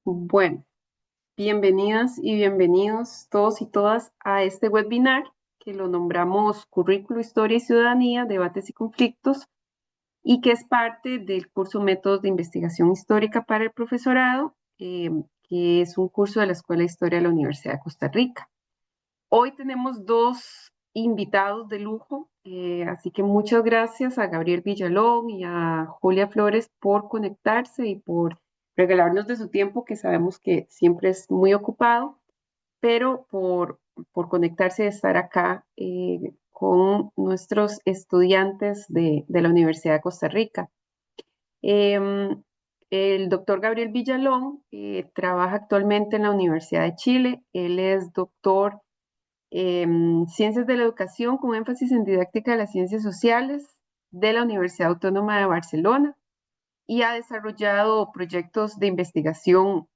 Bueno, bienvenidas y bienvenidos todos y todas a este webinar que lo nombramos Currículo, Historia y Ciudadanía, Debates y Conflictos y que es parte del curso Métodos de Investigación Histórica para el Profesorado, que es un curso de la Escuela de Historia de la Universidad de Costa Rica. Hoy tenemos dos invitados de lujo, así que muchas gracias a Gabriel Villalón y a Julia Flores por conectarse y por regalarnos de su tiempo, que sabemos que siempre es muy ocupado, pero por conectarse y estar acá con nuestros estudiantes de la Universidad de Costa Rica. Em, el doctor Gabriel Villalón trabaja actualmente en la Universidad de Chile. Él es doctor Ciencias de la Educación con énfasis en didáctica de las ciencias sociales de la Universidad Autónoma de Barcelona y ha desarrollado proyectos de investigación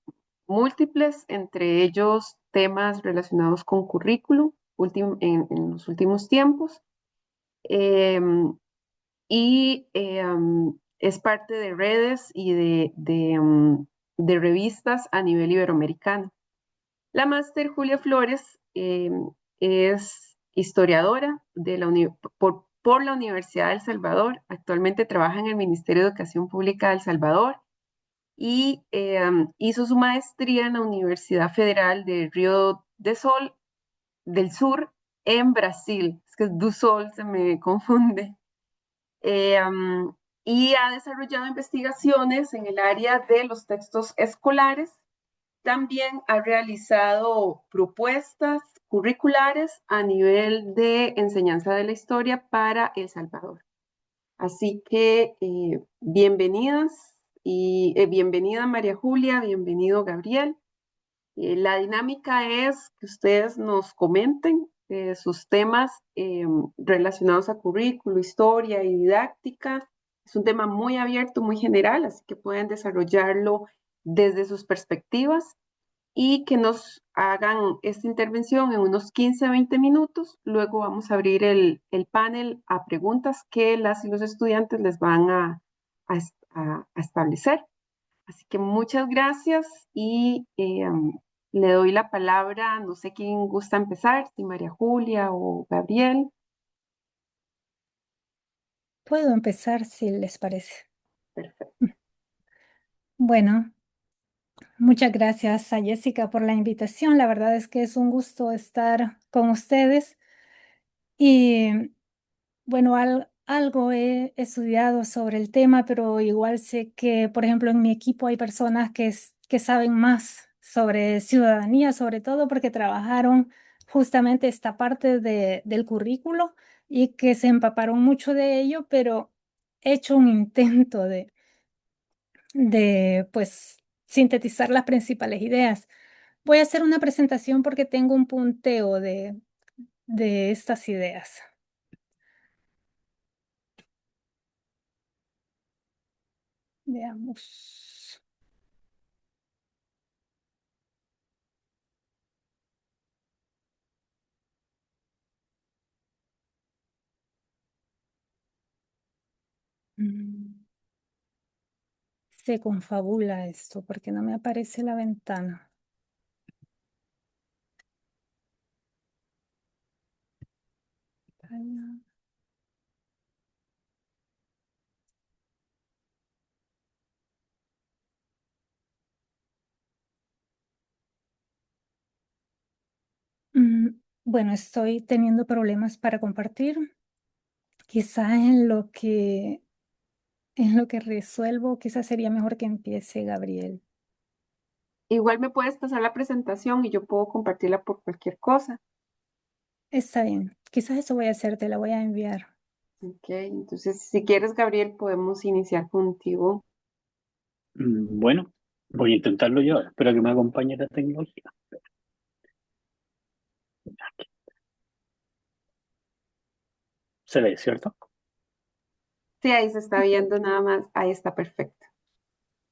múltiples, entre ellos temas relacionados con currículum en los últimos tiempos. Eh, es parte de redes y de revistas a nivel iberoamericano. La máster Julia Flores es historiadora por la Universidad de El Salvador. Actualmente trabaja en el Ministerio de Educación Pública de El Salvador y hizo su maestría en la Universidad Federal de Río de Sol del Sur en Brasil. Es que do Sol se me confunde. Eh, um, y ha desarrollado investigaciones en el área de los textos escolares. También ha realizado propuestas curriculares a nivel de enseñanza de la historia para El Salvador. Así que bienvenidas y bienvenida María Julia, bienvenido Gabriel. La dinámica es que ustedes nos comenten sus temas relacionados a currículo, historia y didáctica. Es un tema muy abierto, muy general, así que pueden desarrollarlo desde sus perspectivas y que nos hagan esta intervención en unos 15 a 20 minutos. Luego vamos a abrir el panel a preguntas que las y los estudiantes les van a establecer. Así que muchas gracias y le doy la palabra, no sé quién gusta empezar, si María Julia o Gabriel. Puedo empezar si les parece. Perfecto. Bueno, muchas gracias a Jessica por la invitación. La verdad es que es un gusto estar con ustedes. Y bueno, algo he estudiado sobre el tema, pero igual sé que, por ejemplo, en mi equipo hay personas que saben más sobre ciudadanía, sobre todo porque trabajaron justamente esta parte del currículo y que se empaparon mucho de ello, pero he hecho un intento de pues sintetizar las principales ideas. Voy a hacer una presentación porque tengo un punteo de estas ideas. Veamos. Mm, Se confabula esto porque no me aparece la ventana. Mm, Bueno, estoy teniendo problemas para compartir. Quizá en lo que resuelvo, quizás sería mejor que empiece Gabriel. Igual me puedes pasar la presentación y yo puedo compartirla por cualquier cosa. Está bien, quizás eso voy a hacer, te la voy a enviar. Ok, entonces si quieres, Gabriel, podemos iniciar contigo. Bueno, voy a intentarlo yo. Espero que me acompañe la tecnología. Se ve, ¿cierto? Sí, ahí se está viendo nada más. Ahí está perfecto.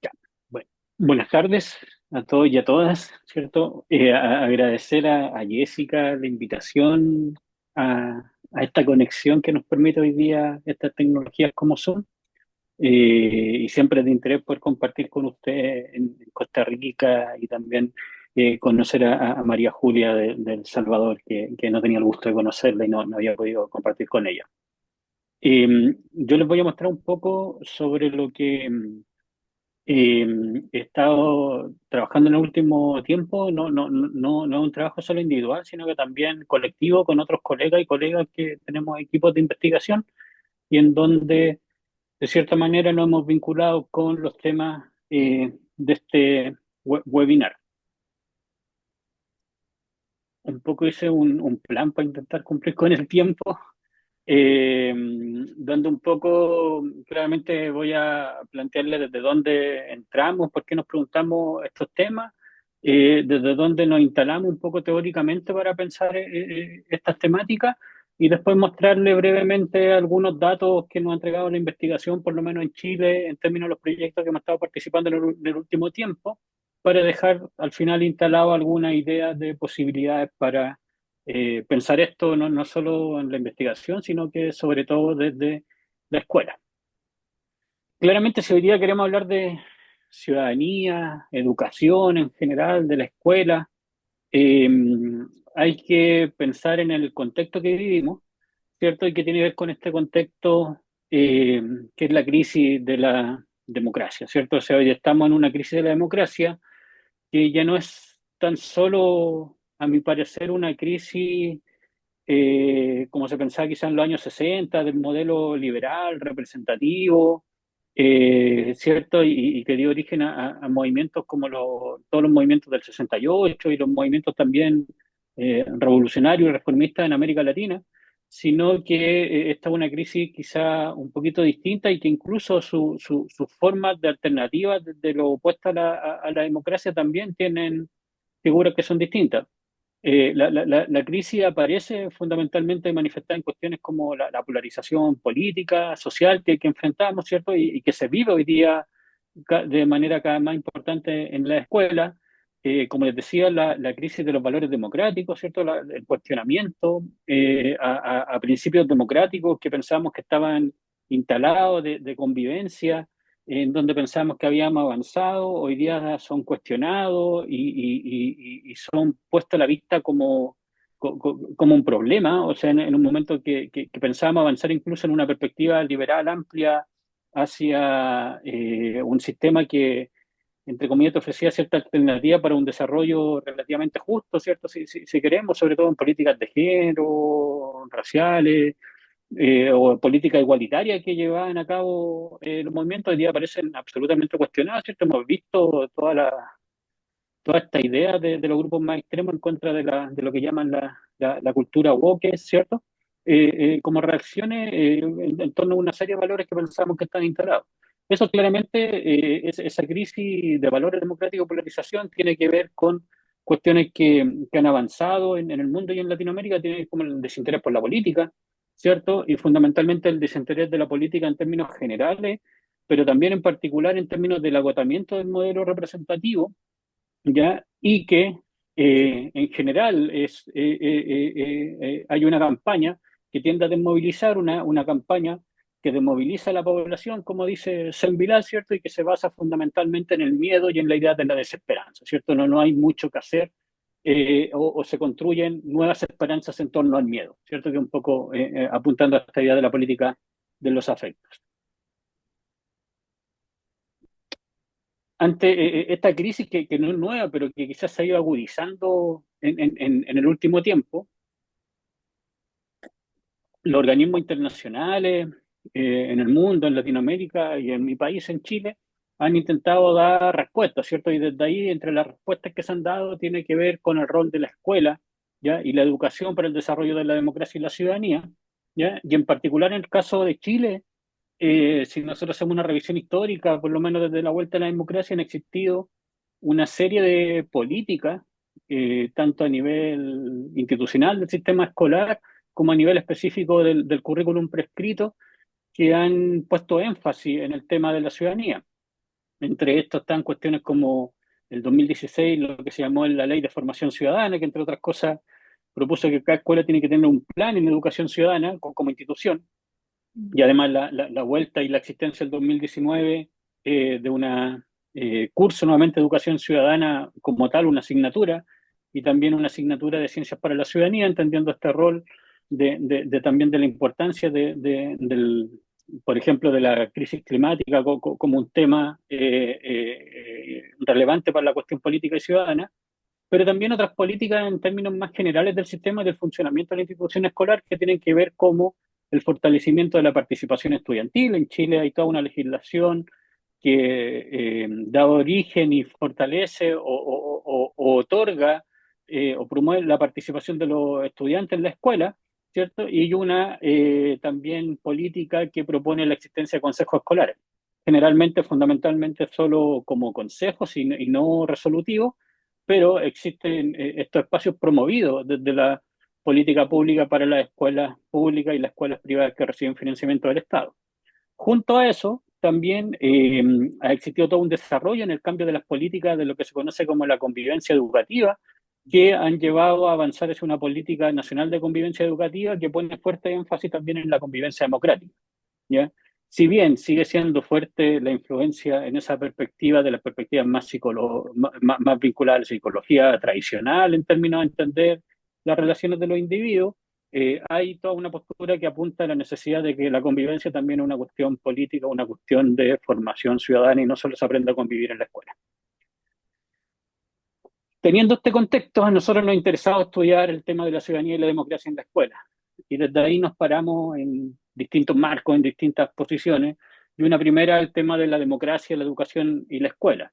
Ya. Bueno, buenas tardes a todos y a todas, ¿cierto? Agradecer a Jessica la invitación a esta conexión que nos permite hoy día estas tecnologías como son. y siempre es de interés poder compartir con usted en Costa Rica y también conocer a María Julia de El Salvador, que no tenía el gusto de conocerla y no había podido compartir con ella. Yo les voy a mostrar un poco sobre lo que he estado trabajando en el último tiempo. No es un trabajo solo individual, sino que también colectivo con otros colegas y colegas que tenemos equipos de investigación y en donde de cierta manera nos hemos vinculado con los temas de este webinar. Un poco hice un plan para intentar cumplir con el tiempo, donde un poco claramente voy a plantearle desde dónde entramos, por qué nos preguntamos estos temas, desde dónde nos instalamos un poco teóricamente para pensar estas temáticas y después mostrarle brevemente algunos datos que nos ha entregado la investigación, por lo menos en Chile, en términos de los proyectos que hemos estado participando en el último tiempo, para dejar al final instalado algunas ideas de posibilidades para pensar esto no solo en la investigación, sino que sobre todo desde la escuela. Claramente, si hoy día queremos hablar de ciudadanía, educación en general, de la escuela, eh, hay que pensar en el contexto que vivimos, ¿cierto? Y que tiene que ver con este contexto que es la crisis de la democracia, ¿cierto? O sea, hoy estamos en una crisis de la democracia que ya no es tan solo, a mi parecer, una crisis como se pensaba quizás en los años 60, del modelo liberal, representativo, ¿cierto? Y que dio origen a movimientos como todos los movimientos del 68 y los movimientos también revolucionarios y reformistas en América Latina, sino que esta es una crisis quizá un poquito distinta y que incluso sus formas de alternativas de lo opuesto a la democracia también tienen figuras que son distintas. La crisis aparece fundamentalmente manifestada en cuestiones como la polarización política, social que enfrentamos, ¿cierto? Y que se vive hoy día de manera cada vez más importante en la escuela. Como les decía, la crisis de los valores democráticos, ¿cierto? El cuestionamiento a principios democráticos que pensamos que estaban instalados de convivencia en donde pensamos que habíamos avanzado, hoy día son cuestionados y son puestos a la vista como un problema. O sea, en un momento que pensábamos avanzar incluso en una perspectiva liberal amplia hacia un sistema que, entre comillas, te ofrecía cierta alternativa para un desarrollo relativamente justo, ¿cierto? Si queremos, sobre todo en políticas de género, raciales, o política igualitaria que llevaban a cabo los movimientos, hoy día parecen absolutamente cuestionados, ¿cierto? Hemos visto toda esta idea de los grupos más extremos en contra de lo que llaman la cultura woke, ¿cierto? Como reacciones en torno a una serie de valores que pensamos que están instalados. Eso claramente, esa crisis de valores democráticos, polarización, tiene que ver con cuestiones que han avanzado en el mundo y en Latinoamérica, tiene que ver como el desinterés por la política, ¿cierto? Y fundamentalmente el desinterés de la política en términos generales, pero también en particular en términos del agotamiento del modelo representativo, ¿ya? Y que en general hay una campaña que tiende a desmovilizar, una campaña que desmoviliza a la población, como dice Saint-Vilal, ¿cierto? Y que se basa fundamentalmente en el miedo y en la idea de la desesperanza, ¿cierto? No hay mucho que hacer o se construyen nuevas esperanzas en torno al miedo, ¿cierto? Que un poco apuntando a esta idea de la política de los afectos. Ante esta crisis que no es nueva, pero que quizás se ha ido agudizando en el último tiempo, los organismos internacionales en el mundo, en Latinoamérica y en mi país, en Chile, han intentado dar respuestas, ¿cierto? Y desde ahí, entre las respuestas que se han dado, tiene que ver con el rol de la escuela, ¿ya? Y la educación para el desarrollo de la democracia y la ciudadanía, ¿ya? Y en particular en el caso de Chile, si nosotros hacemos una revisión histórica, por lo menos desde la vuelta a la democracia, han existido una serie de políticas, tanto a nivel institucional del sistema escolar como a nivel específico del currículum prescrito, que han puesto énfasis en el tema de la ciudadanía. Entre estos están cuestiones como el 2016, lo que se llamó la Ley de Formación Ciudadana, que entre otras cosas propuso que cada escuela tiene que tener un plan en educación ciudadana como institución, y además la vuelta y la existencia del 2019 de una curso nuevamente de educación ciudadana como tal, una asignatura, y también una asignatura de ciencias para la ciudadanía, entendiendo este rol también de la importancia por ejemplo, de la crisis climática como un tema relevante para la cuestión política y ciudadana, pero también otras políticas en términos más generales del sistema y del funcionamiento de la institución escolar que tienen que ver como el fortalecimiento de la participación estudiantil. En Chile hay toda una legislación que da origen y fortalece o otorga o promueve la participación de los estudiantes en la escuela, ¿cierto? Y hay una también política que propone la existencia de consejos escolares, generalmente, fundamentalmente, solo como consejos y no resolutivos, pero existen estos espacios promovidos desde la política pública para las escuelas públicas y las escuelas privadas que reciben financiamiento del Estado. Junto a eso, también ha existido todo un desarrollo en el cambio de las políticas de lo que se conoce como la convivencia educativa, que han llevado a avanzar hacia una política nacional de convivencia educativa que pone fuerte énfasis también en la convivencia democrática, ¿ya? Si bien sigue siendo fuerte la influencia en esa perspectiva de las perspectivas más vinculadas a la psicología tradicional en términos de entender las relaciones de los individuos, hay toda una postura que apunta a la necesidad de que la convivencia también es una cuestión política, una cuestión de formación ciudadana y no solo se aprende a convivir en la escuela. Teniendo este contexto, a nosotros nos ha interesado estudiar el tema de la ciudadanía y la democracia en la escuela. Y desde ahí nos paramos en distintos marcos, en distintas posiciones. Y una primera, el tema de la democracia, la educación y la escuela.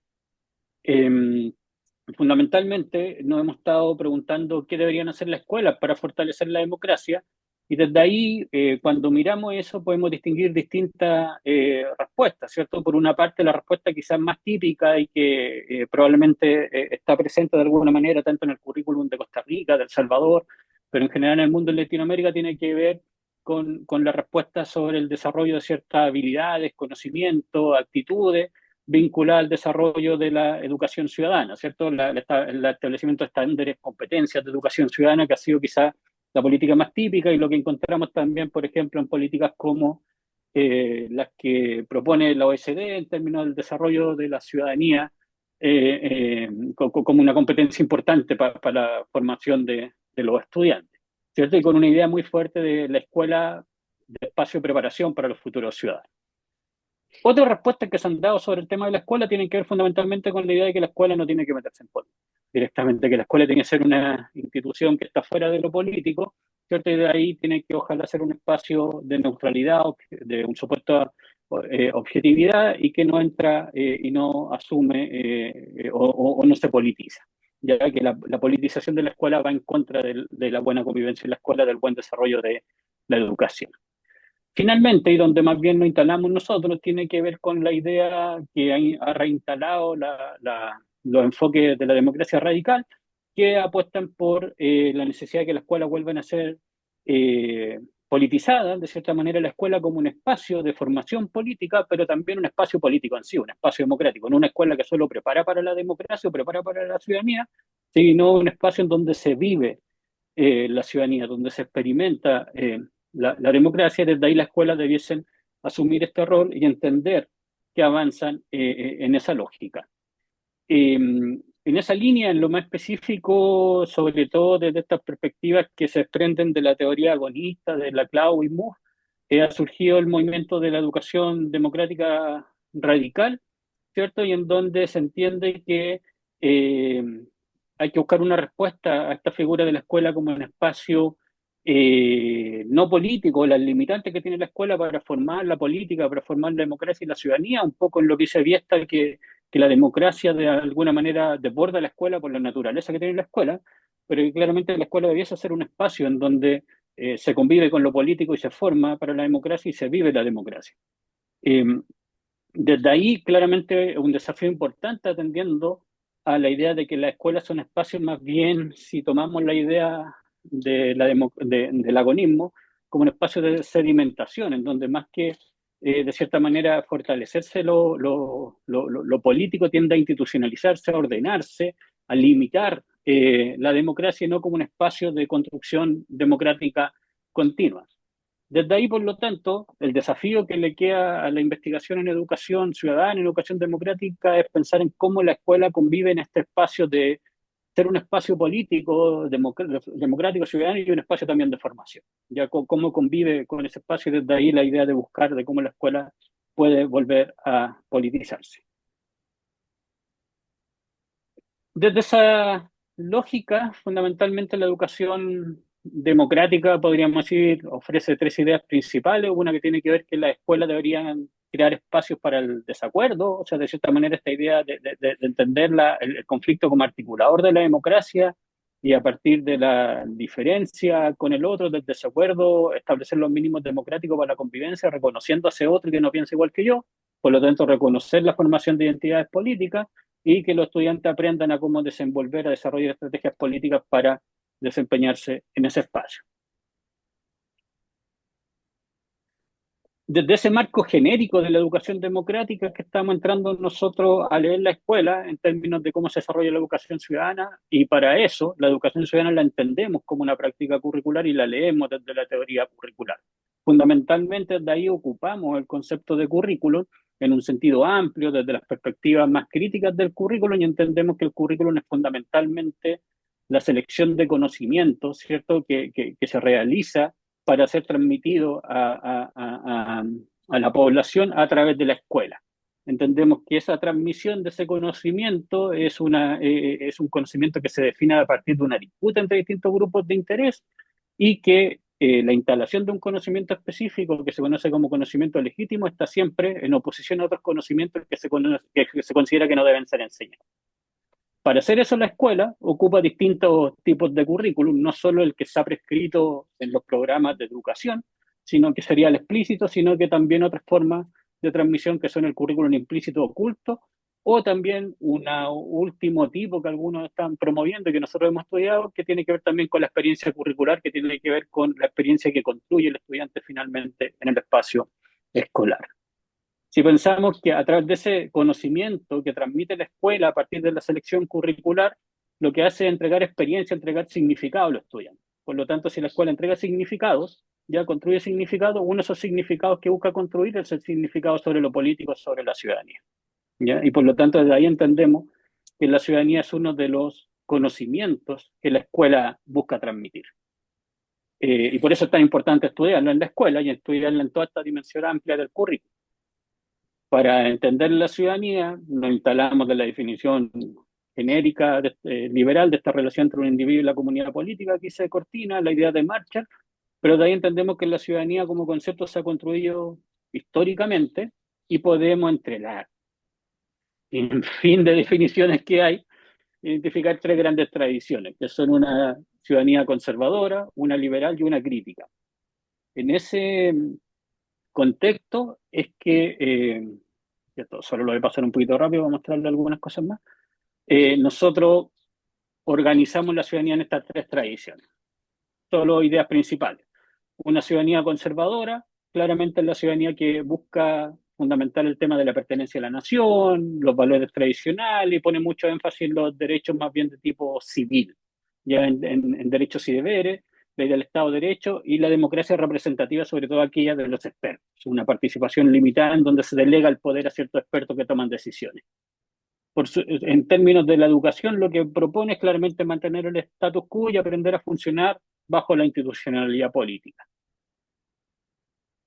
Fundamentalmente nos hemos estado preguntando qué deberían hacer las escuelas para fortalecer la democracia, y desde ahí, cuando miramos eso, podemos distinguir distintas respuestas, ¿cierto? Por una parte, la respuesta quizás más típica y que probablemente está presente de alguna manera tanto en el currículum de Costa Rica, de El Salvador, pero en general en el mundo de Latinoamérica, tiene que ver con la respuesta sobre el desarrollo de ciertas habilidades, conocimientos, actitudes, vinculada al desarrollo de la educación ciudadana, ¿cierto? El establecimiento de estándares, competencias de educación ciudadana, que ha sido quizás la política más típica, y lo que encontramos también, por ejemplo, en políticas como las que propone la OECD en términos del desarrollo de la ciudadanía como una competencia importante para la formación de los estudiantes, ¿cierto? Y con una idea muy fuerte de la escuela de espacio de preparación para los futuros ciudadanos. Otras respuestas que se han dado sobre el tema de la escuela tienen que ver fundamentalmente con la idea de que la escuela no tiene que meterse en política directamente, que la escuela tiene que ser una institución que está fuera de lo político, ¿cierto? Y de ahí tiene que ojalá ser un espacio de neutralidad, de un supuesto objetividad, y que no entra y no asume o no se politiza, ya que la politización de la escuela va en contra de la buena convivencia en la escuela, del buen desarrollo de la educación. Finalmente, y donde más bien nos instalamos nosotros, tiene que ver con la idea que ha reinstalado los enfoques de la democracia radical, que apuestan por la necesidad de que la escuela vuelvan a ser politizada, de cierta manera, la escuela como un espacio de formación política, pero también un espacio político en sí, un espacio democrático, no una escuela que solo prepara para la democracia o prepara para la ciudadanía, sino un espacio en donde se vive la ciudadanía, donde se experimenta la democracia. Desde ahí las escuelas debiesen asumir este rol y entender que avanzan en esa lógica. En esa línea, en lo más específico, sobre todo desde estas perspectivas que se desprenden de la teoría agonista de Laclau y Moore, ha surgido el movimiento de la educación democrática radical, ¿cierto? Y en donde se entiende que eh, hay que buscar una respuesta a esta figura de la escuela como un espacio no político, las limitantes que tiene la escuela para formar la política, para formar la democracia y la ciudadanía, un poco en lo que dice Biesta, que la democracia de alguna manera desborda la escuela por la naturaleza que tiene la escuela, pero que claramente la escuela debiese ser un espacio en donde se convive con lo político y se forma para la democracia y se vive la democracia. Eh, Desde ahí, claramente, un desafío importante atendiendo a la idea de que las escuelas son espacios, más bien, si tomamos la idea del agonismo, como un espacio de sedimentación, en donde más que, de cierta manera, fortalecerse lo político, tiende a institucionalizarse, a ordenarse, a limitar la democracia, y no como un espacio de construcción democrática continua. Desde ahí, por lo tanto, el desafío que le queda a la investigación en educación ciudadana, en educación democrática, es pensar en cómo la escuela convive en este espacio de ser un espacio político, democrático, ciudadano y un espacio también de formación. Ya cómo convive con ese espacio y desde ahí la idea de buscar de cómo la escuela puede volver a politizarse. Desde esa lógica, fundamentalmente la educación democrática, podríamos decir, ofrece tres ideas principales. Una que tiene que ver que las escuelas deberían crear espacios para el desacuerdo, o sea, de cierta manera esta idea de entender el conflicto como articulador de la democracia y a partir de la diferencia con el otro, del desacuerdo, establecer los mínimos democráticos para la convivencia, reconociendo a ese otro que no piensa igual que yo, por lo tanto, reconocer la formación de identidades políticas y que los estudiantes aprendan a cómo desenvolver, a desarrollar estrategias políticas para desempeñarse en ese espacio. Desde ese marco genérico de la educación democrática es que estamos entrando nosotros a leer la escuela en términos de cómo se desarrolla la educación ciudadana, y para eso la educación ciudadana la entendemos como una práctica curricular y la leemos desde la teoría curricular. Fundamentalmente de ahí ocupamos el concepto de currículum en un sentido amplio, desde las perspectivas más críticas del currículum, y entendemos que el currículum es fundamentalmente la selección de conocimientos, ¿cierto?, que se realiza para ser transmitido a la población a través de la escuela. Entendemos que esa transmisión de ese conocimiento es un conocimiento que se define a partir de una disputa entre distintos grupos de interés y que la instalación de un conocimiento específico que se conoce como conocimiento legítimo está siempre en oposición a otros conocimientos que se considera que no deben ser enseñados. Para hacer eso, la escuela ocupa distintos tipos de currículum, no solo el que está prescrito en los programas de educación, sino que sería el explícito, sino que también otras formas de transmisión que son el currículum implícito oculto, o también un último tipo que algunos están promoviendo y que nosotros hemos estudiado, que tiene que ver también con la experiencia curricular, que tiene que ver con la experiencia que construye el estudiante finalmente en el espacio escolar. Si pensamos que a través de ese conocimiento que transmite la escuela a partir de la selección curricular, lo que hace es entregar experiencia, entregar significado a los estudiantes. Por lo tanto, si la escuela entrega significados, ya construye significados, uno de esos significados que busca construir es el significado sobre lo político, sobre la ciudadanía. ¿Ya? Y por lo tanto, desde ahí entendemos que la ciudadanía es uno de los conocimientos que la escuela busca transmitir. Y por eso es tan importante estudiarlo en la escuela y estudiarlo en toda esta dimensión amplia del currículo. Para entender la ciudadanía, nos instalamos de la definición genérica liberal de esta relación entre un individuo y la comunidad política, que se cortina la idea de Marshall, pero de ahí entendemos que la ciudadanía como concepto se ha construido históricamente y podemos entre la fin de definiciones que hay, identificar tres grandes tradiciones, que son una ciudadanía conservadora, una liberal y una crítica. En ese contexto es que, esto solo lo voy a pasar un poquito rápido para mostrarle algunas cosas más, nosotros organizamos la ciudadanía en estas tres tradiciones, solo ideas principales. Una ciudadanía conservadora, claramente es la ciudadanía que busca fundamentar el tema de la pertenencia a la nación, los valores tradicionales, y pone mucho énfasis en los derechos más bien de tipo civil, ya en derechos y deberes, la idea del Estado de Derecho y la democracia representativa, sobre todo aquella de los expertos, una participación limitada en donde se delega el poder a ciertos expertos que toman decisiones. En términos de la educación, lo que propone es claramente mantener el status quo y aprender a funcionar bajo la institucionalidad política.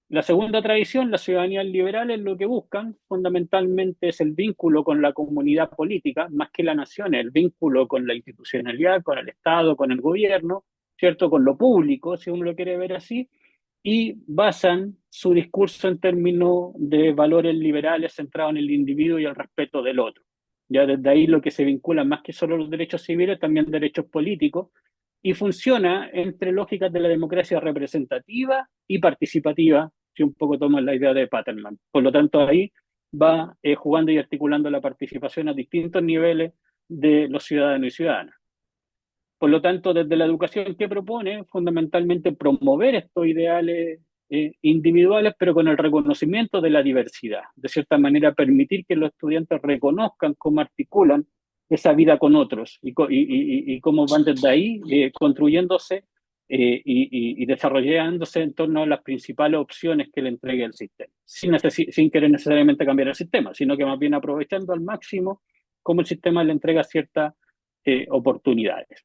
La segunda tradición, las ciudadanías liberales, lo que buscan fundamentalmente es el vínculo con la comunidad política, más que la nación, el vínculo con la institucionalidad, con el Estado, con el gobierno, ¿cierto? Con lo público, si uno lo quiere ver así, y basan su discurso en términos de valores liberales centrados en el individuo y el respeto del otro. Ya desde ahí lo que se vincula más que solo los derechos civiles, también derechos políticos, y funciona entre lógicas de la democracia representativa y participativa, si un poco toman la idea de Paterman. Por lo tanto, ahí va jugando y articulando la participación a distintos niveles de los ciudadanos y ciudadanas. Por lo tanto, desde la educación que propone, fundamentalmente promover estos ideales individuales, pero con el reconocimiento de la diversidad. De cierta manera, permitir que los estudiantes reconozcan cómo articulan esa vida con otros y cómo van desde ahí construyéndose y desarrollándose en torno a las principales opciones que le entregue el sistema, sin querer necesariamente cambiar el sistema, sino que más bien aprovechando al máximo cómo el sistema le entrega ciertas oportunidades.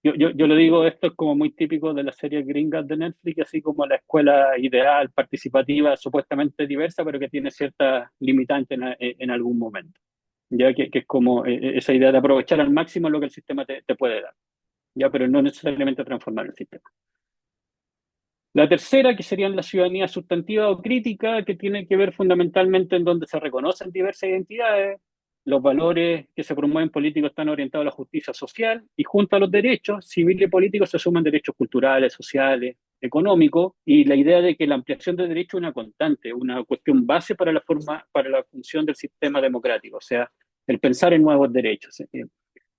Yo lo digo, esto es como muy típico de las series gringas de Netflix, así como la escuela ideal, participativa, supuestamente diversa, pero que tiene ciertas limitantes en algún momento. Ya que es como esa idea de aprovechar al máximo lo que el sistema te puede dar, ya, pero no necesariamente transformar el sistema. La tercera, que serían la ciudadanía sustantiva o crítica, que tiene que ver fundamentalmente en donde se reconocen diversas identidades, los valores que se promueven políticos están orientados a la justicia social, y junto a los derechos civiles y políticos se suman derechos culturales, sociales, económicos, y la idea de que la ampliación de derechos es una constante, una cuestión base para para la función del sistema democrático, o sea, el pensar en nuevos derechos.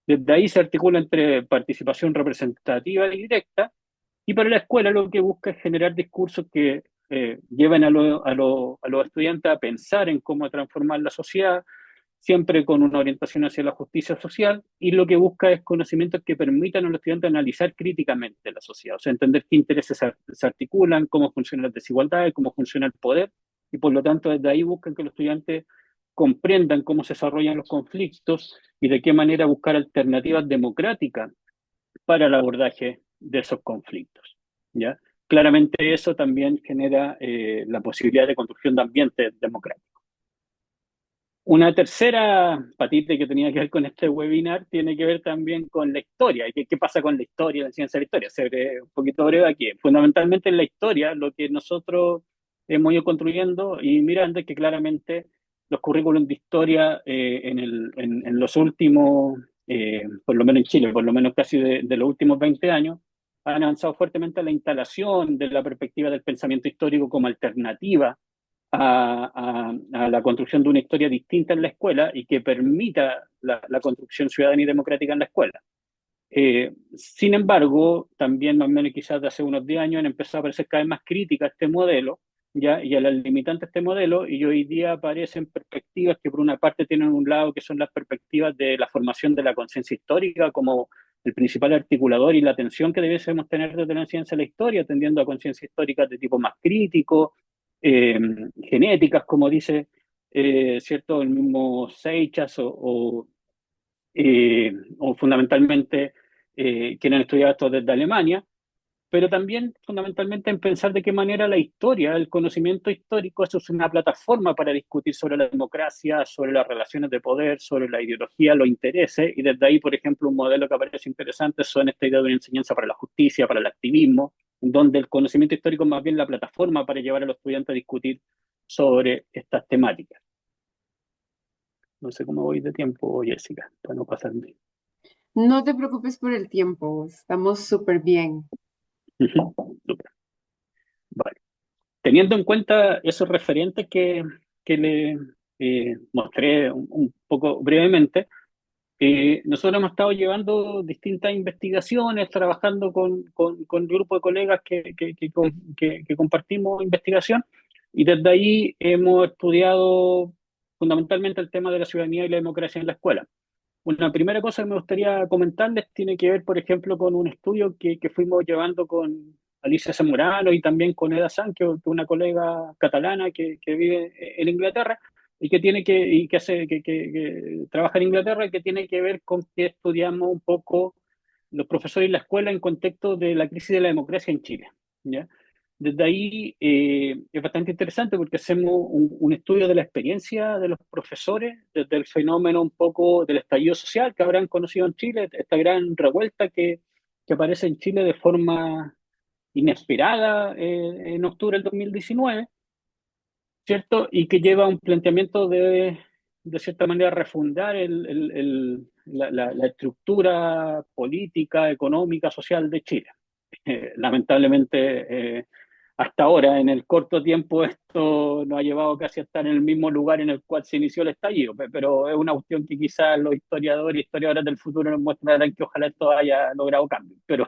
Desde ahí se articula entre participación representativa y directa, y para la escuela lo que busca es generar discursos que lleven a los estudiantes a pensar en cómo transformar la sociedad, siempre con una orientación hacia la justicia social, y lo que busca es conocimientos que permitan a los estudiantes analizar críticamente la sociedad, o sea, entender qué intereses se articulan, cómo funcionan las desigualdades, cómo funciona el poder, y por lo tanto desde ahí buscan que los estudiantes comprendan cómo se desarrollan los conflictos y de qué manera buscar alternativas democráticas para el abordaje de esos conflictos. ¿Ya? Claramente eso también genera la posibilidad de construcción de ambientes democráticos. Una tercera patita que tenía que ver con este webinar tiene que ver también con la historia. ¿Qué pasa con la historia, la ciencia de la historia? Seré un poquito breve aquí. Fundamentalmente en la historia, lo que nosotros hemos ido construyendo y mirando es que claramente los currículums de historia en los últimos, por lo menos en Chile, por lo menos casi de los últimos 20 años, han avanzado fuertemente a la instalación de la perspectiva del pensamiento histórico como alternativa a la construcción de una historia distinta en la escuela y que permita la construcción ciudadana y democrática en la escuela. Sin embargo, también más o menos quizás de hace unos 10 años han empezado a aparecer cada vez más críticas a este modelo, ¿ya? Y a las limitantes de este modelo, y hoy día aparecen perspectivas que por una parte tienen un lado que son las perspectivas de la formación de la conciencia histórica como el principal articulador y la atención que debiésemos tener desde la ciencia de la historia, tendiendo a conciencia histórica de tipo más crítico, eh, genéticas, como dice, ¿cierto? El mismo Seixas o fundamentalmente quieren estudiar esto desde Alemania, pero también fundamentalmente en pensar de qué manera la historia, el conocimiento histórico, eso es una plataforma para discutir sobre la democracia, sobre las relaciones de poder, sobre la ideología, los intereses, y desde ahí, por ejemplo, un modelo que aparece interesante son esta idea de una enseñanza para la justicia, para el activismo, donde el conocimiento histórico es más bien la plataforma para llevar a los estudiantes a discutir sobre estas temáticas. No sé cómo voy de tiempo, Jessica, para no pasarme. No te preocupes por el tiempo, estamos súper bien. Súper. Vale. Teniendo en cuenta esos referentes que le mostré un poco brevemente, nosotros hemos estado llevando distintas investigaciones, trabajando con un grupo de colegas que compartimos investigación, y desde ahí hemos estudiado fundamentalmente el tema de la ciudadanía y la democracia en la escuela. Una primera cosa que me gustaría comentarles tiene que ver, por ejemplo, con un estudio que fuimos llevando con Alicia Zamorano y también con Eda San, que es una colega catalana que vive en Inglaterra y que tiene y que hace que trabaja en Inglaterra y que tiene que ver con que estudiamos un poco los profesores y la escuela en contexto de la crisis de la democracia en Chile, ¿ya? Desde ahí es bastante interesante porque hacemos un estudio de la experiencia de los profesores, desde el fenómeno un poco del estallido social que habrán conocido en Chile, esta gran revuelta que aparece en Chile de forma inesperada en octubre del 2019, ¿cierto? Y que lleva a un planteamiento de cierta manera, refundar la estructura política, económica, social de Chile. Lamentablemente, hasta ahora, en el corto tiempo, esto nos ha llevado casi a estar en el mismo lugar en el cual se inició el estallido, pero es una cuestión que quizás los historiadores y historiadoras del futuro nos mostrarán que ojalá esto haya logrado cambios, pero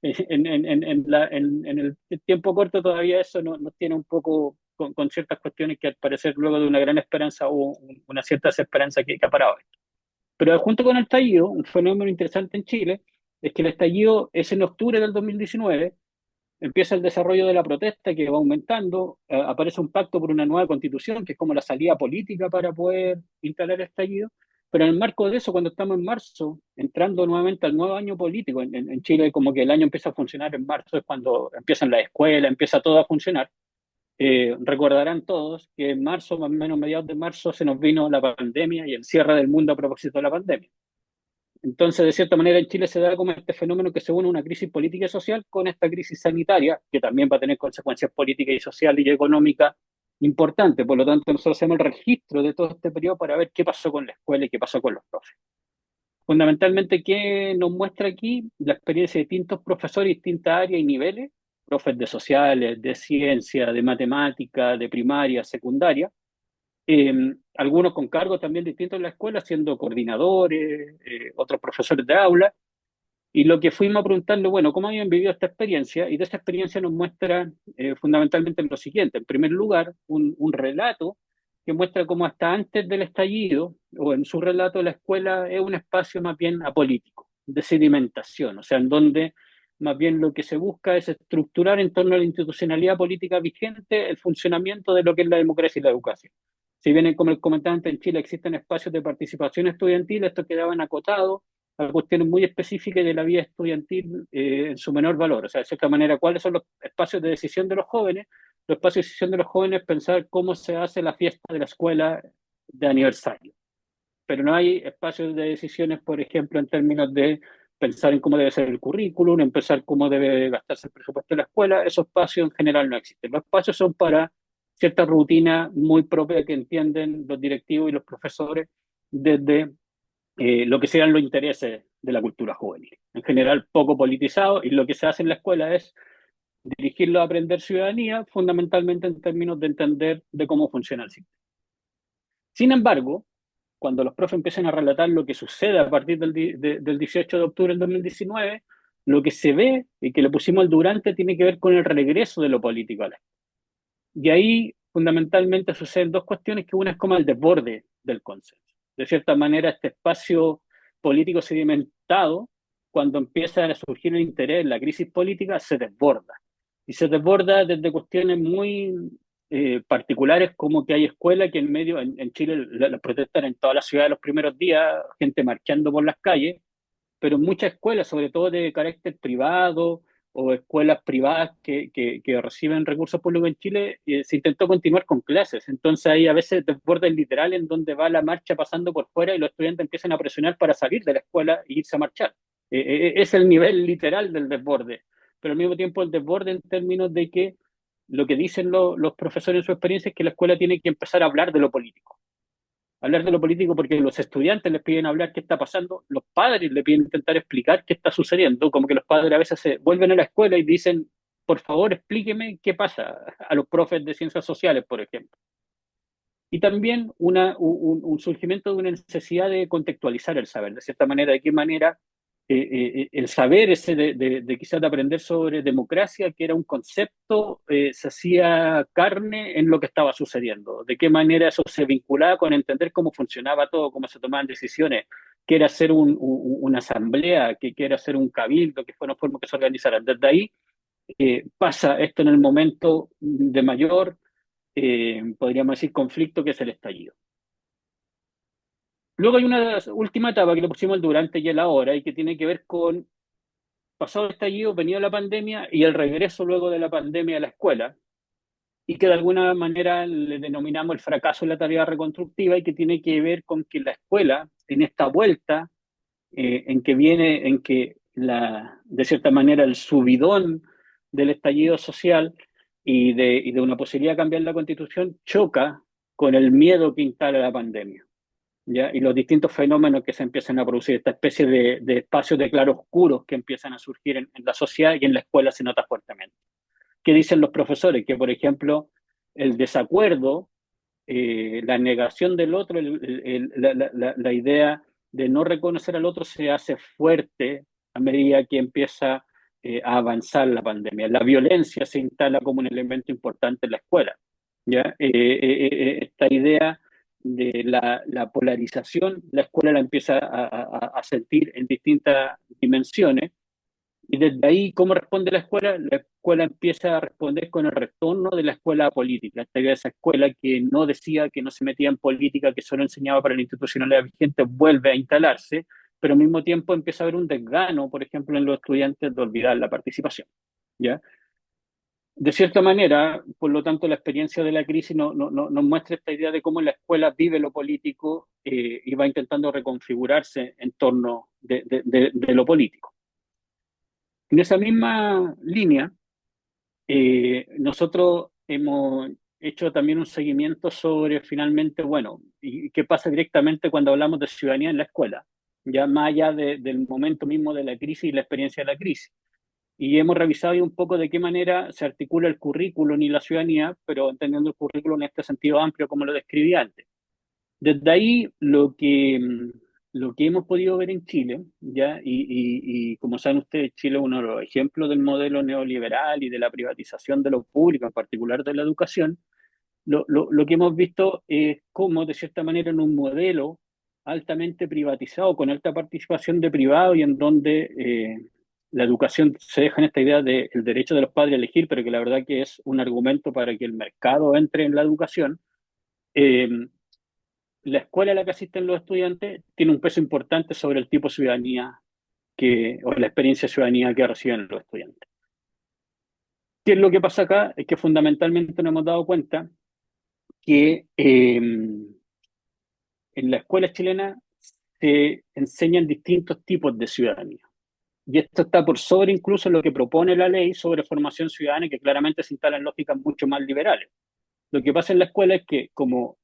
en el tiempo corto todavía eso nos tiene un poco con ciertas cuestiones que al parecer luego de una gran esperanza hubo una cierta desesperanza que ha parado esto. Pero junto con el estallido, un fenómeno interesante en Chile es que el estallido es en octubre del 2019. Empieza el desarrollo de la protesta que va aumentando, aparece un pacto por una nueva constitución, que es como la salida política para poder instalar el estallido, pero en el marco de eso, cuando estamos en marzo, entrando nuevamente al nuevo año político, en Chile como que el año empieza a funcionar en marzo, es cuando empiezan las escuelas, empieza todo a funcionar. Recordarán todos que en marzo, más o menos mediados de marzo, se nos vino la pandemia y el cierre del mundo a propósito de la pandemia. Entonces, de cierta manera, en Chile se da como este fenómeno que se une una crisis política y social con esta crisis sanitaria, que también va a tener consecuencias políticas y sociales y económicas importantes. Por lo tanto, nosotros hacemos el registro de todo este periodo para ver qué pasó con la escuela y qué pasó con los profes. Fundamentalmente, ¿qué nos muestra aquí? La experiencia de distintos profesores, distintas áreas y niveles, profes de sociales, de ciencia, de matemática, de primaria, secundaria, algunos con cargos también distintos en la escuela, siendo coordinadores, otros profesores de aula, y lo que fuimos a preguntarle, bueno, ¿cómo habían vivido esta experiencia? Y de esta experiencia nos muestra fundamentalmente lo siguiente. En primer lugar, un relato que muestra cómo hasta antes del estallido, o en su relato, la escuela es un espacio más bien apolítico, de sedimentación, o sea, en donde más bien lo que se busca es estructurar en torno a la institucionalidad política vigente el funcionamiento de lo que es la democracia y la educación. Si bien, como el comentante, en Chile existen espacios de participación estudiantil, estos quedaban acotados a cuestiones muy específicas de la vida estudiantil en su menor valor. O sea, de cierta manera, ¿cuáles son los espacios de decisión de los jóvenes? Los espacios de decisión de los jóvenes es pensar cómo se hace la fiesta de la escuela de aniversario. Pero no hay espacios de decisiones, por ejemplo, en términos de pensar en cómo debe ser el currículum, en pensar cómo debe gastarse el presupuesto de la escuela. Esos espacios en general no existen. Los espacios son para cierta rutina muy propia que entienden los directivos y los profesores desde lo que sean los intereses de la cultura juvenil. En general, poco politizado, y lo que se hace en la escuela es dirigirlo a aprender ciudadanía, fundamentalmente en términos de entender de cómo funciona el sistema. Sin embargo, cuando los profes empiezan a relatar lo que sucede a partir del 18 de octubre del 2019, lo que se ve y que le pusimos al durante tiene que ver con el regreso de lo político a la escuela. Y ahí fundamentalmente suceden dos cuestiones, que una es como el desborde del consenso. De cierta manera, este espacio político sedimentado, cuando empieza a surgir el interés en la crisis política, se desborda. Y se desborda desde cuestiones muy particulares, como que hay escuelas que en medio, en Chile las protestas en todas las ciudades los primeros días, gente marchando por las calles, pero muchas escuelas, sobre todo de carácter privado o escuelas privadas que reciben recursos públicos en Chile, se intentó continuar con clases. Entonces hay a veces desbordes literal en donde va la marcha pasando por fuera y los estudiantes empiezan a presionar para salir de la escuela e irse a marchar. Es el nivel literal del desborde, pero al mismo tiempo el desborde en términos de que lo que dicen los profesores en su experiencia es que la escuela tiene que empezar a hablar de lo político, hablar de lo político, porque los estudiantes les piden hablar qué está pasando, los padres le piden intentar explicar qué está sucediendo, como que los padres a veces se vuelven a la escuela y dicen, por favor, explíqueme qué pasa, a los profes de ciencias sociales, por ejemplo. Y también un surgimiento de una necesidad de contextualizar el saber, de cierta manera, de qué manera el saber ese de quizás de aprender sobre democracia, que era un concepto, se hacía carne en lo que estaba sucediendo, de qué manera eso se vinculaba con entender cómo funcionaba todo, cómo se tomaban decisiones, qué era hacer una asamblea, qué era hacer un cabildo, qué fueron formas que se organizaran. Desde ahí pasa esto en el momento de mayor podríamos decir, conflicto, que es el estallido. Luego hay una última etapa que le pusimos el durante y el ahora, y que tiene que ver con pasado el estallido, venía la pandemia y el regreso luego de la pandemia a la escuela, y que de alguna manera le denominamos el fracaso de la tarea reconstructiva, y que tiene que ver con que la escuela, en esta vuelta, en que viene, en que de cierta manera el subidón del estallido social y de una posibilidad de cambiar la constitución choca con el miedo que instala la pandemia, ¿ya? Y los distintos fenómenos que se empiezan a producir, esta especie de espacios de claroscuros que empiezan a surgir en la sociedad, y en la escuela se nota fuertemente. ¿Qué dicen los profesores? Que, por ejemplo, el desacuerdo, la negación del otro, la idea de no reconocer al otro se hace fuerte a medida que empieza a avanzar la pandemia. La violencia se instala como un elemento importante en la escuela, ¿ya? Esta idea de la polarización, la escuela la empieza a sentir en distintas dimensiones. Y desde ahí, ¿cómo responde la escuela? La escuela empieza a responder con el retorno de la escuela política, esta idea de esa escuela que no decía, que no se metía en política, que solo enseñaba para la institucionalidad vigente, vuelve a instalarse, pero al mismo tiempo empieza a haber un desgano, por ejemplo, en los estudiantes de olvidar la participación, ¿ya? De cierta manera, por lo tanto, la experiencia de la crisis nos muestra esta idea de cómo la escuela vive lo político y va intentando reconfigurarse en torno de lo político. En esa misma línea, nosotros hemos hecho también un seguimiento sobre finalmente, bueno, y qué pasa directamente cuando hablamos de ciudadanía en la escuela, ya más allá del momento mismo de la crisis y la experiencia de la crisis. Y hemos revisado un poco de qué manera se articula el currículum y la ciudadanía, pero entendiendo el currículum en este sentido amplio como lo describí antes. Desde ahí, lo que hemos podido ver en Chile, ¿ya? Y como saben ustedes, Chile es uno de los ejemplos del modelo neoliberal y de la privatización de lo público, en particular de la educación. Lo que hemos visto es cómo, de cierta manera, en un modelo altamente privatizado, con alta participación de privado y en donde la educación se deja en esta idea del derecho de los padres a elegir, pero que la verdad que es un argumento para que el mercado entre en la educación. eh, la escuela a la que asisten los estudiantes tiene un peso importante sobre el tipo de ciudadanía o la experiencia de ciudadanía que reciben los estudiantes. ¿Qué es lo que pasa acá? Es que fundamentalmente nos hemos dado cuenta que en la escuela chilena se enseñan distintos tipos de ciudadanía. Y esto está por sobre incluso lo que propone la ley sobre formación ciudadana, que claramente se instala en lógicas mucho más liberales. Lo que pasa en la escuela es que como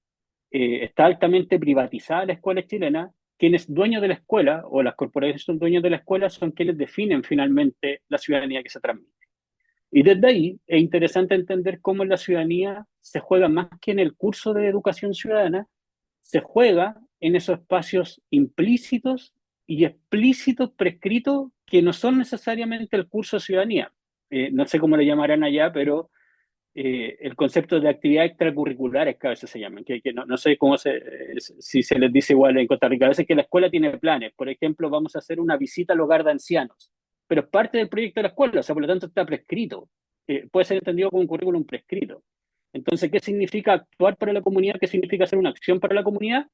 está altamente privatizada la escuela chilena, quienes dueños de la escuela o las corporaciones son dueños de la escuela son quienes definen finalmente la ciudadanía que se transmite. Y desde ahí es interesante entender cómo en la ciudadanía se juega más que en el curso de educación ciudadana, se juega en esos espacios implícitos y explícitos prescritos que no son necesariamente el curso de ciudadanía. No sé cómo le llamarán allá, pero el concepto de actividades extracurriculares que a veces se llaman, que no sé si se les dice igual en Costa Rica. A veces que la escuela tiene planes, por ejemplo, vamos a hacer una visita al hogar de ancianos, pero es parte del proyecto de la escuela, o sea, por lo tanto está prescrito. Puede ser entendido como un currículum prescrito. Entonces, ¿qué significa actuar para la comunidad? ¿Qué significa hacer una acción para la comunidad?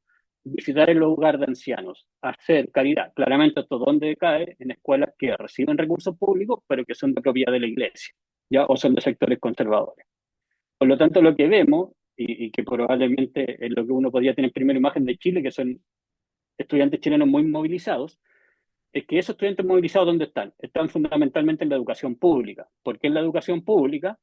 Visitar el hogar de ancianos, hacer caridad. Claramente esto donde cae en escuelas que reciben recursos públicos, pero que son de propiedad de la iglesia, ¿ya? O son de sectores conservadores. Por lo tanto, lo que vemos, y que probablemente es lo que uno podría tener primera imagen de Chile, que son estudiantes chilenos muy movilizados, es que esos estudiantes movilizados, ¿dónde están? Están fundamentalmente en la educación pública. ¿Por qué en la educación pública?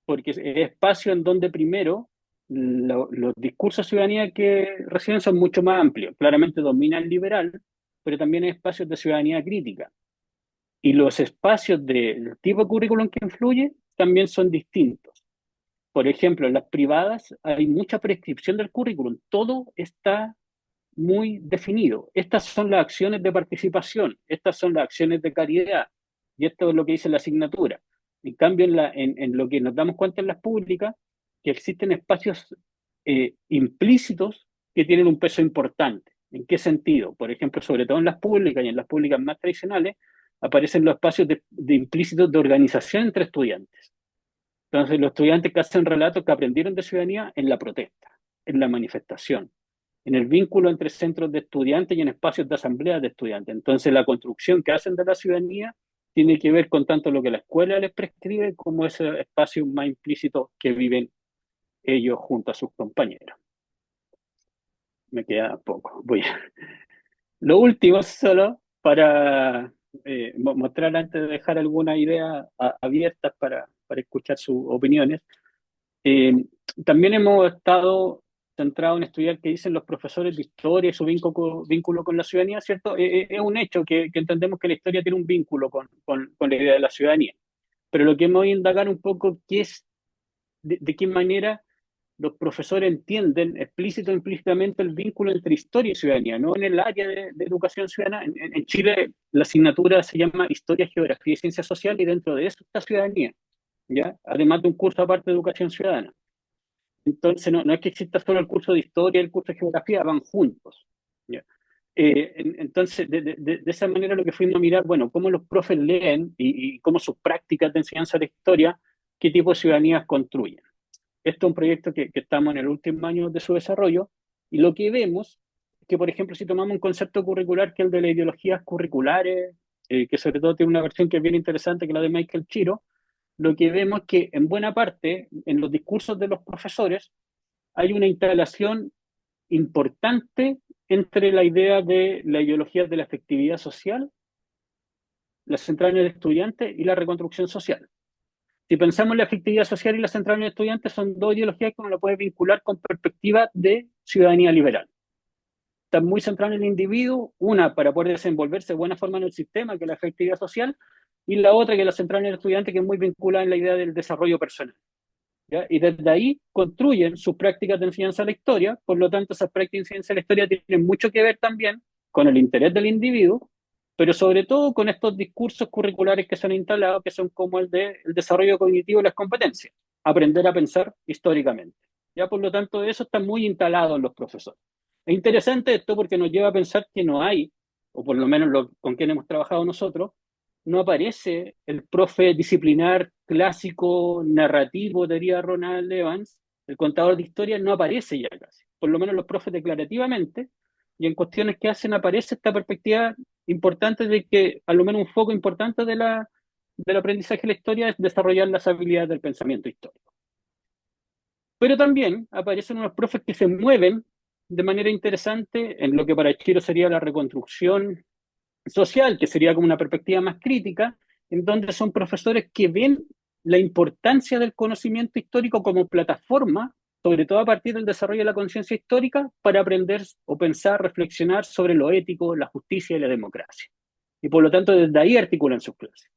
Porque es espacio en donde primero los discursos de ciudadanía que reciben son mucho más amplios. Claramente domina el liberal, pero también hay espacios de ciudadanía crítica. Y los espacios del tipo de currículum que influye también son distintos. Por ejemplo, en las privadas hay mucha prescripción del currículum, todo está muy definido. Estas son las acciones de participación, estas son las acciones de caridad, y esto es lo que dice la asignatura. En cambio, en lo que nos damos cuenta en las públicas, que existen espacios implícitos que tienen un peso importante. ¿En qué sentido? Por ejemplo, sobre todo en las públicas y en las públicas más tradicionales, aparecen los espacios de implícitos de organización entre estudiantes. Entonces, los estudiantes que hacen relatos que aprendieron de ciudadanía en la protesta, en la manifestación, en el vínculo entre centros de estudiantes y en espacios de asambleas de estudiantes. Entonces, la construcción que hacen de la ciudadanía tiene que ver con tanto lo que la escuela les prescribe como ese espacio más implícito que viven ellos junto a sus compañeros. Me queda poco. Lo último, solo para mostrar antes de dejar algunas ideas abiertas para escuchar sus opiniones. Eh, También hemos estado centrados en estudiar qué dicen los profesores de historia y su vínculo con la ciudadanía, ¿cierto? Es un hecho que entendemos que la historia tiene un vínculo con la idea de la ciudadanía. Pero lo que hemos de indagar un poco qué es, de qué manera los profesores entienden explícito o implícitamente el vínculo entre historia y ciudadanía, no en el área de educación ciudadana. En Chile la asignatura se llama Historia, Geografía y Ciencias Sociales y dentro de eso está ciudadanía, ¿ya? Además de un curso aparte de educación ciudadana. Entonces no es que exista solo el curso de historia y el curso de geografía, van juntos, ¿ya? Entonces, de esa manera lo que fuimos a mirar, bueno, cómo los profes leen y cómo sus prácticas de enseñanza de la historia, qué tipo de ciudadanías construyen. Esto es un proyecto que estamos en el último año de su desarrollo, y lo que vemos es que, por ejemplo, si tomamos un concepto curricular que es el de las ideologías curriculares, que sobre todo tiene una versión que es bien interesante, que es la de Michael Chiro, lo que vemos es que en buena parte, en los discursos de los profesores, hay una instalación importante entre la idea de la ideología de la efectividad social, la central en el estudiante y la reconstrucción social. Si pensamos en la efectividad social y la central en el estudiante, son dos ideologías que uno lo puede vincular con perspectiva de ciudadanía liberal. Está muy centrada en el individuo, una para poder desenvolverse de buena forma en el sistema, que es la efectividad social, y la otra que es la central en el estudiante, que es muy vinculada en la idea del desarrollo personal. ¿Ya? Y desde ahí construyen sus prácticas de enseñanza de la historia, por lo tanto esas prácticas de enseñanza de la historia tienen mucho que ver también con el interés del individuo, pero sobre todo con estos discursos curriculares que se han instalado, que son como el de el desarrollo cognitivo y las competencias, aprender a pensar históricamente. Ya, por lo tanto, eso está muy instalado en los profesores. Es interesante esto porque nos lleva a pensar que no hay, o por lo menos con quien hemos trabajado nosotros, no aparece el profe disciplinar clásico, narrativo, diría Ronald Evans, el contador de historias, no aparece ya casi. Por lo menos los profes declarativamente, y en cuestiones que hacen aparece esta perspectiva importante de que, a lo menos un foco importante del aprendizaje de la historia es desarrollar las habilidades del pensamiento histórico. Pero también aparecen unos profes que se mueven de manera interesante en lo que para Chiro sería la reconstrucción social, que sería como una perspectiva más crítica, en donde son profesores que ven la importancia del conocimiento histórico como plataforma, sobre todo a partir del desarrollo de la conciencia histórica, para aprender o pensar, reflexionar sobre lo ético, la justicia y la democracia. Y por lo tanto, desde ahí articulan sus clases.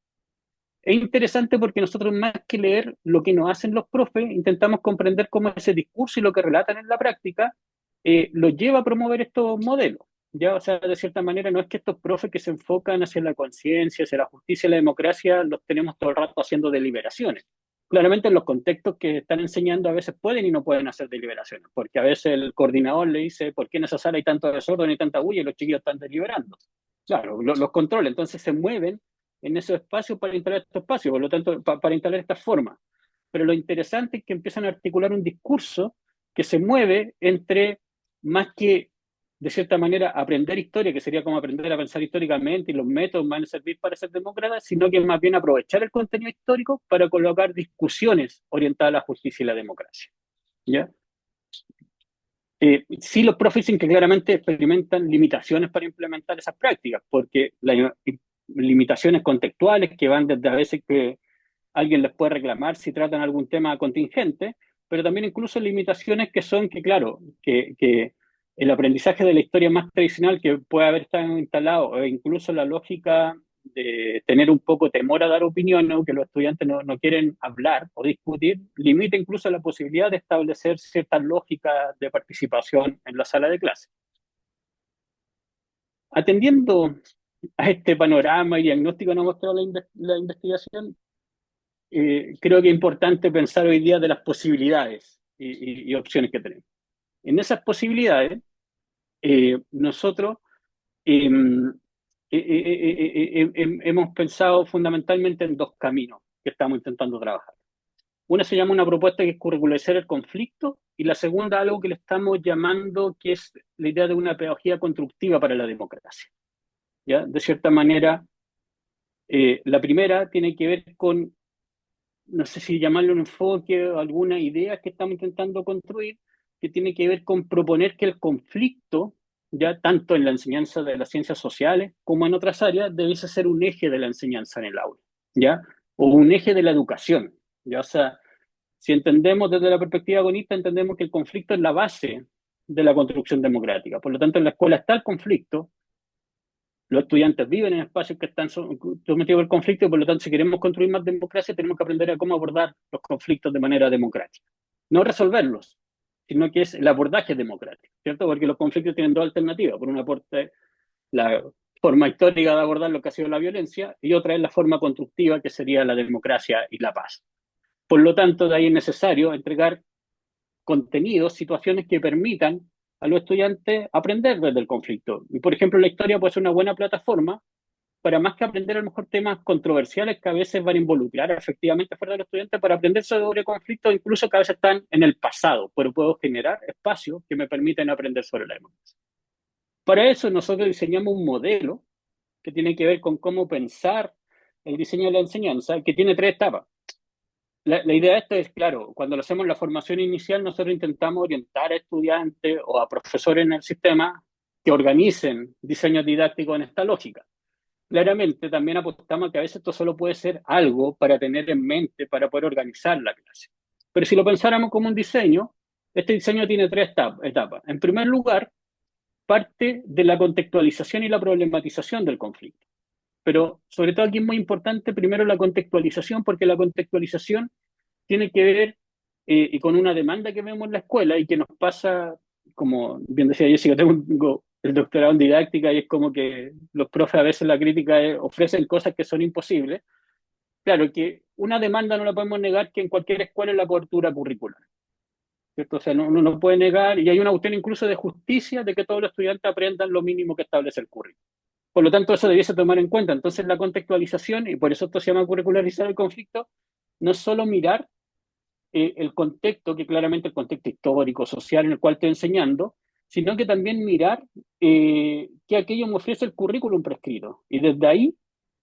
Es interesante porque nosotros, más que leer lo que nos hacen los profes, intentamos comprender cómo ese discurso y lo que relatan en la práctica los lleva a promover estos modelos. Ya, o sea, de cierta manera, no es que estos profes que se enfocan hacia la conciencia, hacia la justicia y la democracia, los tenemos todo el rato haciendo deliberaciones. Claramente en los contextos que están enseñando a veces pueden y no pueden hacer deliberaciones, porque a veces el coordinador le dice, ¿por qué en esa sala hay tanto desorden y tanta bulla y los chiquillos están deliberando? Claro, los controla, entonces se mueven en esos espacios para instalar estos espacios, por lo tanto, para instalar estas formas. Pero lo interesante es que empiezan a articular un discurso que se mueve entre, más que, de cierta manera, aprender historia, que sería como aprender a pensar históricamente y los métodos van a servir para ser demócratas, sino que más bien aprovechar el contenido histórico para colocar discusiones orientadas a la justicia y la democracia. ¿Ya? Sí, los profes dicen que claramente experimentan limitaciones para implementar esas prácticas, porque las limitaciones contextuales que van desde a veces que alguien les puede reclamar si tratan algún tema contingente, pero también incluso limitaciones que son que, claro, que el aprendizaje de la historia más tradicional que puede haber estado instalado, e incluso la lógica de tener un poco temor a dar opinión, ¿no? Que los estudiantes no quieren hablar o discutir, limita incluso la posibilidad de establecer ciertas lógicas de participación en la sala de clase. Atendiendo a este panorama y diagnóstico que nos ha mostrado la investigación, creo que es importante pensar hoy día de las posibilidades y opciones que tenemos. En esas posibilidades, nosotros eh, hemos pensado fundamentalmente en dos caminos que estamos intentando trabajar. Una se llama una propuesta que es curricularizar el conflicto, y la segunda algo que le estamos llamando que es la idea de una pedagogía constructiva para la democracia. ¿Ya? De cierta manera, la primera tiene que ver con, no sé si llamarlo un enfoque o alguna idea que estamos intentando construir, que tiene que ver con proponer que el conflicto, ya tanto en la enseñanza de las ciencias sociales como en otras áreas, debiese ser un eje de la enseñanza en el aula, ¿ya? O un eje de la educación, ¿ya? O sea, si entendemos desde la perspectiva agonista, entendemos que el conflicto es la base de la construcción democrática. Por lo tanto, en la escuela está el conflicto, los estudiantes viven en espacios que están sometidos al conflicto, y por lo tanto, si queremos construir más democracia, tenemos que aprender a cómo abordar los conflictos de manera democrática. No resolverlos, sino que es el abordaje democrático, ¿cierto? Porque los conflictos tienen dos alternativas. Por una parte, la forma histórica de abordar lo que ha sido la violencia, y otra es la forma constructiva, que sería la democracia y la paz. Por lo tanto, de ahí es necesario entregar contenidos, situaciones que permitan a los estudiantes aprender desde el conflicto. Y, por ejemplo, la historia puede ser una buena plataforma para más que aprender a lo mejor temas controversiales que a veces van a involucrar efectivamente fuera del estudiante, para aprender sobre conflictos incluso que a veces están en el pasado, pero puedo generar espacios que me permiten aprender sobre la democracia. Para eso nosotros diseñamos un modelo que tiene que ver con cómo pensar el diseño de la enseñanza, que tiene tres etapas. La idea de esto es, claro, cuando lo hacemos en la formación inicial, nosotros intentamos orientar a estudiantes o a profesores en el sistema que organicen diseños didácticos en esta lógica. Claramente también apostamos a que a veces esto solo puede ser algo para tener en mente, para poder organizar la clase. Pero si lo pensáramos como un diseño, este diseño tiene tres etapas. En primer lugar, parte de la contextualización y la problematización del conflicto. Pero sobre todo aquí es muy importante primero la contextualización, porque la contextualización tiene que ver y con una demanda que vemos en la escuela y que nos pasa, como bien decía Jessica, tengo el doctorado en didáctica y es como que los profes a veces la crítica ofrecen cosas que son imposibles. Claro que una demanda no la podemos negar que en cualquier escuela es la cobertura curricular, ¿cierto? O sea, uno no puede negar, y hay una cuestión incluso de justicia de que todos los estudiantes aprendan lo mínimo que establece el currículo. Por lo tanto, eso debiese tomar en cuenta. Entonces, la contextualización, y por eso esto se llama curricularizar el conflicto, no es solo mirar el contexto, que claramente el contexto histórico, social en el cual estoy enseñando, sino que también mirar qué aquello me ofrece el currículum prescrito. Y desde ahí,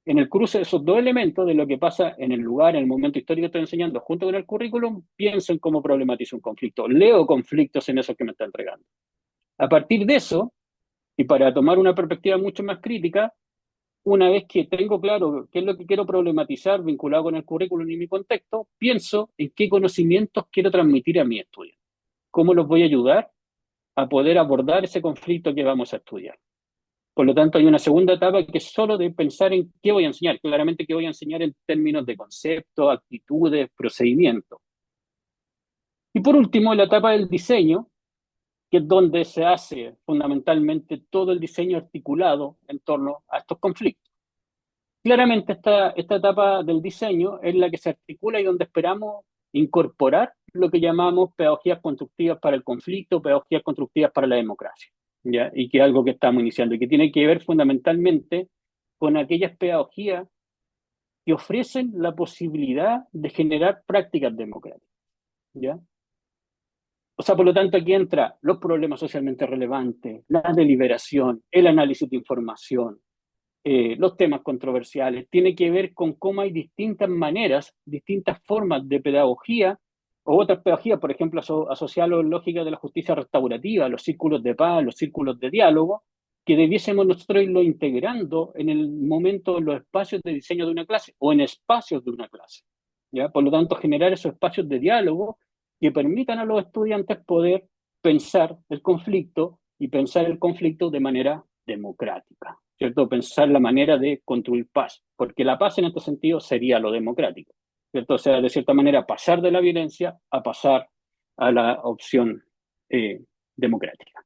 en el cruce de esos dos elementos, de lo que pasa en el lugar, en el momento histórico que estoy enseñando, junto con el currículum, pienso en cómo problematizo un conflicto, leo conflictos en esos que me está entregando. A partir de eso, y para tomar una perspectiva mucho más crítica, una vez que tengo claro qué es lo que quiero problematizar vinculado con el currículum y mi contexto, pienso en qué conocimientos quiero transmitir a mis estudiantes, cómo los voy a ayudar a poder abordar ese conflicto que vamos a estudiar. Por lo tanto, hay una segunda etapa que es solo de pensar en qué voy a enseñar, claramente qué voy a enseñar en términos de conceptos, actitudes, procedimientos. Y por último, la etapa del diseño, que es donde se hace fundamentalmente todo el diseño articulado en torno a estos conflictos. Claramente esta etapa del diseño es la que se articula y donde esperamos incorporar lo que llamamos pedagogías constructivas para el conflicto, pedagogías constructivas para la democracia, ¿ya? Y que es algo que estamos iniciando y que tiene que ver fundamentalmente con aquellas pedagogías que ofrecen la posibilidad de generar prácticas democráticas, ¿ya? O sea, por lo tanto, aquí entra los problemas socialmente relevantes, la deliberación, el análisis de información, los temas controversiales, tiene que ver con cómo hay distintas maneras, distintas formas de pedagogía, o otras pedagogías, por ejemplo, asociadas a la lógica de la justicia restaurativa, los círculos de paz, los círculos de diálogo, que debiésemos nosotros irlo integrando en el momento, en los espacios de diseño de una clase o en espacios de una clase. ¿Ya? Por lo tanto, generar esos espacios de diálogo que permitan a los estudiantes poder pensar el conflicto y pensar el conflicto de manera democrática, ¿cierto? Pensar la manera de construir paz, porque la paz en este sentido sería lo democrático, ¿cierto? O sea, de cierta manera, pasar de la violencia a pasar a la opción democrática.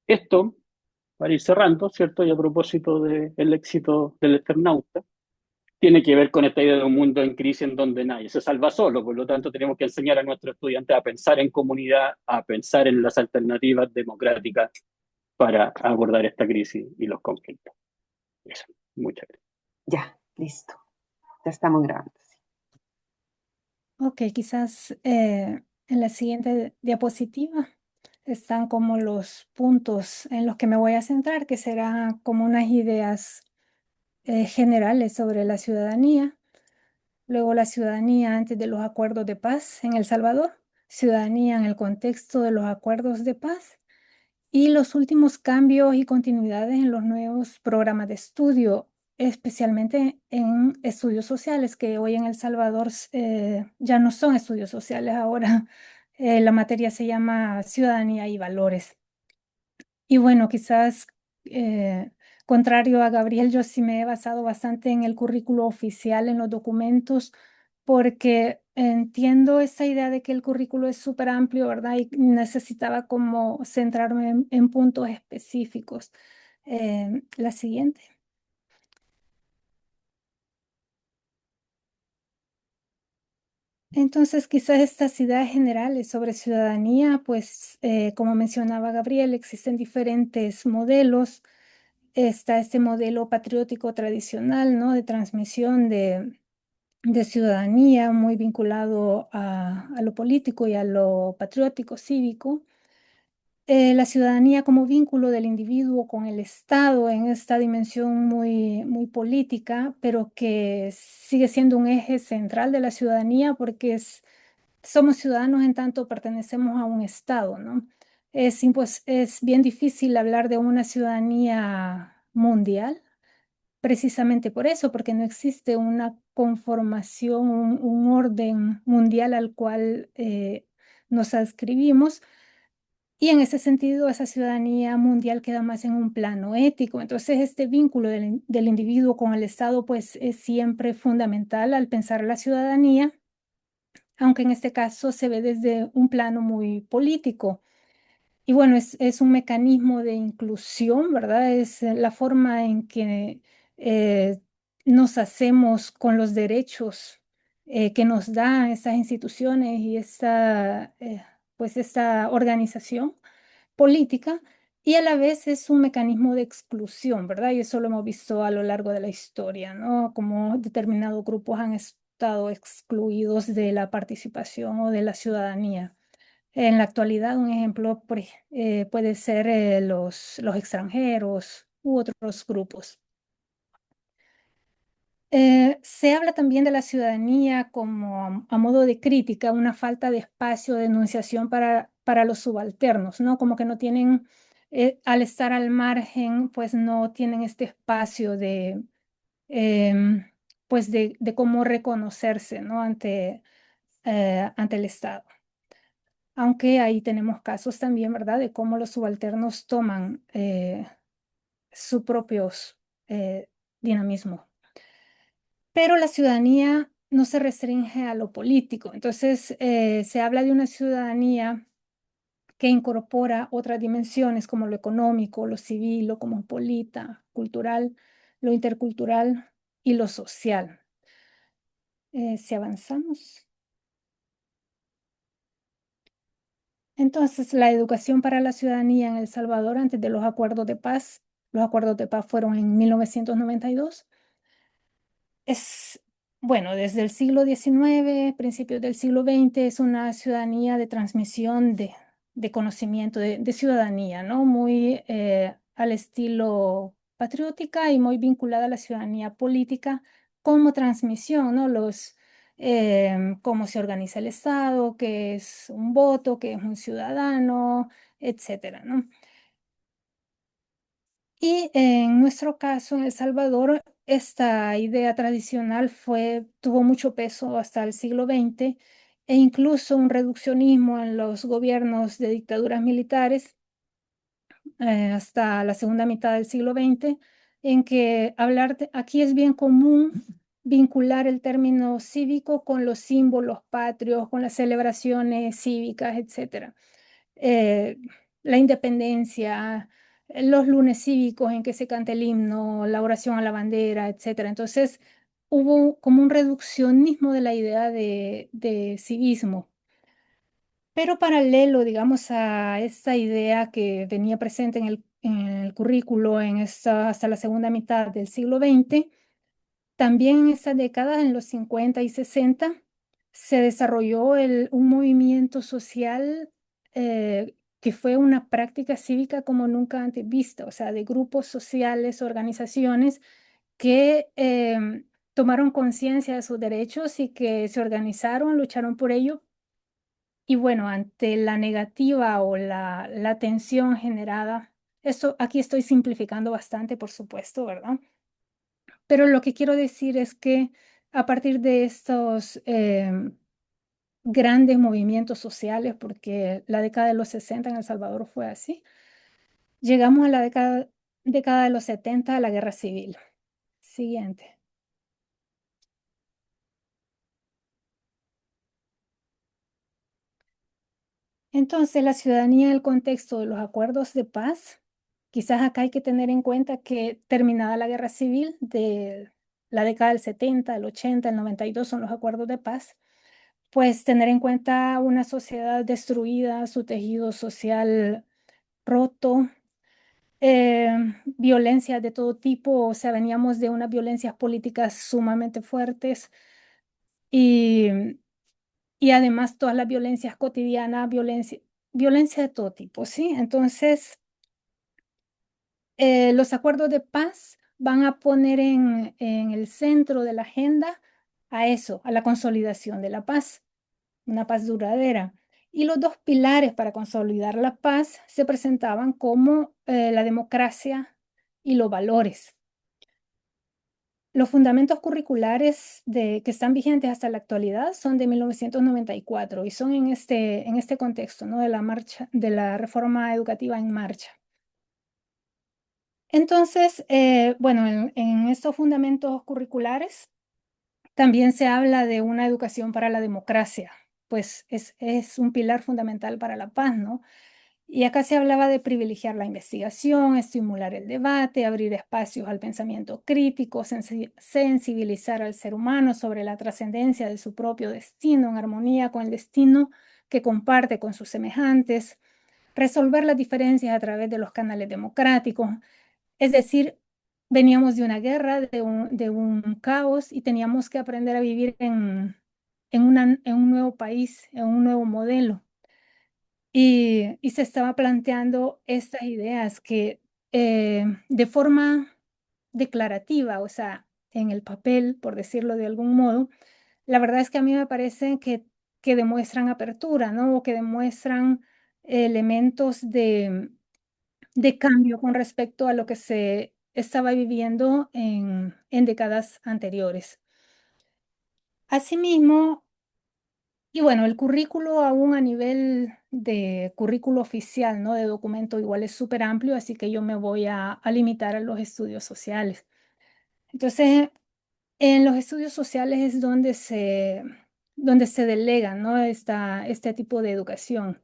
Esto, para ir cerrando, ¿cierto? Y a propósito del éxito del Eternauta, tiene que ver con esta idea de un mundo en crisis en donde nadie se salva solo. Por lo tanto, tenemos que enseñar a nuestros estudiantes a pensar en comunidad, a pensar en las alternativas democráticas para abordar esta crisis y los conflictos. Eso, muchas gracias. Ya, listo. Ya estamos grabando. Ok, quizás en la siguiente diapositiva están como los puntos en los que me voy a centrar, que serán como unas ideas generales sobre la ciudadanía. Luego la ciudadanía antes de los acuerdos de paz en El Salvador, ciudadanía en el contexto de los acuerdos de paz y los últimos cambios y continuidades en los nuevos programas de estudio, especialmente en estudios sociales, que hoy en El Salvador ya no son estudios sociales, ahora la materia se llama ciudadanía y valores. Y bueno, quizás contrario a Gabriel, yo sí me he basado bastante en el currículo oficial, en los documentos, porque entiendo esa idea de que el currículo es súper amplio, ¿verdad? Y necesitaba como centrarme en puntos específicos. La siguiente. Entonces, quizás estas ideas generales sobre ciudadanía, pues, como mencionaba Gabriel, existen diferentes modelos. Está este modelo patriótico tradicional, ¿no? De transmisión de ciudadanía, muy vinculado a lo político y a lo patriótico cívico. La ciudadanía como vínculo del individuo con el Estado en esta dimensión muy, muy política, pero que sigue siendo un eje central de la ciudadanía porque somos ciudadanos en tanto pertenecemos a un Estado, ¿no? Es bien difícil hablar de una ciudadanía mundial, precisamente por eso, porque no existe una conformación, un orden mundial al cual nos adscribimos. Y en ese sentido, esa ciudadanía mundial queda más en un plano ético. Entonces, este vínculo del individuo con el Estado, pues, es siempre fundamental al pensar la ciudadanía, aunque en este caso se ve desde un plano muy político. Y bueno, es un mecanismo de inclusión, ¿verdad? Es la forma en que eh, nos hacemos con los derechos que nos dan estas instituciones y pues esta organización política, y a la vez es un mecanismo de exclusión, ¿verdad? Y eso lo hemos visto a lo largo de la historia, ¿no? Como determinados grupos han estado excluidos de la participación o de la ciudadanía. En la actualidad, un ejemplo puede ser los extranjeros u otros grupos. Se habla también de la ciudadanía como a modo de crítica, una falta de espacio de enunciación para los subalternos, ¿no? Como que no tienen, al estar al margen, pues no tienen este espacio em, pues de cómo reconocerse, ¿no? Ante el Estado. Aunque ahí tenemos casos también, ¿verdad? De cómo los subalternos toman sus propios dinamismos. Pero la ciudadanía no se restringe a lo político. Entonces, se habla de una ciudadanía que incorpora otras dimensiones como lo económico, lo civil, lo cosmopolita, cultural, lo intercultural y lo social. Si avanzamos. Entonces, la educación para la ciudadanía en El Salvador antes de los acuerdos de paz fueron en 1992. Es, bueno, desde el siglo XIX, principios del siglo XX, es una ciudadanía de transmisión de conocimiento, de ciudadanía, ¿no? Muy al estilo patriótica y muy vinculada a la ciudadanía política como transmisión, ¿no? Cómo se organiza el Estado, qué es un voto, qué es un ciudadano, etcétera, ¿no? Y en nuestro caso, en El Salvador, esta idea tradicional tuvo mucho peso hasta el siglo XX e incluso un reduccionismo en los gobiernos de dictaduras militares hasta la segunda mitad del siglo XX, en que aquí es bien común vincular el término cívico con los símbolos patrios, con las celebraciones cívicas, etcétera. Eh, la independencia, los lunes cívicos en que se canta el himno, la oración a la bandera, etcétera. Entonces, hubo como un reduccionismo de la idea de civismo. Pero paralelo, digamos, a esta idea que venía presente en el currículo hasta la segunda mitad del siglo XX, también en esta década, en los 50 y 60, se desarrolló un movimiento social que fue una práctica cívica como nunca antes vista, o sea, de grupos sociales, organizaciones que tomaron conciencia de sus derechos y que se organizaron, lucharon por ello. Y bueno, ante la negativa o la tensión generada, esto aquí estoy simplificando bastante, por supuesto, ¿verdad? Pero lo que quiero decir es que a partir de estos grandes movimientos sociales, porque la década de los 60 en El Salvador fue así, llegamos a la década de los 70, a la guerra civil. Siguiente. Entonces, la ciudadanía en el contexto de los acuerdos de paz, quizás acá hay que tener en cuenta que terminada la guerra civil de la década del 70, el 80, el 92 son los acuerdos de paz. pues tener en cuenta una sociedad destruida, su tejido social roto, violencia de todo tipo, o sea, veníamos de unas violencias políticas sumamente fuertes y, y además todas las violencias cotidianas, violencia de todo tipo, ¿sí? Entonces, los acuerdos de paz van a poner en el centro de la agenda a eso, a la consolidación de la paz, una paz duradera. Y los dos pilares para consolidar la paz se presentaban como la democracia y los valores. Los fundamentos curriculares que están vigentes hasta la actualidad son de 1994 y son en este contexto, ¿no? De la reforma educativa en marcha. Entonces, bueno, en estos fundamentos curriculares también se habla de una educación para la democracia, pues es un pilar fundamental para la paz, ¿no? Y acá se hablaba de privilegiar la investigación, estimular el debate, abrir espacios al pensamiento crítico, sensibilizar al ser humano sobre la trascendencia de su propio destino en armonía con el destino que comparte con sus semejantes, resolver las diferencias a través de los canales democráticos. Es decir, veníamos de una guerra, de un caos y teníamos que aprender a vivir en un nuevo país, en un nuevo modelo. Y se estaba planteando estas ideas que de forma declarativa, o sea, en el papel, por decirlo de algún modo, la verdad es que a mí me parece que demuestran apertura, ¿no? O que demuestran elementos de cambio con respecto a lo que se estaba viviendo en décadas anteriores. Asimismo, y bueno, el currículo aún a nivel de currículo oficial, ¿no? De documento igual es súper amplio, así que yo me voy a limitar a los estudios sociales. Entonces, en los estudios sociales es donde se delega, ¿no? Este tipo de educación.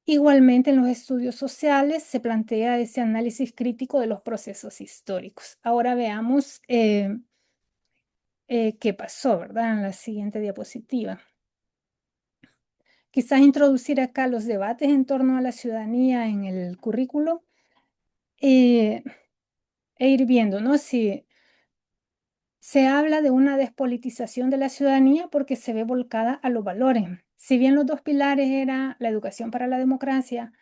Igualmente, en los estudios sociales se plantea ese análisis crítico de los procesos históricos. Ahora veamos qué pasó, ¿verdad? En la siguiente diapositiva. Quizás introducir acá los debates en torno a la ciudadanía en el currículo eh, e ir viendo, ¿no? Si se habla de una despolitización de la ciudadanía porque se ve volcada a los valores. Si bien los dos pilares eran la educación para la democracia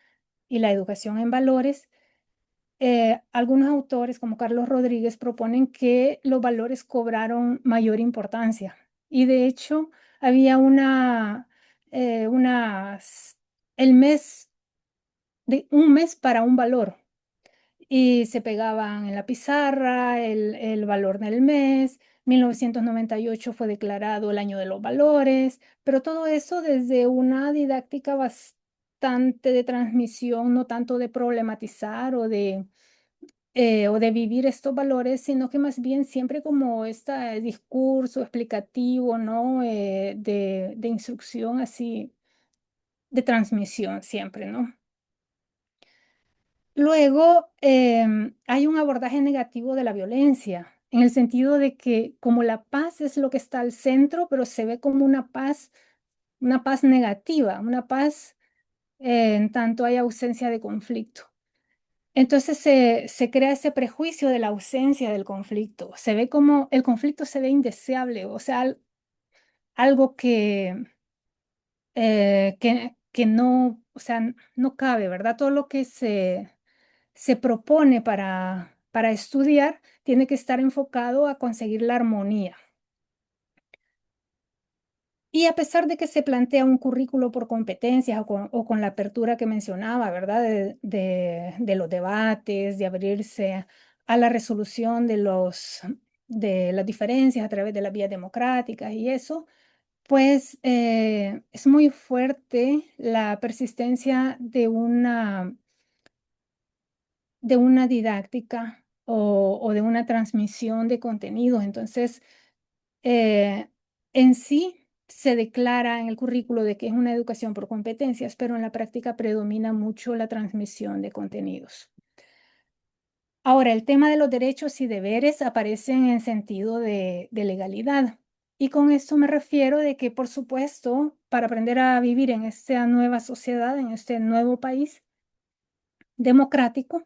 y la educación en valores, algunos autores, como Carlos Rodríguez, proponen que los valores cobraron mayor importancia. Y de hecho, había el mes, un mes para un valor. Y se pegaban en la pizarra el valor del mes. 1998 fue declarado el año de los valores, pero todo eso desde una didáctica bastante de transmisión, no tanto de problematizar o de vivir estos valores, sino que más bien siempre como este discurso explicativo, ¿no? De instrucción así, de transmisión siempre, ¿no? Luego, hay un abordaje negativo de la violencia, en el sentido de que como la paz es lo que está al centro, pero se ve como una paz negativa, una paz en tanto hay ausencia de conflicto. Entonces se crea ese prejuicio de la ausencia del conflicto. Se ve como el conflicto se ve indeseable, o sea, algo que no, o sea, no cabe, ¿verdad? Todo lo que se propone para estudiar tiene que estar enfocado a conseguir la armonía. Y a pesar de que se plantea un currículo por competencias o con la apertura que mencionaba, ¿verdad? De los debates, de abrirse a la resolución de las diferencias a través de las vías democráticas y eso, pues es muy fuerte la persistencia de una didáctica o de una transmisión de contenidos. Entonces, en sí se declara en el currículo de que es una educación por competencias, pero en la práctica predomina mucho la transmisión de contenidos. Ahora, el tema de los derechos y deberes aparecen en sentido de legalidad Y con esto me refiero de que, por supuesto, para aprender a vivir en esta nueva sociedad, en este nuevo país democrático,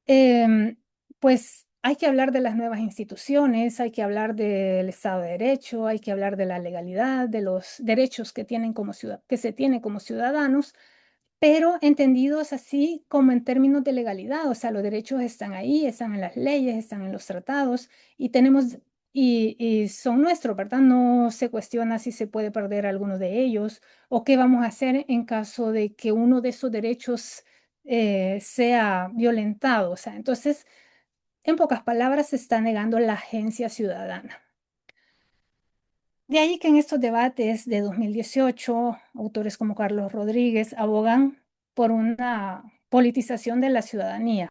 em, pues hay que hablar de las nuevas instituciones, hay que hablar del Estado de Derecho, hay que hablar de la legalidad, de los derechos que tienen que se tienen como ciudadanos, pero entendidos así como en términos de legalidad, o sea, los derechos están ahí, están en las leyes, están en los tratados y tenemos y son nuestros, ¿verdad? No se cuestiona si se puede perder alguno de ellos o qué vamos a hacer en caso de que uno de esos derechos sea violentado. O sea, entonces, en pocas palabras, se está negando la agencia ciudadana. De ahí que en estos debates de 2018, autores como Carlos Rodríguez abogan por una politización de la ciudadanía,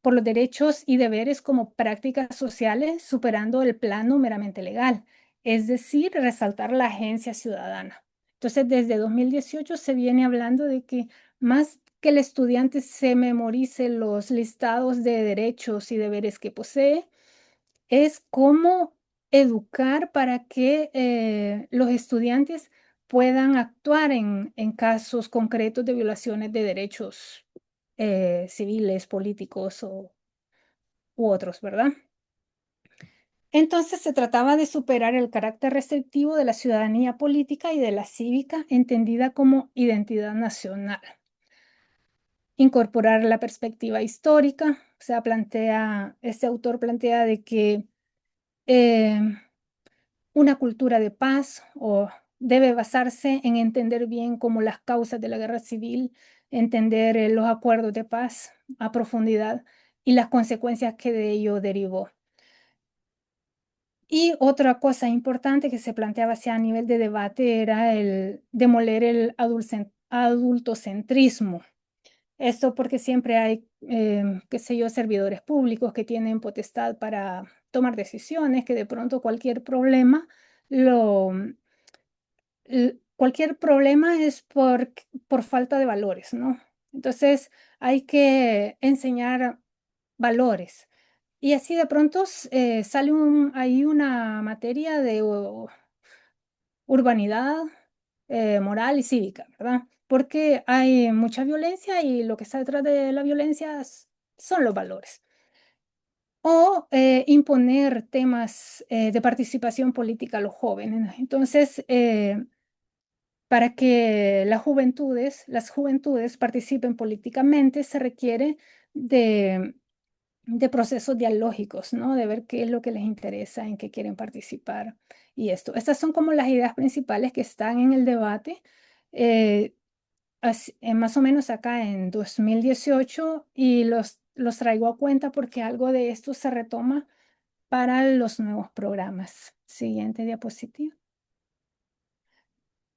por los derechos y deberes como prácticas sociales, superando el plano meramente legal, es decir, resaltar la agencia ciudadana. Entonces, desde 2018 se viene hablando de que más que el estudiante se memorice los listados de derechos y deberes que posee, es cómo educar para que los estudiantes puedan actuar en casos concretos de violaciones de derechos civiles, políticos u otros, ¿verdad? Entonces se trataba de superar el carácter restrictivo de la ciudadanía política y de la cívica, entendida como identidad nacional. Incorporar la perspectiva histórica, o sea, este autor plantea de que eh, una cultura de paz o debe basarse en entender bien cómo las causas de la guerra civil, entender los acuerdos de paz a profundidad y las consecuencias que de ello derivó. Y otra cosa importante que se planteaba hacia a nivel de debate era el demoler el adultocentrismo. Esto porque siempre hay, qué sé yo, servidores públicos que tienen potestad para tomar decisiones, que de pronto cualquier problema es por falta de valores, ¿no? Entonces hay que enseñar valores. Y así de pronto sale ahí una materia de urbanidad moral y cívica, ¿verdad? Porque hay mucha violencia y lo que está detrás de la violencia son los valores. O imponer temas de participación política a los jóvenes, ¿no? Entonces, para que las juventudes participen políticamente, se requiere de, de procesos dialógicos, ¿no? De ver qué es lo que les interesa, en qué quieren participar y esto. Estas son como las ideas principales que están en el debate, eh, más o menos acá en 2018 y los traigo a cuenta porque algo de esto se retoma para los nuevos programas. Siguiente diapositiva.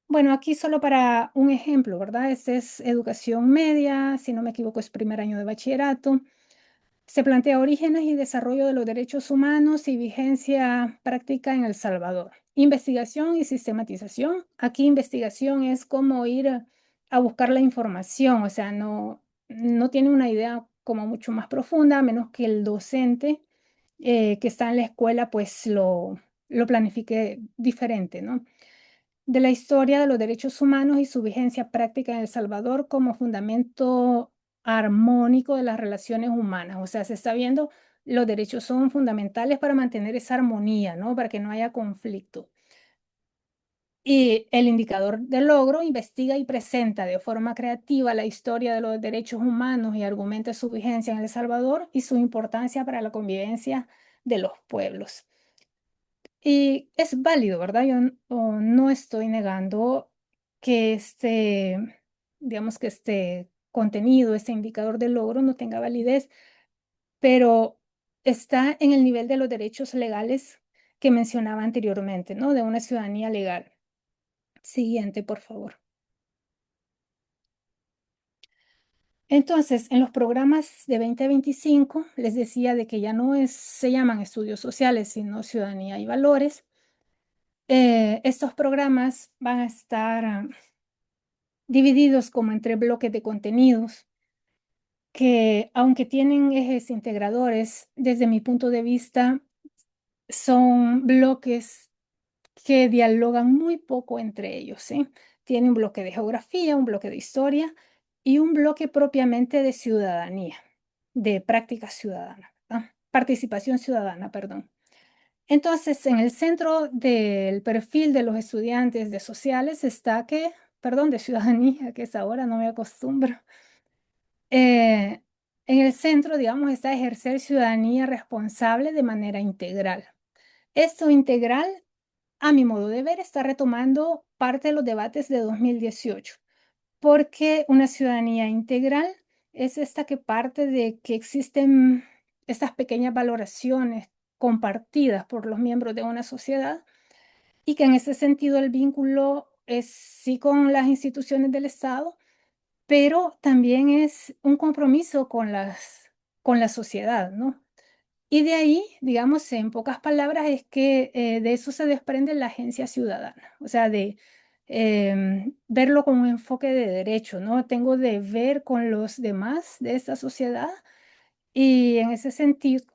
Bueno, aquí solo para un ejemplo, ¿verdad? Este es educación media, si no me equivoco, es primer año de bachillerato. Se plantea orígenes y desarrollo de los derechos humanos y vigencia práctica en El Salvador. Investigación y sistematización. Aquí investigación es como ir a buscar la información, o sea, no tiene una idea como mucho más profunda, a menos que el docente que está en la escuela pues lo planifique diferente, ¿no? De la historia de los derechos humanos y su vigencia práctica en El Salvador como fundamento armónico de las relaciones humanas. O sea, se está viendo los derechos son fundamentales para mantener esa armonía, ¿no? Para que no haya conflicto. Y el indicador de logro investiga y presenta de forma creativa la historia de los derechos humanos y argumenta su vigencia en El Salvador y su importancia para la convivencia de los pueblos. Y es válido, ¿verdad? Yo no estoy negando que digamos que este contenido, este indicador de logro no tenga validez, pero está en el nivel de los derechos legales que mencionaba anteriormente, ¿no? De una ciudadanía legal. Siguiente, por favor. Entonces, en los programas de 2025 les decía de que ya no se llaman estudios sociales, sino ciudadanía y valores. Estos programas van a estar divididos como entre bloques de contenidos que, aunque tienen ejes integradores, desde mi punto de vista, son bloques que dialogan muy poco entre ellos, ¿sí? Tiene un bloque de geografía, un bloque de historia y un bloque propiamente de ciudadanía, de práctica ciudadana, ¿verdad? Participación ciudadana, perdón. Entonces, en el centro del perfil de los estudiantes de sociales está de ciudadanía, que es ahora, no me acostumbro. En el centro, digamos, está ejercer ciudadanía responsable de manera integral. Esto integral, a mi modo de ver, está retomando parte de los debates de 2018, porque una ciudadanía integral es esta que parte de que existen estas pequeñas valoraciones compartidas por los miembros de una sociedad y que en ese sentido el vínculo es sí con las instituciones del Estado, pero también es un compromiso con la sociedad, ¿no? Y de ahí, digamos, en pocas palabras, es que de eso se desprende la agencia ciudadana, o sea, de verlo con un enfoque de derecho, ¿no? Tengo de ver con los demás de esta sociedad y en ese sentido,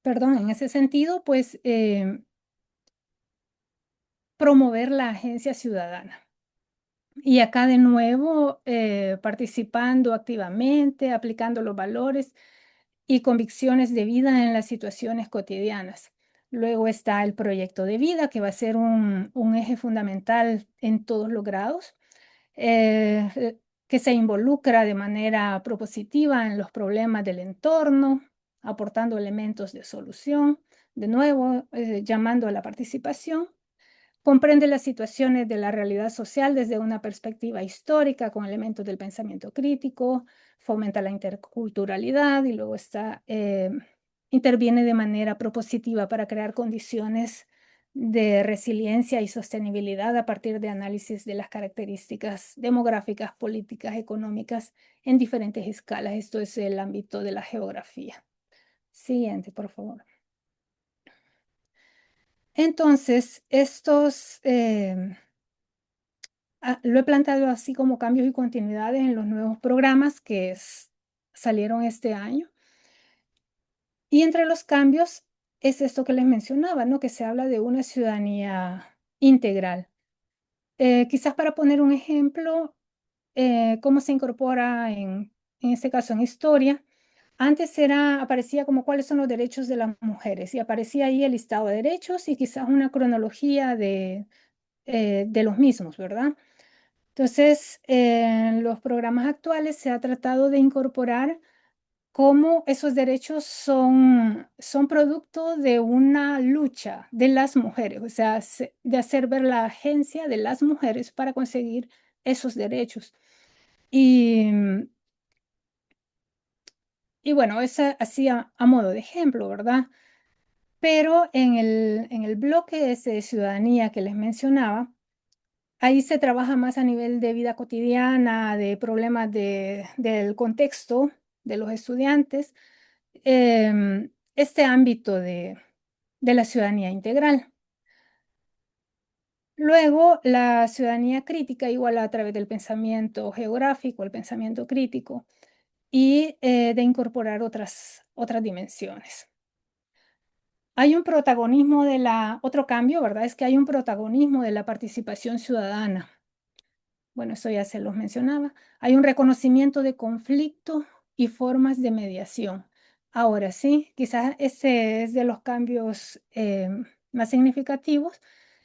perdón, en ese sentido, pues promover la agencia ciudadana. Y acá de nuevo, participando activamente, aplicando los valores y convicciones de vida en las situaciones cotidianas. Luego está el proyecto de vida, que va a ser un eje fundamental en todos los grados, que se involucra de manera propositiva en los problemas del entorno, aportando elementos de solución, de nuevo, llamando a la participación. Comprende las situaciones de la realidad social desde una perspectiva histórica con elementos del pensamiento crítico, fomenta la interculturalidad y luego interviene de manera propositiva para crear condiciones de resiliencia y sostenibilidad a partir de análisis de las características demográficas, políticas, económicas en diferentes escalas. Esto es el ámbito de la geografía. Siguiente, por favor. Entonces, lo he planteado así como cambios y continuidades en los nuevos programas que salieron este año. Y entre los cambios es esto que les mencionaba, ¿no? Que se habla de una ciudadanía integral. Quizás para poner un ejemplo, cómo se incorpora en este caso en historia. Antes aparecía como cuáles son los derechos de las mujeres y aparecía ahí el listado de derechos y quizás una cronología de los mismos, ¿verdad? Entonces, en los programas actuales se ha tratado de incorporar cómo esos derechos son producto de una lucha de las mujeres, o sea, de hacer ver la agencia de las mujeres para conseguir esos derechos. Y, y bueno, es así a modo de ejemplo, ¿verdad? Pero en el bloque ese de ciudadanía que les mencionaba, ahí se trabaja más a nivel de vida cotidiana, de problemas del contexto de los estudiantes, este ámbito de la ciudadanía integral. Luego, la ciudadanía crítica, igual a través del pensamiento geográfico, el pensamiento crítico, y de incorporar otras dimensiones. Hay un protagonismo otro cambio, ¿verdad? Es que hay un protagonismo de la participación ciudadana. Bueno, eso ya se los mencionaba. Hay un reconocimiento de conflicto y formas de mediación. Ahora sí, quizás ese es de los cambios más significativos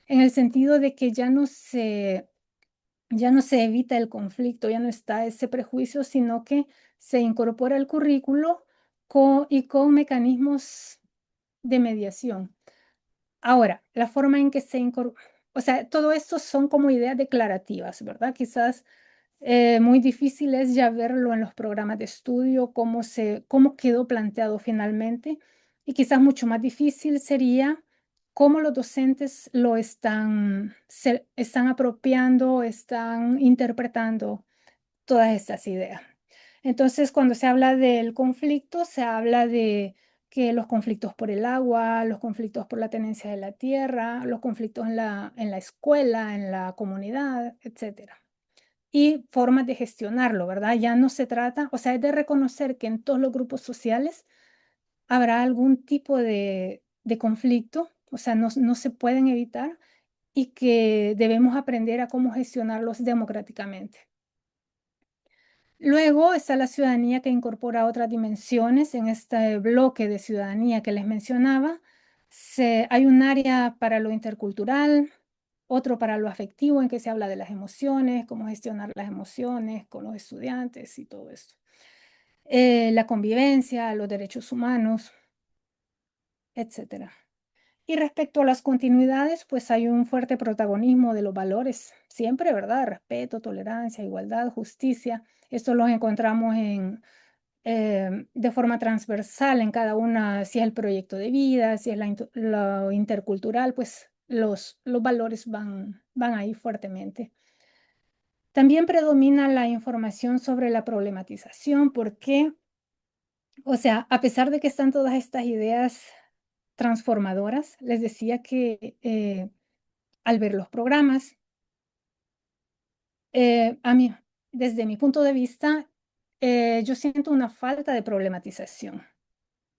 en el sentido de que ya no se evita el conflicto, ya no está ese prejuicio, sino que se incorpora el currículo con mecanismos de mediación. Ahora, la forma en que se incorpora, o sea, todo esto son como ideas declarativas, ¿verdad? Quizás muy difícil es ya verlo en los programas de estudio, cómo quedó planteado finalmente, y quizás mucho más difícil sería cómo los docentes se están apropiando, están interpretando todas estas ideas. Entonces, cuando se habla del conflicto, se habla de que los conflictos por el agua, los conflictos por la tenencia de la tierra, los conflictos en la escuela, en la comunidad, etcétera. Y formas de gestionarlo, ¿verdad? Ya no se trata, o sea, es de reconocer que en todos los grupos sociales habrá algún tipo de conflicto, o sea, no se pueden evitar, y que debemos aprender a cómo gestionarlos democráticamente. Luego está la ciudadanía, que incorpora otras dimensiones en este bloque de ciudadanía que les mencionaba. Hay un área para lo intercultural, otro para lo afectivo, en que se habla de las emociones, cómo gestionar las emociones con los estudiantes y todo esto. La convivencia, los derechos humanos, etcétera. Y respecto a las continuidades, pues hay un fuerte protagonismo de los valores, siempre, ¿verdad? Respeto, tolerancia, igualdad, justicia. Esto los encontramos de forma transversal en cada una, si es el proyecto de vida, si es lo intercultural, pues los valores van ahí fuertemente. También predomina la información sobre la problematización, porque, o sea, a pesar de que están todas estas ideas transformadoras, les decía que al ver los programas, a mí, desde mi punto de vista, yo siento una falta de problematización.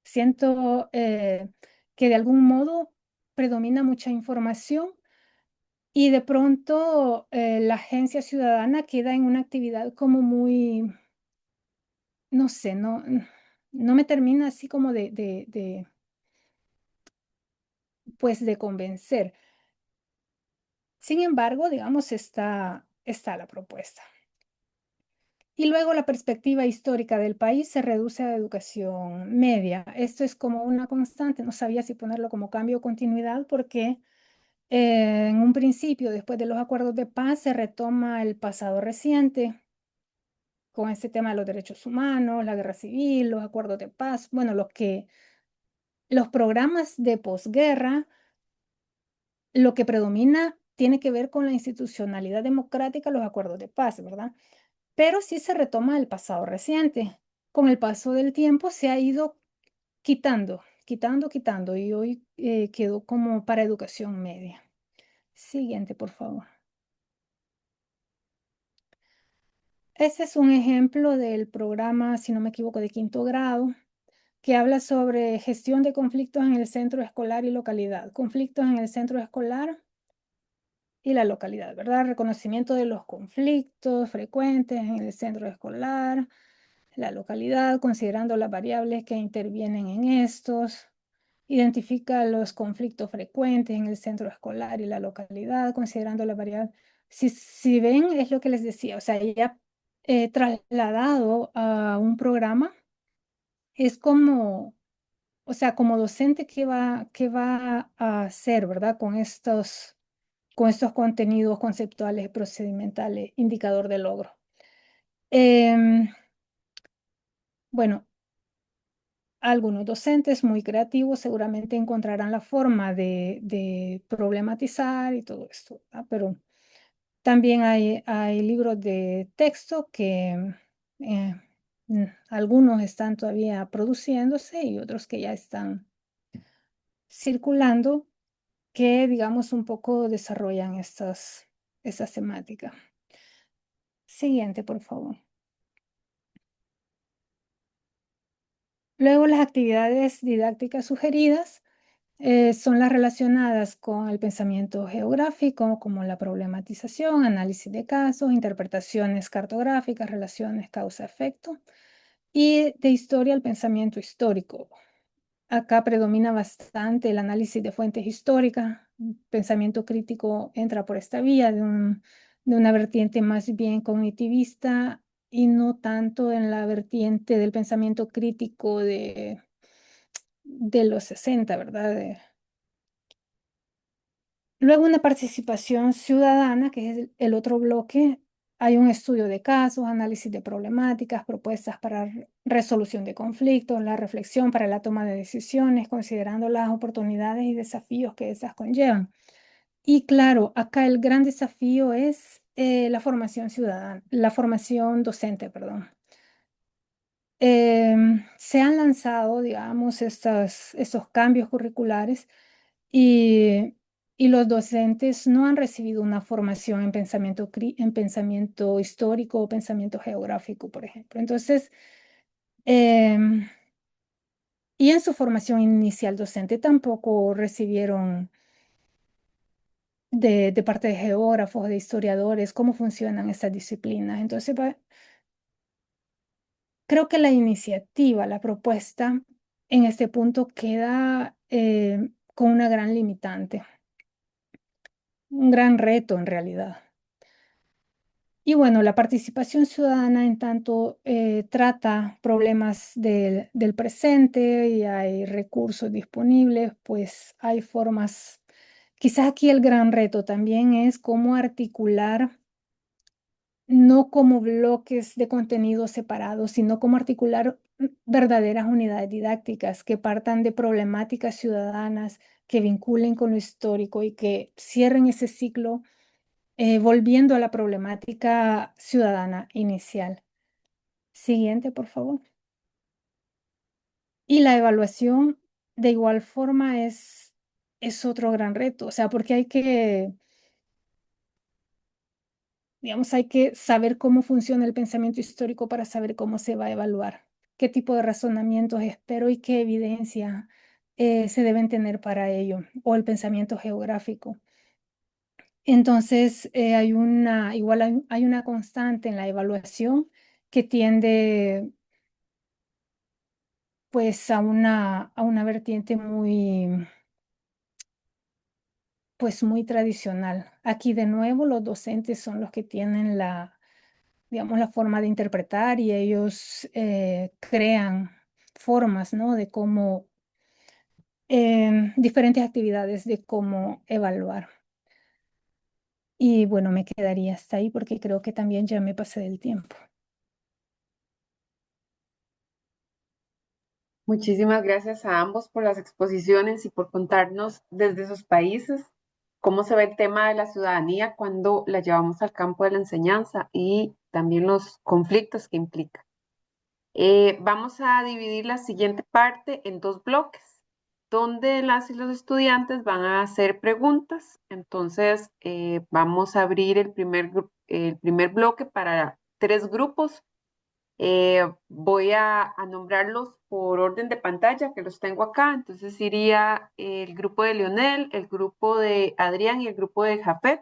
Siento que de algún modo predomina mucha información y de pronto la agencia ciudadana queda en una actividad como muy, no sé, no me termina así como pues de convencer. Sin embargo, digamos, está la propuesta. Y luego la perspectiva histórica del país se reduce a educación media. Esto es como una constante, no sabía si ponerlo como cambio o continuidad, porque en un principio, después de los acuerdos de paz, se retoma el pasado reciente con este tema de los derechos humanos, la guerra civil, los acuerdos de paz, bueno, los programas de posguerra, lo que predomina tiene que ver con la institucionalidad democrática, los acuerdos de paz, ¿verdad? Pero sí se retoma el pasado reciente. Con el paso del tiempo se ha ido quitando, y hoy quedó como para educación media. Siguiente, por favor. Este es un ejemplo del programa, si no me equivoco, de quinto grado, que habla sobre gestión de conflictos en el centro escolar y localidad. Conflictos en el centro escolar y la localidad, ¿verdad? Reconocimiento de los conflictos frecuentes en el centro escolar, la localidad, considerando las variables que intervienen en estos. Identifica los conflictos frecuentes en el centro escolar y la localidad, considerando las variables. Si ven, es lo que les decía, o sea, ella trasladado a un programa, es como, o sea, como docente, ¿qué va a hacer, verdad? Con estos contenidos conceptuales, procedimentales, indicador de logro. Em, bueno, algunos docentes muy creativos seguramente encontrarán la forma de problematizar y todo esto, ¿verdad? Pero también hay libros de texto que algunos están todavía produciéndose y otros que ya están circulando, que, digamos, un poco desarrollan estas temáticas. Siguiente, por favor. Luego, las actividades didácticas sugeridas son las relacionadas con el pensamiento geográfico, como la problematización, análisis de casos, interpretaciones cartográficas, relaciones causa-efecto, y de historia el pensamiento histórico. Acá predomina bastante el análisis de fuentes históricas. Pensamiento crítico entra por esta vía de una vertiente más bien cognitivista y no tanto en la vertiente del pensamiento crítico de los 60, ¿verdad? Luego una participación ciudadana, que es el otro bloque. Hay un estudio de casos, análisis de problemáticas, propuestas para resolución de conflictos, la reflexión para la toma de decisiones, considerando las oportunidades y desafíos que esas conllevan. Y claro, acá el gran desafío es la formación ciudadana, la formación docente, perdón. Se han lanzado, digamos, estos cambios curriculares y, y los docentes no han recibido una formación en pensamiento histórico o pensamiento geográfico, por ejemplo. Entonces, em, y en su formación inicial docente tampoco recibieron, de parte de geógrafos, de historiadores, cómo funcionan estas disciplinas. Entonces, creo que la iniciativa, la propuesta en este punto queda con una gran limitante, un gran reto en realidad. Y bueno, la participación ciudadana en tanto trata problemas del presente y hay recursos disponibles, pues hay formas. Quizás aquí el gran reto también es cómo articular, no como bloques de contenido separados, sino cómo articular verdaderas unidades didácticas que partan de problemáticas ciudadanas, que vinculen con lo histórico y que cierren ese ciclo volviendo a la problemática ciudadana inicial. Siguiente, por favor. Y la evaluación, de igual forma, es otro gran reto, o sea, porque digamos, hay que saber cómo funciona el pensamiento histórico para saber cómo se va a evaluar, qué tipo de razonamientos espero y qué evidencia se deben tener para ello, o el pensamiento geográfico. Entonces, igual hay una constante en la evaluación que tiende pues a una vertiente pues muy tradicional. Aquí de nuevo los docentes son los que tienen digamos, la forma de interpretar y ellos crean formas, ¿no? De cómo, diferentes actividades de cómo evaluar. Y bueno, me quedaría hasta ahí porque creo que también ya me pasé del tiempo. Muchísimas gracias a ambos por las exposiciones y por contarnos desde sus países cómo se ve el tema de la ciudadanía cuando la llevamos al campo de la enseñanza y también los conflictos que implica. Vamos a dividir la siguiente parte en dos bloques, donde las y los estudiantes van a hacer preguntas. Entonces, vamos a abrir el primer bloque para tres grupos. Voy a nombrarlos por orden de pantalla, que los tengo acá. Entonces iría el grupo de Leonel, el grupo de Adrián y el grupo de Jafet,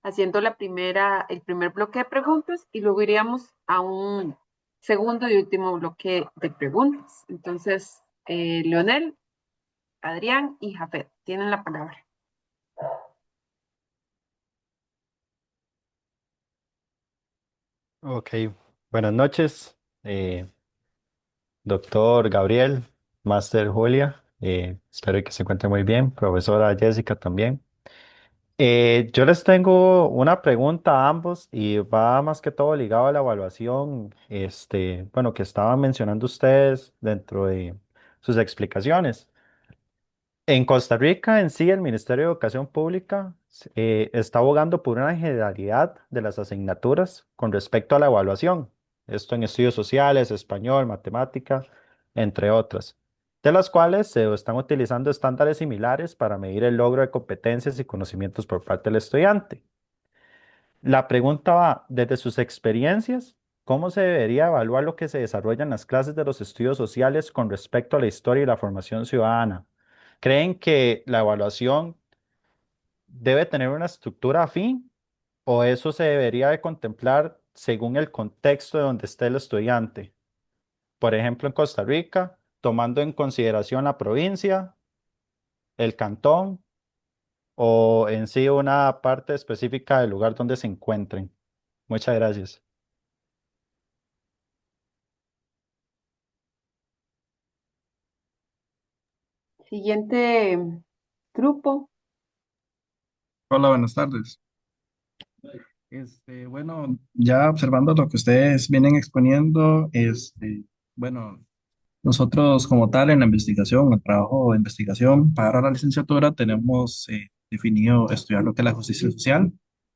haciendo el primer bloque de preguntas y luego iríamos a un segundo y último bloque de preguntas. Entonces, Leonel, Adrián y Jafet tienen la palabra. Ok, buenas noches, doctor Gabriel, Máster Julia, espero que se encuentre muy bien, profesora Jessica también. Yo les tengo una pregunta a ambos y va más que todo ligado a la evaluación, bueno, que estaban mencionando ustedes dentro de sus explicaciones. En Costa Rica, en sí, el Ministerio de Educación Pública está abogando por una generalidad de las asignaturas con respecto a la evaluación. Esto en estudios sociales, español, matemática, entre otras, de las cuales se están utilizando estándares similares para medir el logro de competencias y conocimientos por parte del estudiante. La pregunta va, desde sus experiencias, ¿cómo se debería evaluar lo que se desarrolla en las clases de los estudios sociales con respecto a la historia y la formación ciudadana? ¿Creen que la evaluación debe tener una estructura afín o eso se debería de contemplar según el contexto de donde esté el estudiante? Por ejemplo, en Costa Rica, tomando en consideración la provincia, el cantón o en sí una parte específica del lugar donde se encuentren. Muchas gracias. Siguiente grupo. Hola, buenas tardes. Bueno, ya observando lo que ustedes vienen exponiendo, bueno, nosotros como tal en la investigación, el trabajo de investigación para la licenciatura, tenemos definido estudiar lo que es la justicia social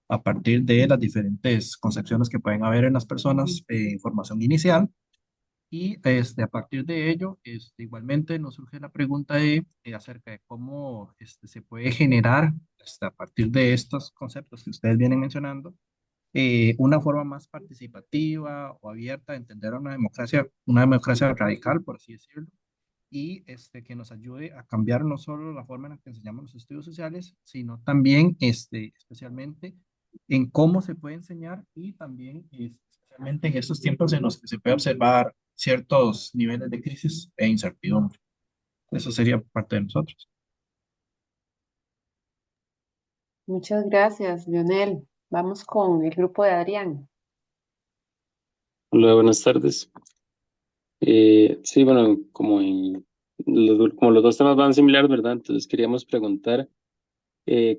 a partir de las diferentes concepciones que pueden haber en las personas, información inicial. Y a partir de ello, igualmente nos surge la pregunta acerca de cómo se puede generar, a partir de estos conceptos que ustedes vienen mencionando, una forma más participativa o abierta de entender una democracia radical, por así decirlo, y que nos ayude a cambiar no solo la forma en la que enseñamos los estudios sociales, sino también especialmente en cómo se puede enseñar y también especialmente en estos tiempos en los que se puede observar ciertos niveles de crisis e incertidumbre. Eso sería parte de nosotros. Muchas gracias, Lionel. Vamos con el grupo de Adrián. Hola, buenas tardes. Sí, bueno, como los dos temas van similar, ¿verdad? Entonces queríamos preguntar,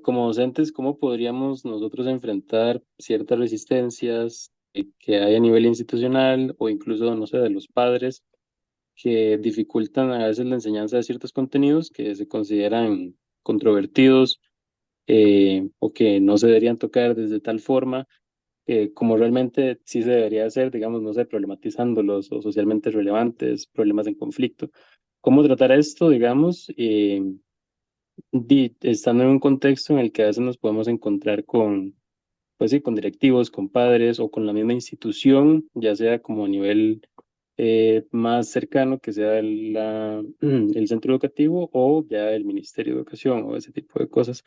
como docentes, ¿cómo podríamos nosotros enfrentar ciertas resistencias que hay a nivel institucional o incluso, no sé, de los padres que dificultan a veces la enseñanza de ciertos contenidos que se consideran controvertidos o que no se deberían tocar desde tal forma? Como realmente sí se debería hacer, digamos, no sé, problematizándolos o socialmente relevantes, problemas en conflicto. ¿Cómo tratar esto, digamos, estando en un contexto en el que a veces nos podemos encontrar con, pues sí, con directivos, con padres o con la misma institución, ya sea como a nivel más cercano, que sea el centro educativo o ya el Ministerio de Educación o ese tipo de cosas?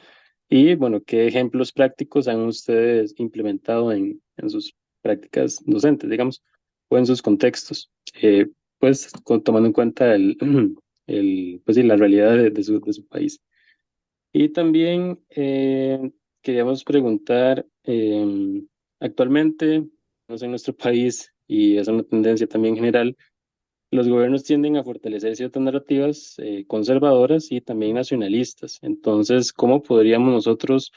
Y bueno, ¿qué ejemplos prácticos han ustedes implementado en sus prácticas docentes, digamos, o en sus contextos? Pues tomando en cuenta pues sí, la realidad de su país. Y también queríamos preguntar, actualmente, no sé, en nuestro país, y es una tendencia también general, los gobiernos tienden a fortalecer ciertas narrativas conservadoras y también nacionalistas. Entonces, ¿cómo podríamos nosotros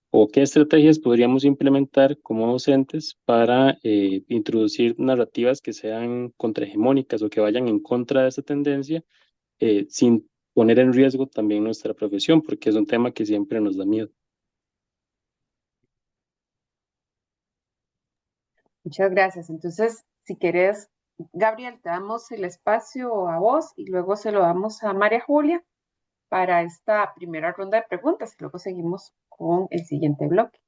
o qué estrategias podríamos implementar como docentes para introducir narrativas que sean contrahegemónicas o que vayan en contra de esa tendencia, sin poner en riesgo también nuestra profesión, porque es un tema que siempre nos da miedo? Muchas gracias. Entonces, si querés, Gabriel, te damos el espacio a vos y luego se lo damos a María Julia para esta primera ronda de preguntas y luego seguimos con el siguiente bloque.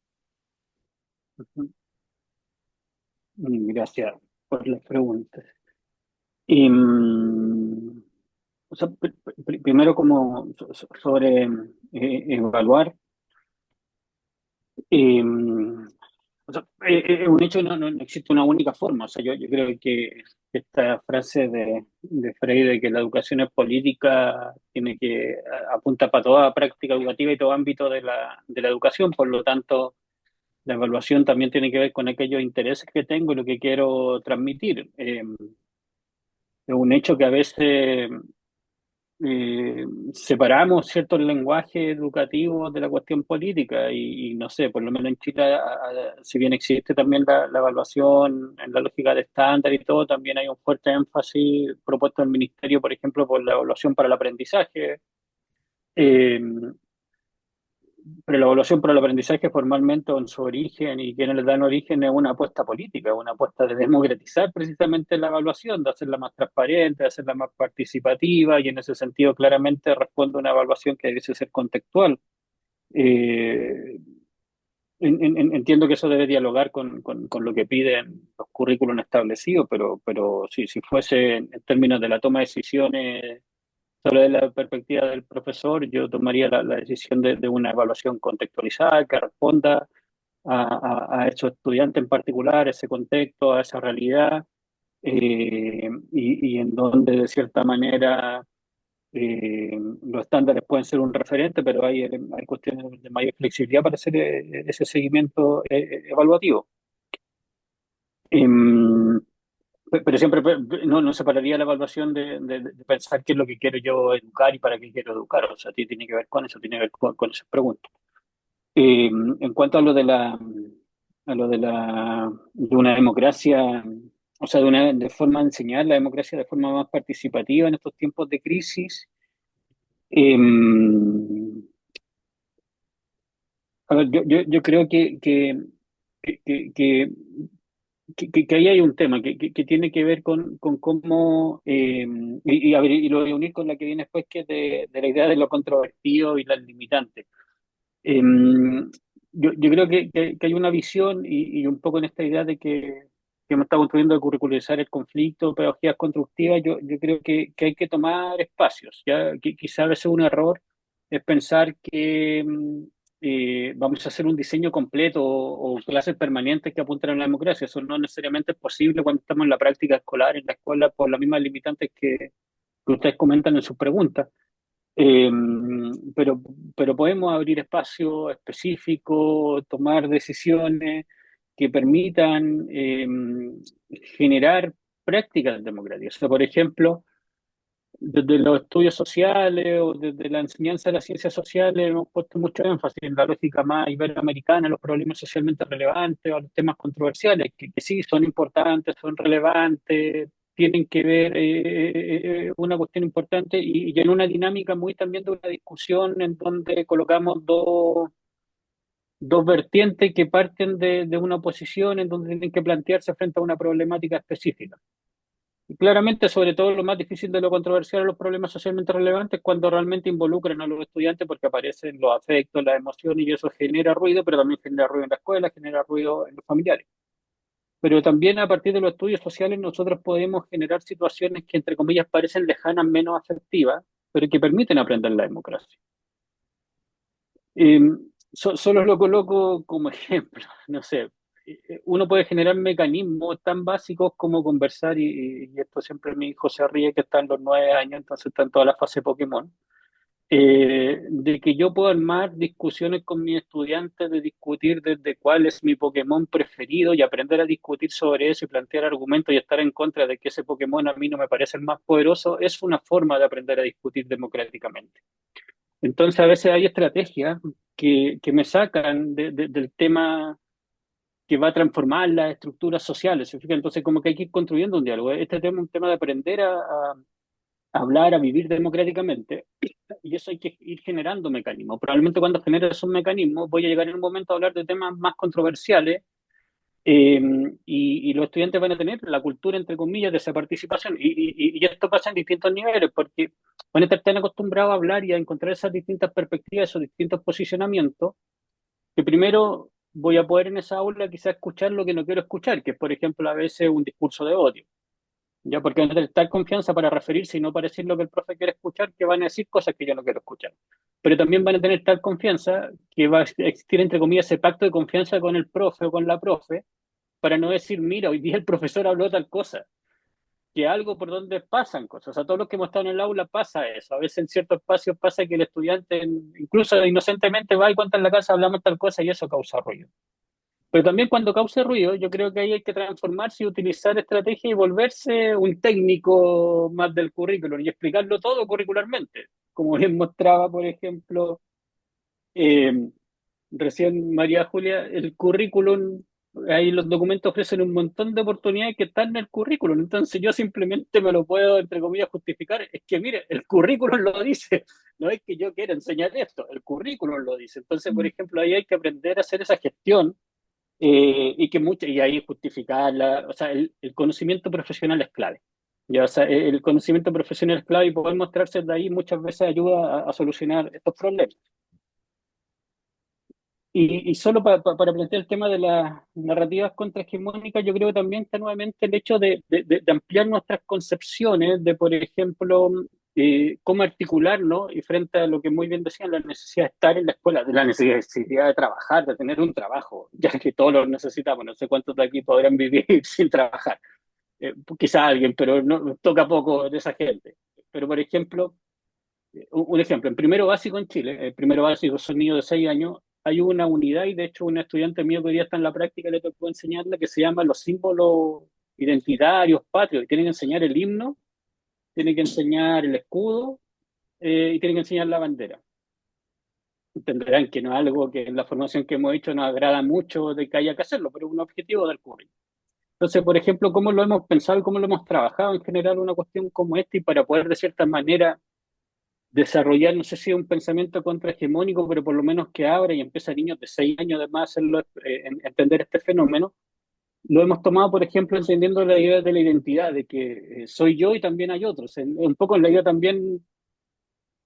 Gracias por las preguntas. Y, o sea, primero como sobre evaluar. eh, O sea, es un hecho, no existe una única forma. O sea, yo creo que esta frase de Freire de que la educación es política tiene que apunta para toda práctica educativa y todo ámbito de la educación. Por lo tanto, la evaluación también tiene que ver con aquellos intereses que tengo y lo que quiero transmitir. Es un hecho que a veces separamos ciertos lenguajes educativos de la cuestión política y no sé, por lo menos en Chile, si bien existe también la evaluación en la lógica de estándar y todo, también hay un fuerte énfasis propuesto en el Ministerio, por ejemplo, por la evaluación para el aprendizaje. Eh, pero la evaluación para el aprendizaje formalmente o en su origen y quienes le dan origen es una apuesta política, una apuesta de democratizar precisamente la evaluación, de hacerla más transparente, de hacerla más participativa y en ese sentido claramente responde a una evaluación que debe ser contextual. Eh, Entiendo que eso debe dialogar con lo que piden los currículos establecidos, pero si fuese en términos de la toma de decisiones sobre la perspectiva del profesor, yo tomaría la decisión de una evaluación contextualizada que responda a esos estudiantes en particular, a ese contexto, a esa realidad, y en donde de cierta manera los estándares pueden ser un referente, pero hay cuestiones de mayor flexibilidad para hacer ese seguimiento evaluativo. Em, pero siempre no separaría la evaluación de pensar qué es lo que quiero yo educar y para qué quiero educar. O sea, tiene que ver con eso, tiene que ver con esas preguntas. En cuanto a de una democracia, o sea, de forma de enseñar la democracia de forma más participativa en estos tiempos de crisis, eh, a ver, yo creo que, que, que, que ahí hay un tema que tiene que ver con cómo, a ver, y lo voy a unir con la que viene después, que es de la idea de lo controvertido y las limitantes. Yo creo que hay una visión y un poco en esta idea de que que hemos estado construyendo de curricularizar el conflicto, pedagogías constructivas, yo creo que hay que tomar espacios, ya que quizá a veces un error es pensar que vamos a hacer un diseño completo o clases permanentes que apunten a la democracia. Eso no necesariamente es posible cuando estamos en la práctica escolar, en la escuela, por las mismas limitantes que ustedes comentan en sus preguntas. Eh, pero, pero podemos abrir espacios específicos, tomar decisiones que permitan generar prácticas democráticas. O sea, por ejemplo, desde los estudios sociales o desde la enseñanza de las ciencias sociales hemos puesto mucho énfasis en la lógica más iberoamericana, los problemas socialmente relevantes o los temas controversiales, que sí son importantes, son relevantes, tienen que ver una cuestión importante y en una dinámica muy también de una discusión en donde colocamos dos vertientes que parten de una posición en donde tienen que plantearse frente a una problemática específica. Y claramente, sobre todo, lo más difícil de lo controversial a los problemas socialmente relevantes cuando realmente involucran a los estudiantes porque aparecen los afectos, las emociones y eso genera ruido, pero también genera ruido en la escuela, genera ruido en los familiares. Pero también a partir de los estudios sociales nosotros podemos generar situaciones que, entre comillas, parecen lejanas, menos afectivas, pero que permiten aprender la democracia. Eh, Solo lo coloco como ejemplo, no sé, uno puede generar mecanismos tan básicos como conversar, y esto siempre mi hijo se ríe que está en los 9 años, entonces está en toda la fase Pokémon, de que yo puedo armar discusiones con mis estudiantes, de discutir desde cuál es mi Pokémon preferido y aprender a discutir sobre eso y plantear argumentos y estar en contra de que ese Pokémon a mí no me parece el más poderoso, es una forma de aprender a discutir democráticamente. Entonces, a veces hay estrategias que me sacan del tema que va a transformar las estructuras sociales. ¿Se fijan? Entonces, como que hay que ir construyendo un diálogo. Este tema es un tema de aprender a hablar, a vivir democráticamente, y eso hay que ir generando mecanismos. Probablemente cuando genere esos mecanismos voy a llegar en un momento a hablar de temas más controversiales y los estudiantes van a tener la cultura, entre comillas, de esa participación. Y esto pasa en distintos niveles, porque van a estar tan acostumbrados a hablar y a encontrar esas distintas perspectivas, esos distintos posicionamientos, que primero voy a poder en esa aula quizás escuchar lo que no quiero escuchar, que es, por ejemplo, a veces un discurso de odio. Ya, porque van a tener tal confianza para referirse y no para decir lo que el profe quiere escuchar, que van a decir cosas que yo no quiero escuchar. Pero también van a tener tal confianza que va a existir, entre comillas, ese pacto de confianza con el profe o con la profe, para no decir, mira, hoy día el profesor habló tal cosa, que algo por donde pasan cosas. O sea, todos los que hemos estado en el aula pasa eso. A veces en ciertos espacios pasa que el estudiante, incluso inocentemente, va y cuenta en la casa, hablamos tal cosa y eso causa ruido. Pero también cuando cause ruido, yo creo que ahí hay que transformarse y utilizar estrategia y volverse un técnico más del currículum y explicarlo todo curricularmente. Como bien mostraba, por ejemplo, eh, recién María Julia, el currículum, ahí los documentos ofrecen un montón de oportunidades que están en el currículum. Entonces yo simplemente me lo puedo, entre comillas, justificar. Es que, mire, el currículum lo dice. No es que yo quiera enseñar esto, el currículum lo dice. Entonces, por ejemplo, ahí hay que aprender a hacer esa gestión y ahí justificarla, o sea, el conocimiento profesional es clave. Ya, o sea, el conocimiento profesional es clave y poder mostrarse de ahí muchas veces ayuda a solucionar estos problemas. Y solo para plantear el tema de las narrativas contrahegemónicas, yo creo también está nuevamente el hecho de ampliar nuestras concepciones de, por ejemplo, cómo articularnos y frente a lo que muy bien decían, la necesidad de estar en la escuela, de la necesidad de trabajar, de tener un trabajo, ya que todos lo necesitamos. No sé cuántos de aquí podrán vivir sin trabajar. Quizá alguien, pero no, toca poco de esa gente. Pero, por ejemplo, un ejemplo, en primero básico en Chile, el primero básico son niños de 6 años, hay una unidad y de hecho un estudiante mío que hoy día está en la práctica le tocó enseñarle que se llama los símbolos identitarios, patrios, y tienen que enseñar el himno, tienen que enseñar el escudo y tienen que enseñar la bandera. Entenderán que no es algo que en la formación que hemos hecho nos agrada mucho de que haya que hacerlo, pero es un objetivo del currículum. Entonces, por ejemplo, ¿cómo lo hemos pensado y cómo lo hemos trabajado en general una cuestión como esta y para poder de cierta manera desarrollar, no sé si un pensamiento contrahegemónico, pero por lo menos que abra y empieza a niños de 6 años además a hacerlo, entender este fenómeno? Lo hemos tomado, por ejemplo, entendiendo la idea de la identidad, de que soy yo y también hay otros, un poco en la idea también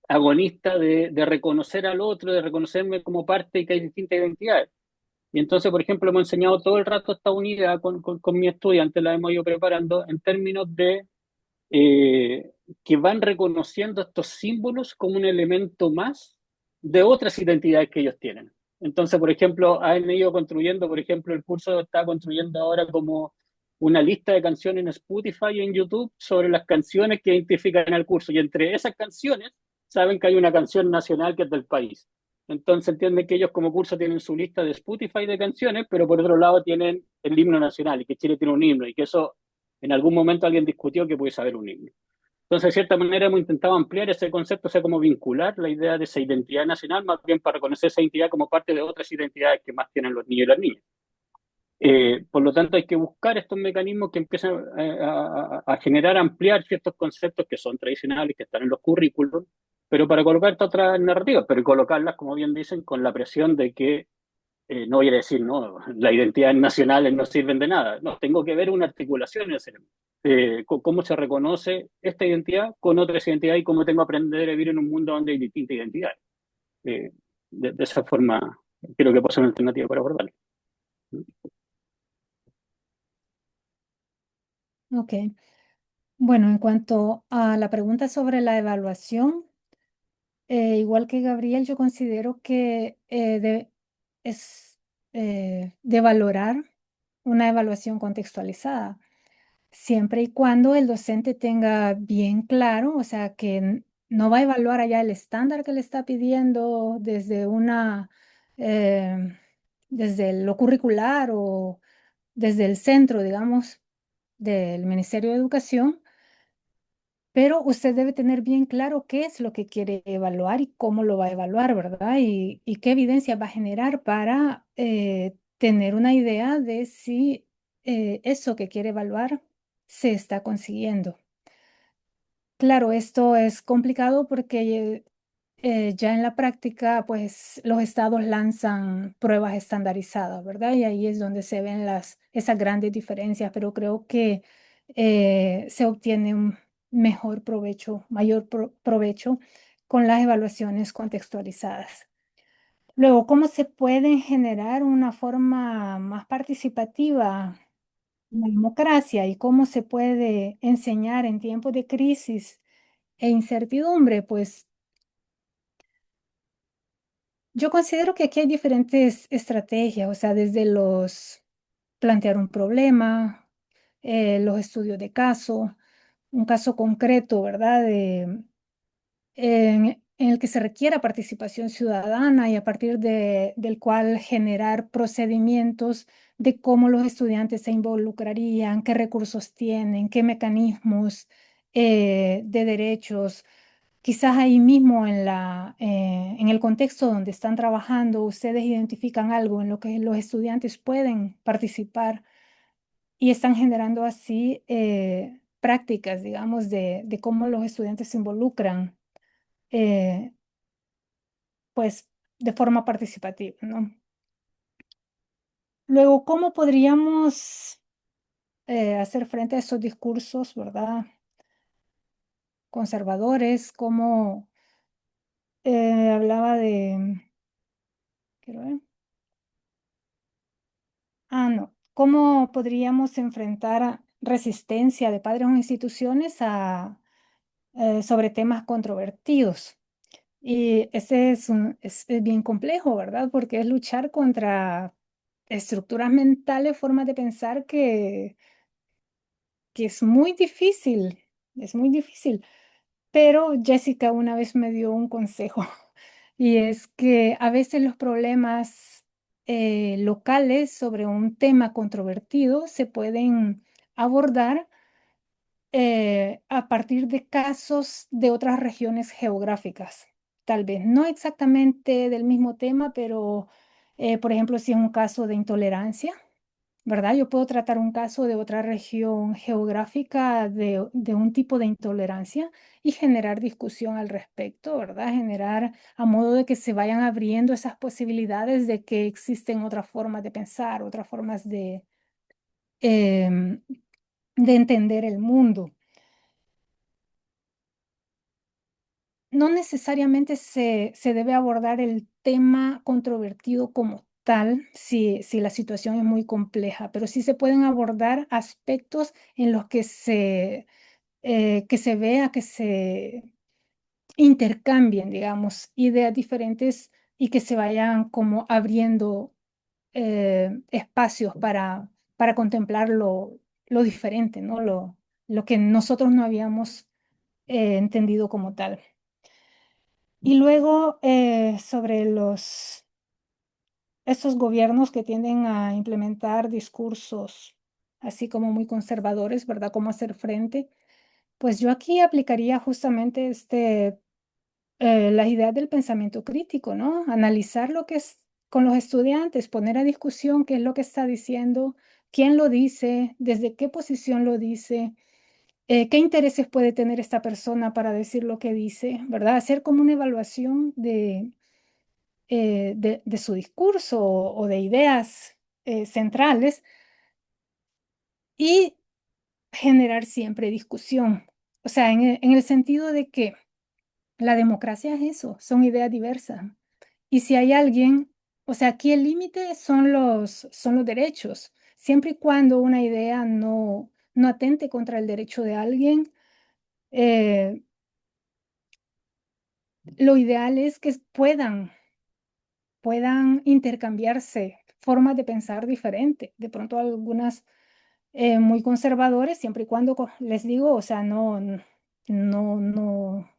agonista de reconocer al otro, de reconocerme como parte y que hay distintas identidades. Y entonces, por ejemplo, hemos enseñado todo el rato esta unidad con mi estudiante, la hemos ido preparando en términos de que van reconociendo estos símbolos como un elemento más de otras identidades que ellos tienen. Entonces, por ejemplo, han ido construyendo, por ejemplo, el curso está construyendo ahora como una lista de canciones en Spotify y en YouTube sobre las canciones que identifican al curso. Y entre esas canciones, saben que hay una canción nacional que es del país. Entonces entienden que ellos como curso tienen su lista de Spotify de canciones, pero por otro lado tienen el himno nacional y que Chile tiene un himno y que eso en algún momento alguien discutió que puede saber un himno. Entonces, de cierta manera, hemos intentado ampliar ese concepto, o sea, como vincular la idea de esa identidad nacional, más bien para reconocer esa identidad como parte de otras identidades que más tienen los niños y las niñas. Por lo tanto, hay que buscar estos mecanismos que empiezan a generar, ampliar ciertos conceptos que son tradicionales, que están en los currículos, pero para colocar estas otras narrativas, pero colocarlas, como bien dicen, con la presión de que no voy a decir, no, las identidades nacionales no sirven de nada. No, tengo que ver una articulación en el cerebro. Cómo se reconoce esta identidad con otras identidades y cómo tengo que aprender a vivir en un mundo donde hay distintas identidades. Eh, de esa forma, creo que puede ser una alternativa para abordarlo. Ok. Bueno, en cuanto a la pregunta sobre la evaluación, igual que Gabriel, yo considero que es de valorar una evaluación contextualizada, siempre y cuando el docente tenga bien claro, o sea, que no va a evaluar allá el estándar que le está pidiendo eh, desde lo curricular o desde el centro, digamos, del Ministerio de Educación, pero usted debe tener bien claro qué es lo que quiere evaluar y cómo lo va a evaluar, ¿verdad? Y qué evidencia va a generar para tener una idea de si eso que quiere evaluar se está consiguiendo. Claro, esto es complicado porque ya en la práctica, pues los estados lanzan pruebas estandarizadas, ¿verdad? Y ahí es donde se ven esas grandes diferencias, pero creo que se obtiene un mejor provecho, mayor provecho con las evaluaciones contextualizadas. Luego, ¿cómo se puede generar una forma más participativa, la democracia, y cómo se puede enseñar en tiempos de crisis e incertidumbre? Pues yo considero que aquí hay diferentes estrategias, o sea, desde los plantear un problema, los estudios de caso, un caso concreto, ¿verdad? En el que se requiera participación ciudadana y a partir del cual generar procedimientos de cómo los estudiantes se involucrarían, qué recursos tienen, qué mecanismos de derechos. Quizás ahí mismo en el contexto donde están trabajando, ustedes identifican algo en lo que los estudiantes pueden participar y están generando así prácticas, digamos, de cómo los estudiantes se involucran, eh, pues, de forma participativa, ¿no? Luego, ¿cómo podríamos hacer frente a esos discursos, ¿verdad? Conservadores, como hablaba quiero ver. No. ¿Cómo podríamos enfrentar resistencia de padres o instituciones sobre temas controvertidos? Y ese es bien complejo, ¿verdad? Porque es luchar contra estructuras mentales, formas de pensar que es muy difícil. Pero Jessica una vez me dio un consejo y es que a veces los problemas locales sobre un tema controvertido se pueden abordar a partir de casos de otras regiones geográficas. Tal vez no exactamente del mismo tema, pero por ejemplo, si es un caso de intolerancia, ¿verdad? Yo puedo tratar un caso de otra región geográfica de un tipo de intolerancia y generar discusión al respecto, ¿verdad? Generar a modo de que se vayan abriendo esas posibilidades de que existen otras formas de pensar, otras formas em, de entender el mundo. No necesariamente se debe abordar el tema controvertido como tal si la situación es muy compleja, pero sí se pueden abordar aspectos en los que se vea, que se intercambien, digamos, ideas diferentes y que se vayan como abriendo espacios para contemplar lo diferente, ¿no? Lo que nosotros no habíamos entendido como tal. Y luego sobre estos gobiernos que tienden a implementar discursos así como muy conservadores, ¿verdad? Cómo hacer frente. Pues yo aquí aplicaría justamente las ideas del pensamiento crítico, ¿no? Analizar lo que es con los estudiantes, poner a discusión qué es lo que está diciendo, quién lo dice, desde qué posición lo dice, qué intereses puede tener esta persona para decir lo que dice, ¿verdad? Hacer como una evaluación de su discurso o de ideas centrales y generar siempre discusión. O sea, en el sentido de que la democracia es eso, son ideas diversas. Y si hay alguien, o sea, aquí el límite son los derechos, siempre y cuando una idea no atente contra el derecho de alguien, eh, lo ideal es que puedan intercambiarse formas de pensar diferentes. De pronto algunas muy conservadores, siempre y cuando, les digo, o sea, no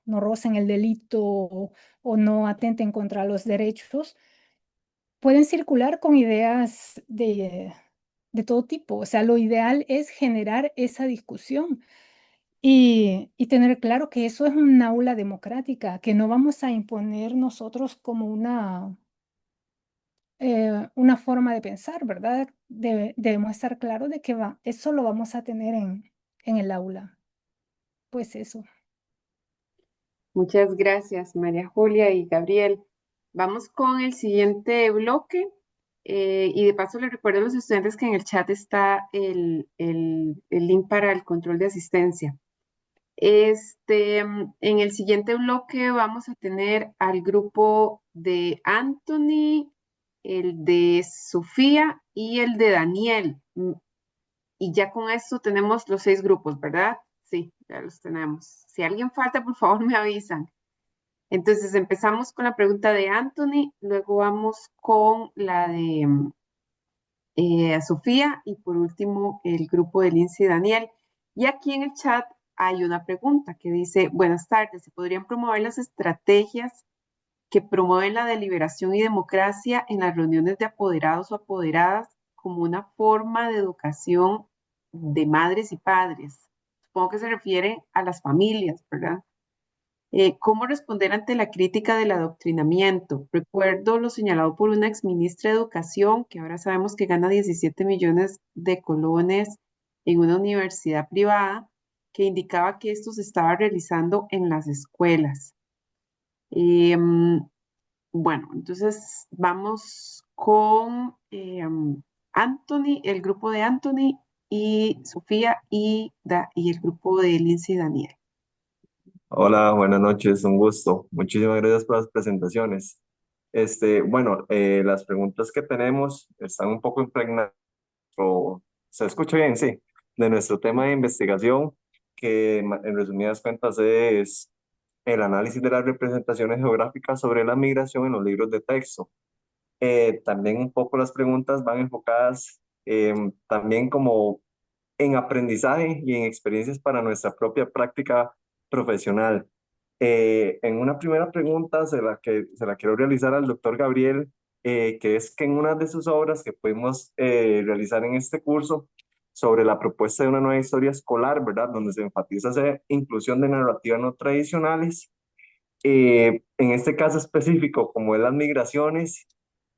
rocen el delito o no atenten contra los derechos, pueden circular con ideas de todo tipo. O sea, lo ideal es generar esa discusión y tener claro que eso es un aula democrática, que no vamos a imponer nosotros como una forma de pensar, ¿verdad? Debemos estar claros de que eso lo vamos a tener en el aula. Pues eso. Muchas gracias, María Julia y Gabriel. Vamos con el siguiente bloque. Y de paso les recuerdo a los estudiantes que en el chat está el link para el control de asistencia. En el siguiente bloque vamos a tener al grupo de Anthony, el de Sofía y el de Daniel. Y ya con esto tenemos los 6 grupos, ¿verdad? Sí, ya los tenemos. Si alguien falta, por favor me avisan. Entonces empezamos con la pregunta de Anthony, luego vamos con la de Sofía y por último el grupo de Lindsay y Daniel. Y aquí en el chat hay una pregunta que dice, buenas tardes, ¿se podrían promover las estrategias que promueven la deliberación y democracia en las reuniones de apoderados o apoderadas como una forma de educación de madres y padres? Supongo que se refiere a las familias, ¿verdad? ¿Cómo responder ante la crítica del adoctrinamiento? Recuerdo lo señalado por una exministra de Educación, que ahora sabemos que gana 17 millones de colones en una universidad privada, que indicaba que esto se estaba realizando en las escuelas. Bueno, entonces vamos con Anthony, el grupo de Anthony y Sofía y el grupo de Lindsay y Daniel. Hola, buenas noches, un gusto. Muchísimas gracias por las presentaciones. Bueno, las preguntas que tenemos están un poco impregnadas, o se escucha bien, sí, de nuestro tema de investigación, que en resumidas cuentas es el análisis de las representaciones geográficas sobre la migración en los libros de texto. También un poco las preguntas van enfocadas también como en aprendizaje y en experiencias para nuestra propia práctica profesional. En una primera pregunta se la quiero realizar al doctor Gabriel, que es que en una de sus obras que pudimos realizar en este curso sobre la propuesta de una nueva historia escolar, ¿verdad? Donde se enfatiza esa inclusión de narrativas no tradicionales. En este caso específico, como es las migraciones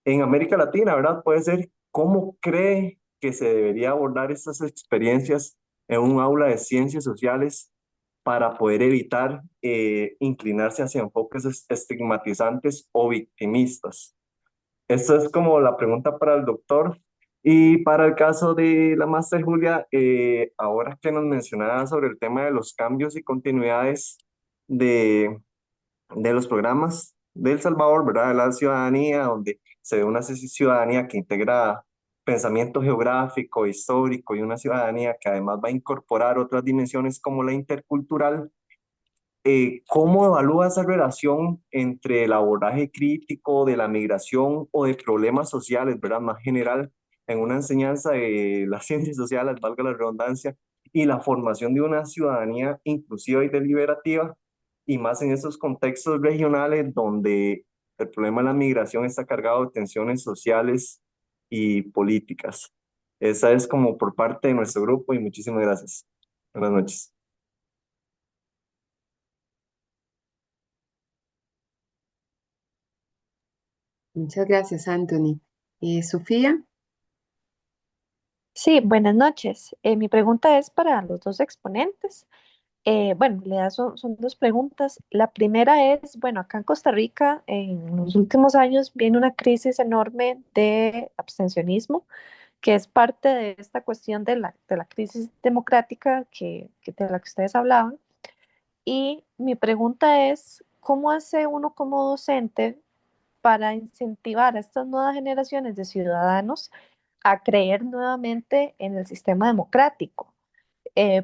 en América Latina, ¿verdad? Puede ser, ¿cómo cree que se debería abordar estas experiencias en un aula de ciencias sociales para poder evitar inclinarse hacia enfoques estigmatizantes o victimistas? Esta es como la pregunta para el doctor. Y para el caso de la máster Julia, ahora que nos mencionaba sobre el tema de los cambios y continuidades de, de los programas, de El Salvador, ¿verdad? De la ciudadanía, donde se ve una ciudadanía que integra pensamiento geográfico, histórico y una ciudadanía que además va a incorporar otras dimensiones como la intercultural. ¿Cómo evalúa esa relación entre el abordaje crítico de la migración o de problemas sociales, ¿verdad? Más general, en una enseñanza de las ciencias sociales, valga la redundancia, y la formación de una ciudadanía inclusiva y deliberativa, y más en esos contextos regionales donde el problema de la migración está cargado de tensiones sociales y políticas? Esa es como por parte de nuestro grupo y muchísimas gracias. Buenas noches. Muchas gracias, Anthony. Sofía, Sí, buenas noches. Mi pregunta es para los dos exponentes. Bueno, en realidad son dos preguntas. La primera es, bueno, acá en Costa Rica en los últimos años viene una crisis enorme de abstencionismo, que es parte de esta cuestión de la crisis democrática de la que ustedes hablaban. Y mi pregunta es, ¿cómo hace uno como docente para incentivar a estas nuevas generaciones de ciudadanos a creer nuevamente en el sistema democrático?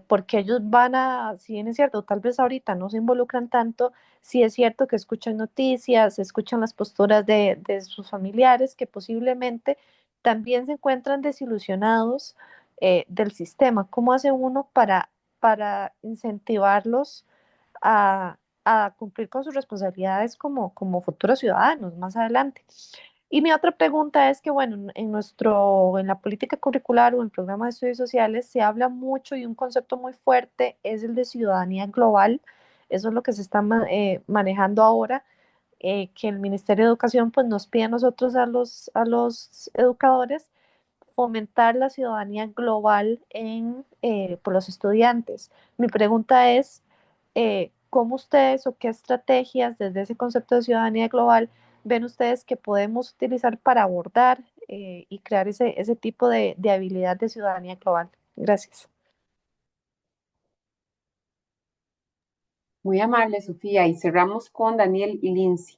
Porque ellos van a, si bien es cierto, tal vez ahorita no se involucran tanto, sí es cierto que escuchan noticias, escuchan las posturas de sus familiares que posiblemente también se encuentran desilusionados del sistema. ¿Cómo hace uno para incentivarlos a, a cumplir con sus responsabilidades como futuros ciudadanos más adelante? Y mi otra pregunta es que, bueno, en la política curricular o en el programa de estudios sociales se habla mucho y un concepto muy fuerte es el de ciudadanía global. Eso es lo que se está manejando ahora, que el Ministerio de Educación pues, nos pide a nosotros, a los educadores, fomentar la ciudadanía global por los estudiantes. Mi pregunta es, ¿cómo ustedes o qué estrategias desde ese concepto de ciudadanía global ven ustedes que podemos utilizar para abordar y crear ese tipo de habilidad de ciudadanía global? Gracias. muy amable, Sofía. Y cerramos con Daniel Lindsay.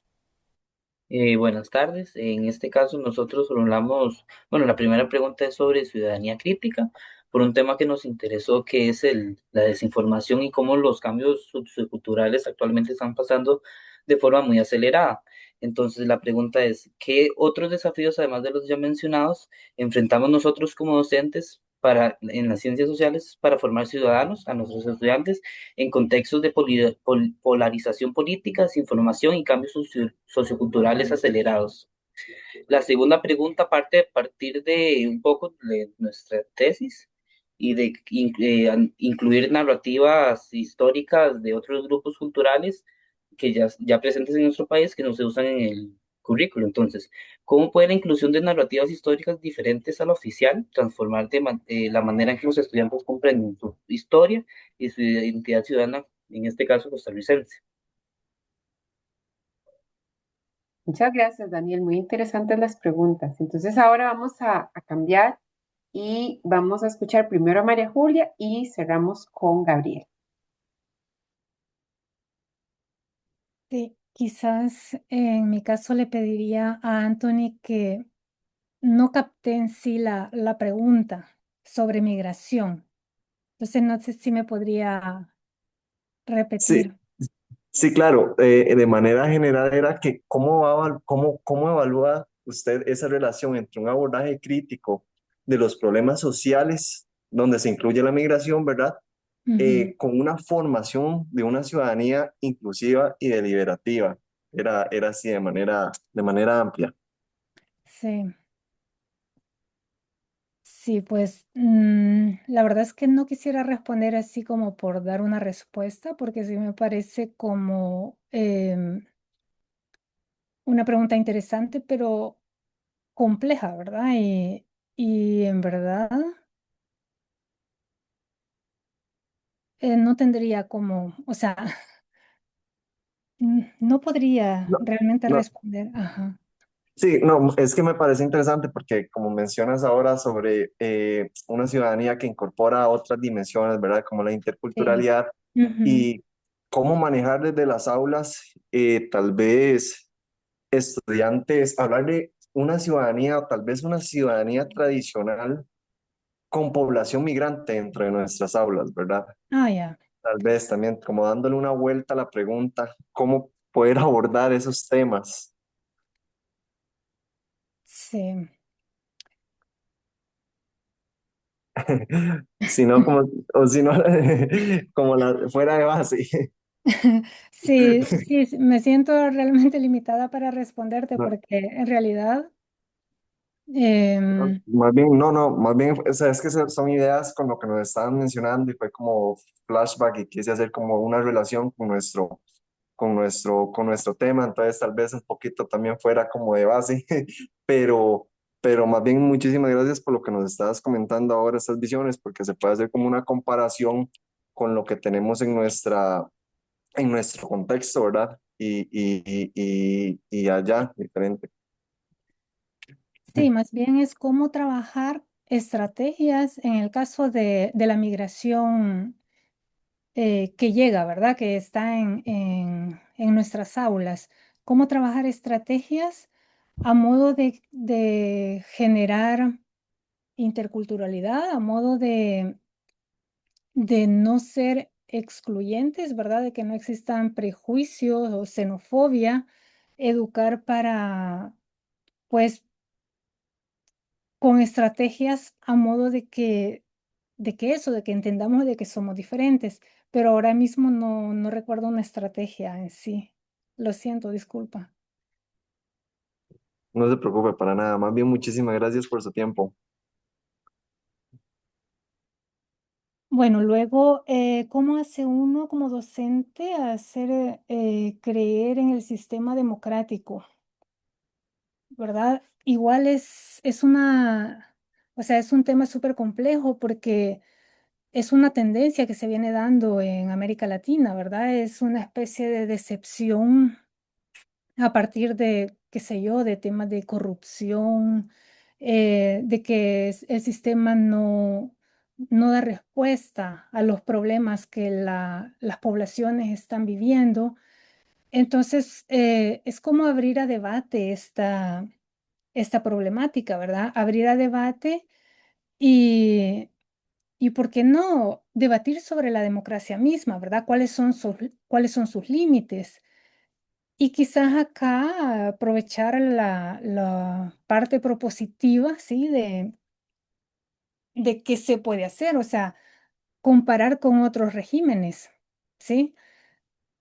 Buenas tardes. En este caso nosotros hablamos, bueno, la primera pregunta es sobre ciudadanía crítica, por un tema que nos interesó, que es la desinformación y cómo los cambios socioculturales actualmente están pasando de forma muy acelerada. Entonces la pregunta es, ¿qué otros desafíos, además de los ya mencionados, enfrentamos nosotros como docentes en las ciencias sociales para formar ciudadanos, a nuestros estudiantes, en contextos de polarización política, desinformación y cambios socioculturales acelerados? La segunda pregunta parte de partir de un poco de nuestra tesis y de incluir narrativas históricas de otros grupos culturales que ya presentes en nuestro país que no se usan en el currículo. Entonces, ¿cómo puede la inclusión de narrativas históricas diferentes a la oficial transformar la manera en que los estudiantes comprenden su historia y su identidad ciudadana, en este caso costarricense? Muchas gracias, Daniel. Muy interesantes las preguntas. Entonces ahora vamos a cambiar y vamos a escuchar primero a María Julia y cerramos con Gabriel. Sí, quizás en mi caso le pediría a Anthony que no capté en sí la pregunta sobre migración. Entonces no sé si me podría Sí, repetir. sí, claro. De manera general era que cómo evalúa usted esa relación entre un abordaje crítico de los problemas sociales, donde se incluye la migración, ¿verdad? Ujú. Con una formación de una ciudadanía inclusiva y deliberativa. Era así de manera amplia. Sí, sí, pues la verdad es que no quisiera responder así como por dar una respuesta, porque sí me parece como una pregunta interesante, pero compleja, ¿verdad? Y en verdad no tendría como, o sea, no podría No, realmente no, responder. Ajá. sí, no, es que me parece interesante porque como mencionas ahora sobre una ciudadanía que incorpora otras dimensiones, ¿verdad? Como la Sí. interculturalidad Ujú. y cómo manejar desde las aulas, tal vez. estudiantes, hablar de una ciudadanía o tal vez una ciudadanía tradicional con población migrante dentro de nuestras aulas, ¿verdad? Ah, ya, Tal vez también como dándole una vuelta a la pregunta, ¿cómo poder abordar esos temas? sí. Si no, como, o si no, como la, fuera de base. Sí, sí, sí, me siento realmente limitada para responderte No, porque en realidad, no, em, más bien, no, no, más bien, o sea, es que son ideas con lo que nos estaban mencionando y fue como flashback y quise hacer como una relación con nuestro tema, entonces tal vez un poquito también fuera como de base, pero, pero más bien muchísimas gracias por lo que nos estabas comentando ahora, estas visiones, porque se puede hacer como una comparación con lo que tenemos en nuestro contexto, ¿verdad? Y allá, diferente. sí, más bien es cómo trabajar estrategias en el caso de la migración que llega, ¿verdad? Que está en nuestras aulas. Cómo trabajar estrategias a modo de generar interculturalidad, a modo de no ser excluyentes, ¿verdad? De que no existan prejuicios o xenofobia, educar para, pues, con estrategias a modo de que eso, de que entendamos de que somos diferentes, pero ahora mismo no recuerdo una estrategia en sí. Lo siento, disculpa. No se preocupe para nada, más bien muchísimas gracias por su tiempo. Bueno, luego, ¿cómo hace uno como docente a hacer creer en el sistema democrático? ¿Verdad? Igual o sea, es un tema súper complejo porque es una tendencia que se viene dando en América Latina, ¿verdad? Es una especie de decepción a partir de, qué sé yo, de temas de corrupción, de que el sistema no da respuesta a los problemas que las poblaciones están viviendo. Entonces, es como abrir a debate esta problemática, ¿verdad? Abrir a debate y, y ¿por qué no debatir sobre la democracia misma, ¿verdad? Cuáles son sus límites? Y quizás acá aprovechar la parte propositiva, ¿sí? De qué se puede hacer, o sea, comparar con otros regímenes, ¿sí?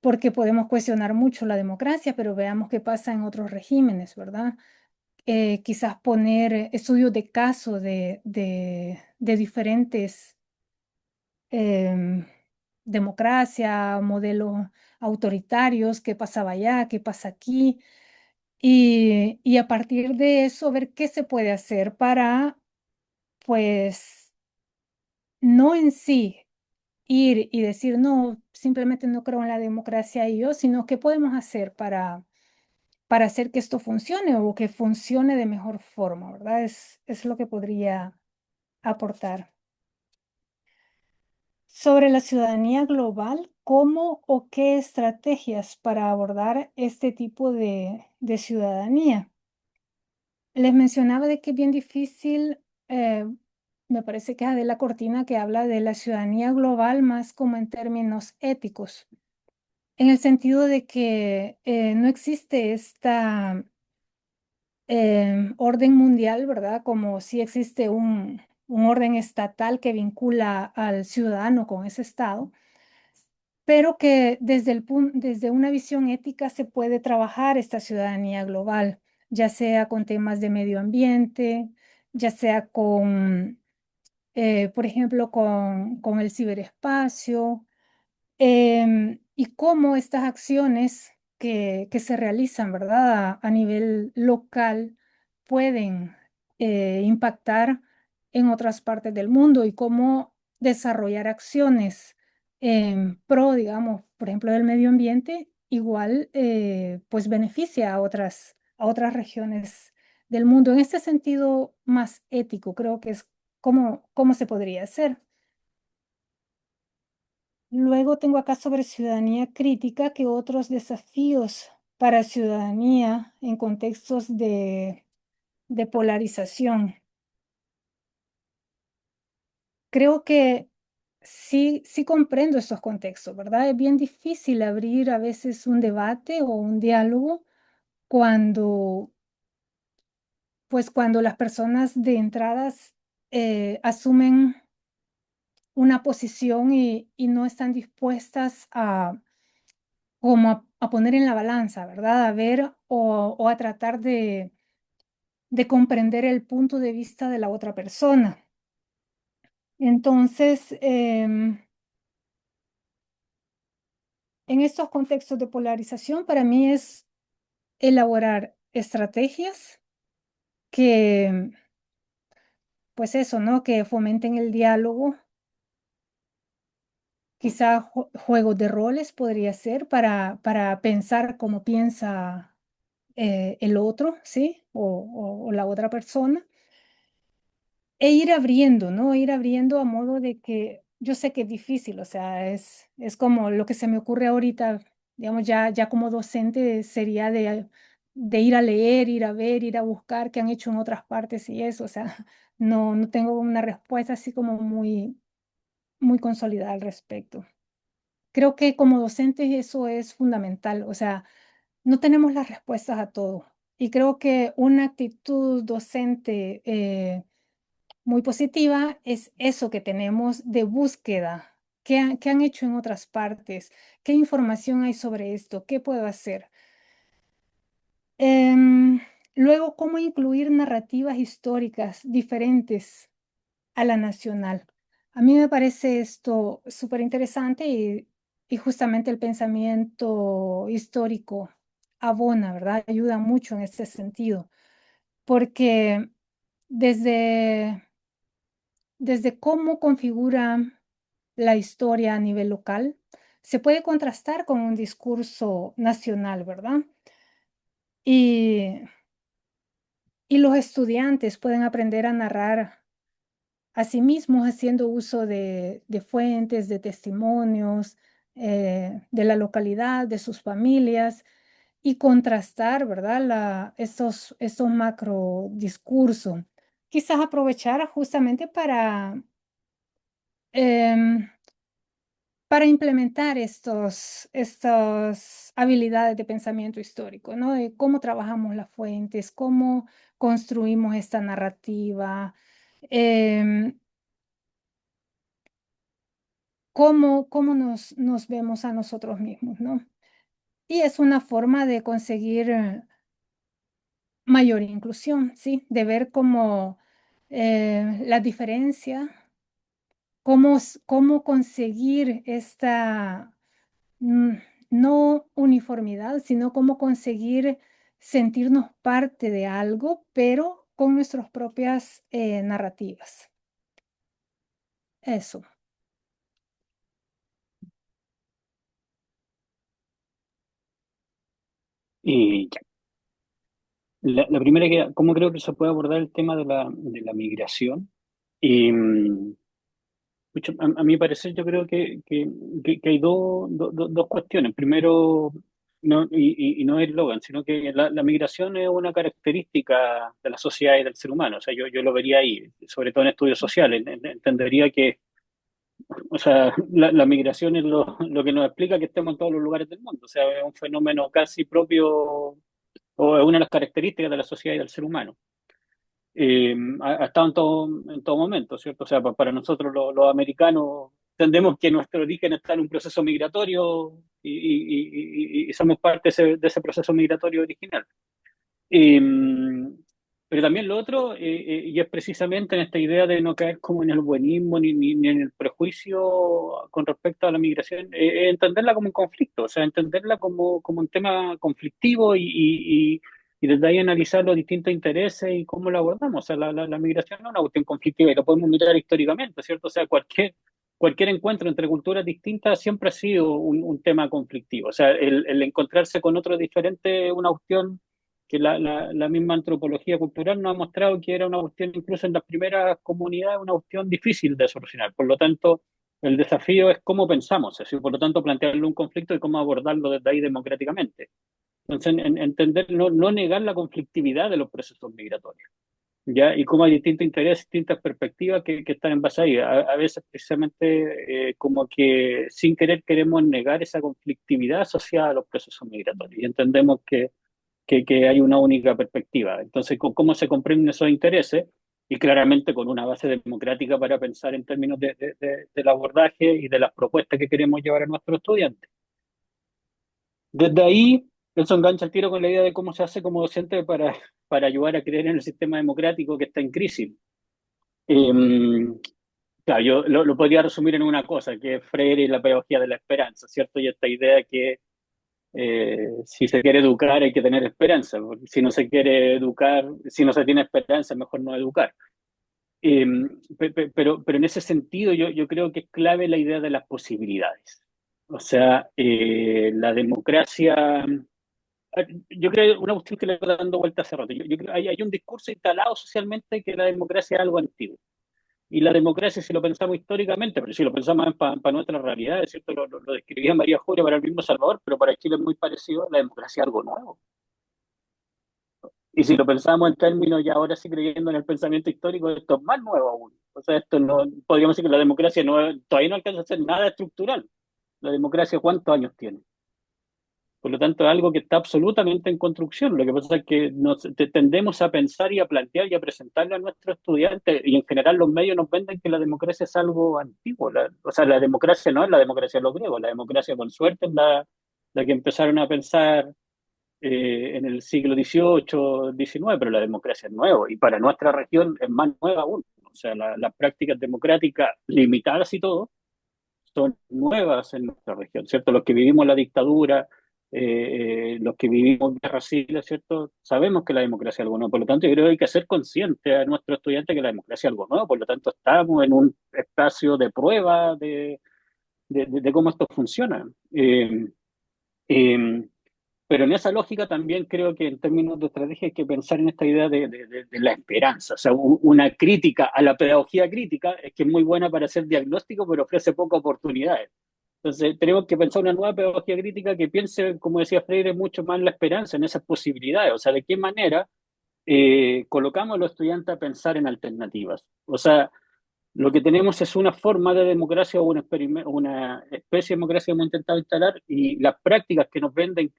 Porque podemos cuestionar mucho la democracia, pero veamos qué pasa en otros regímenes, ¿verdad? Quizás poner estudios de caso de diferentes em, democracia, modelos autoritarios, qué pasaba allá, qué pasa aquí, y a partir de eso ver qué se puede hacer para, pues, no en sí ir y decir, no, simplemente no creo en la democracia y yo, sino qué podemos hacer para hacer que esto funcione o que funcione de mejor forma, ¿verdad? Es lo que podría aportar. Sobre la ciudadanía global, ¿cómo o qué estrategias para abordar este tipo de ciudadanía? Les mencionaba de que es bien difícil, me parece que es Adela Cortina que habla de la ciudadanía global más como en términos éticos, en el sentido de que no existe esta orden mundial, ¿verdad? Como si existe un orden estatal que vincula al ciudadano con ese estado, pero que desde una visión ética se puede trabajar esta ciudadanía global, ya sea con temas de medio ambiente, ya sea con, por ejemplo, con el ciberespacio, y cómo estas acciones que se realizan, ¿verdad? A nivel local pueden impactar en otras partes del mundo y cómo desarrollar acciones en pro, digamos, por ejemplo, del medio ambiente, igual pues beneficia a otras regiones del mundo. En este sentido más ético, creo que es cómo se podría hacer. Luego tengo acá sobre ciudadanía crítica que otros desafíos para ciudadanía en contextos de polarización. Creo que sí comprendo estos contextos, ¿verdad? Es bien difícil abrir a veces un debate o un diálogo cuando, pues, cuando las personas de entradas asumen una posición y no están dispuestas a como a poner en la balanza, ¿verdad? A ver o a tratar de comprender el punto de vista de la otra persona. Entonces, en estos contextos de polarización, para mí es elaborar estrategias que, pues eso, ¿no? Que fomenten el diálogo. Quizá juegos de roles podría ser para pensar como piensa el otro, ¿sí? O la otra persona. E ir abriendo, ¿no? Ir abriendo a modo de que yo sé que es difícil, o sea, es como lo que se me ocurre ahorita, digamos, ya como docente sería de ir a leer, ir a ver, ir a buscar qué han hecho en otras partes y eso, o sea, no tengo una respuesta así como muy consolidada al respecto. Creo que como docentes eso es fundamental, o sea, no tenemos las respuestas a todo. Y creo que una actitud docente muy positiva es eso que tenemos de búsqueda. ¿Qué han hecho en otras partes? ¿Qué información hay sobre esto? ¿Qué puedo hacer? Em, Luego, ¿cómo incluir narrativas históricas diferentes a la nacional? A mí me parece esto súper interesante y justamente el pensamiento histórico abona, ¿verdad? Ayuda mucho en este sentido, porque desde desde cómo configura la historia a nivel local, se puede contrastar con un discurso nacional, ¿verdad? Y, y los estudiantes pueden aprender a narrar a sí mismos haciendo uso de fuentes, de testimonios, de la localidad, de sus familias, y contrastar, ¿verdad? Estos macro discursos. Quizás aprovechar justamente em, para implementar estas habilidades de pensamiento histórico, ¿no? De cómo trabajamos las fuentes, cómo construimos esta narrativa, em, cómo nos vemos a nosotros mismos, ¿no? Y es una forma de conseguir mayor inclusión, ¿sí? De ver cómo la diferencia, cómo conseguir esta Mm, no uniformidad, sino cómo conseguir sentirnos parte de algo, pero con nuestras propias narrativas. Eso. Y ya. La primera que, ¿cómo creo que se puede abordar el tema de la migración? Y, a mi parecer, yo creo que hay dos cuestiones. Primero, y no es eslogan, sino que la migración es una característica de la sociedad y del ser humano. O sea, yo lo vería ahí, sobre todo en estudios sociales. Entendería que, o sea, la migración es lo que nos explica que estemos en todos los lugares del mundo. O sea, es un fenómeno casi propio o es una de las características de la sociedad y del ser humano. Ha estado en todo momento, ¿cierto? O sea, para nosotros los americanos entendemos que nuestro origen está en un proceso migratorio y somos parte de ese proceso migratorio original. Eh, pero también lo otro, y es precisamente en esta idea de no caer como en el buenismo ni en el prejuicio con respecto a la migración, entenderla como un conflicto, o sea, entenderla como un tema conflictivo y desde ahí analizar los distintos intereses y cómo lo abordamos. O sea, la migración no es una cuestión conflictiva y lo podemos mirar históricamente, ¿cierto? O sea, cualquier encuentro entre culturas distintas siempre ha sido un tema conflictivo. O sea, el encontrarse con otro diferente es una cuestión que la misma antropología cultural nos ha mostrado que era una cuestión, incluso en las primeras comunidades, una cuestión difícil de solucionar. Por lo tanto, el desafío es cómo pensamos, es decir, por lo tanto, plantearle un conflicto y cómo abordarlo desde ahí democráticamente. Entonces, entender, no negar la conflictividad de los procesos migratorios, ¿ya? Y cómo hay distintos intereses, distintas perspectivas que están en base ahí. A veces, precisamente, como que sin querer queremos negar esa conflictividad asociada a los procesos migratorios y entendemos que hay una única perspectiva. Entonces, ¿cómo se comprenden esos intereses? Y claramente con una base democrática para pensar en términos del abordaje y de las propuestas que queremos llevar a nuestros estudiantes. Desde ahí, eso engancha el tiro con la idea de cómo se hace como docente para ayudar a creer en el sistema democrático que está en crisis. Claro, yo lo podría resumir en una cosa, que es Freire y la pedagogía de la esperanza, ¿cierto? Y esta idea que si se quiere educar hay que tener esperanza, porque si no se quiere educar, si no se tiene esperanza, mejor no educar. Eh, pero en ese sentido yo creo que es clave la idea de las posibilidades. O sea, la democracia, yo creo una cuestión que le está dando vuelta hace rato. Yo creo hay un discurso instalado socialmente que la democracia es algo antiguo. Y la democracia, si lo pensamos históricamente, pero si lo pensamos para nuestra realidad, es cierto, lo describía María Julia para el mismo Salvador, pero para Chile es muy parecido, la democracia es algo nuevo. Y si lo pensamos en términos, ya ahora sí creyendo en el pensamiento histórico, esto es más nuevo aún. O sea, esto no, podríamos decir que la democracia todavía no alcanza a ser nada estructural. La democracia, ¿cuántos años tiene? Por lo tanto, es algo que está absolutamente en construcción. Lo que pasa es que tendemos a pensar y a plantear y a presentarle a nuestros estudiantes, y en general los medios nos venden que la democracia es algo antiguo. O sea, la democracia no es la democracia de los griegos, la democracia con suerte es la que empezaron a pensar en el siglo XVIII, XIX, pero la democracia es nueva y para nuestra región es más nueva aún. O sea, las prácticas democráticas limitadas y todo son nuevas en nuestra región, ¿cierto? Los que vivimos la dictadura, los que vivimos guerra civil, ¿cierto? Sabemos que la democracia es algo nuevo, por lo tanto yo creo que hay que hacer consciente a nuestros estudiantes que la democracia es algo nuevo, por lo tanto estamos en un espacio de prueba de cómo esto funciona. Eh, pero en esa lógica también creo que en términos de estrategia hay que pensar en esta idea de la esperanza, o sea, una crítica a la pedagogía crítica es que es muy buena para hacer diagnóstico, pero ofrece pocas oportunidades. Entonces, tenemos que pensar una nueva pedagogía crítica que piense, como decía Freire, mucho más en la esperanza, en esas posibilidades, o sea, de qué manera colocamos a los estudiantes a pensar en alternativas. O sea, lo que tenemos es una forma de democracia o una especie de democracia que hemos intentado instalar y las prácticas que nos venden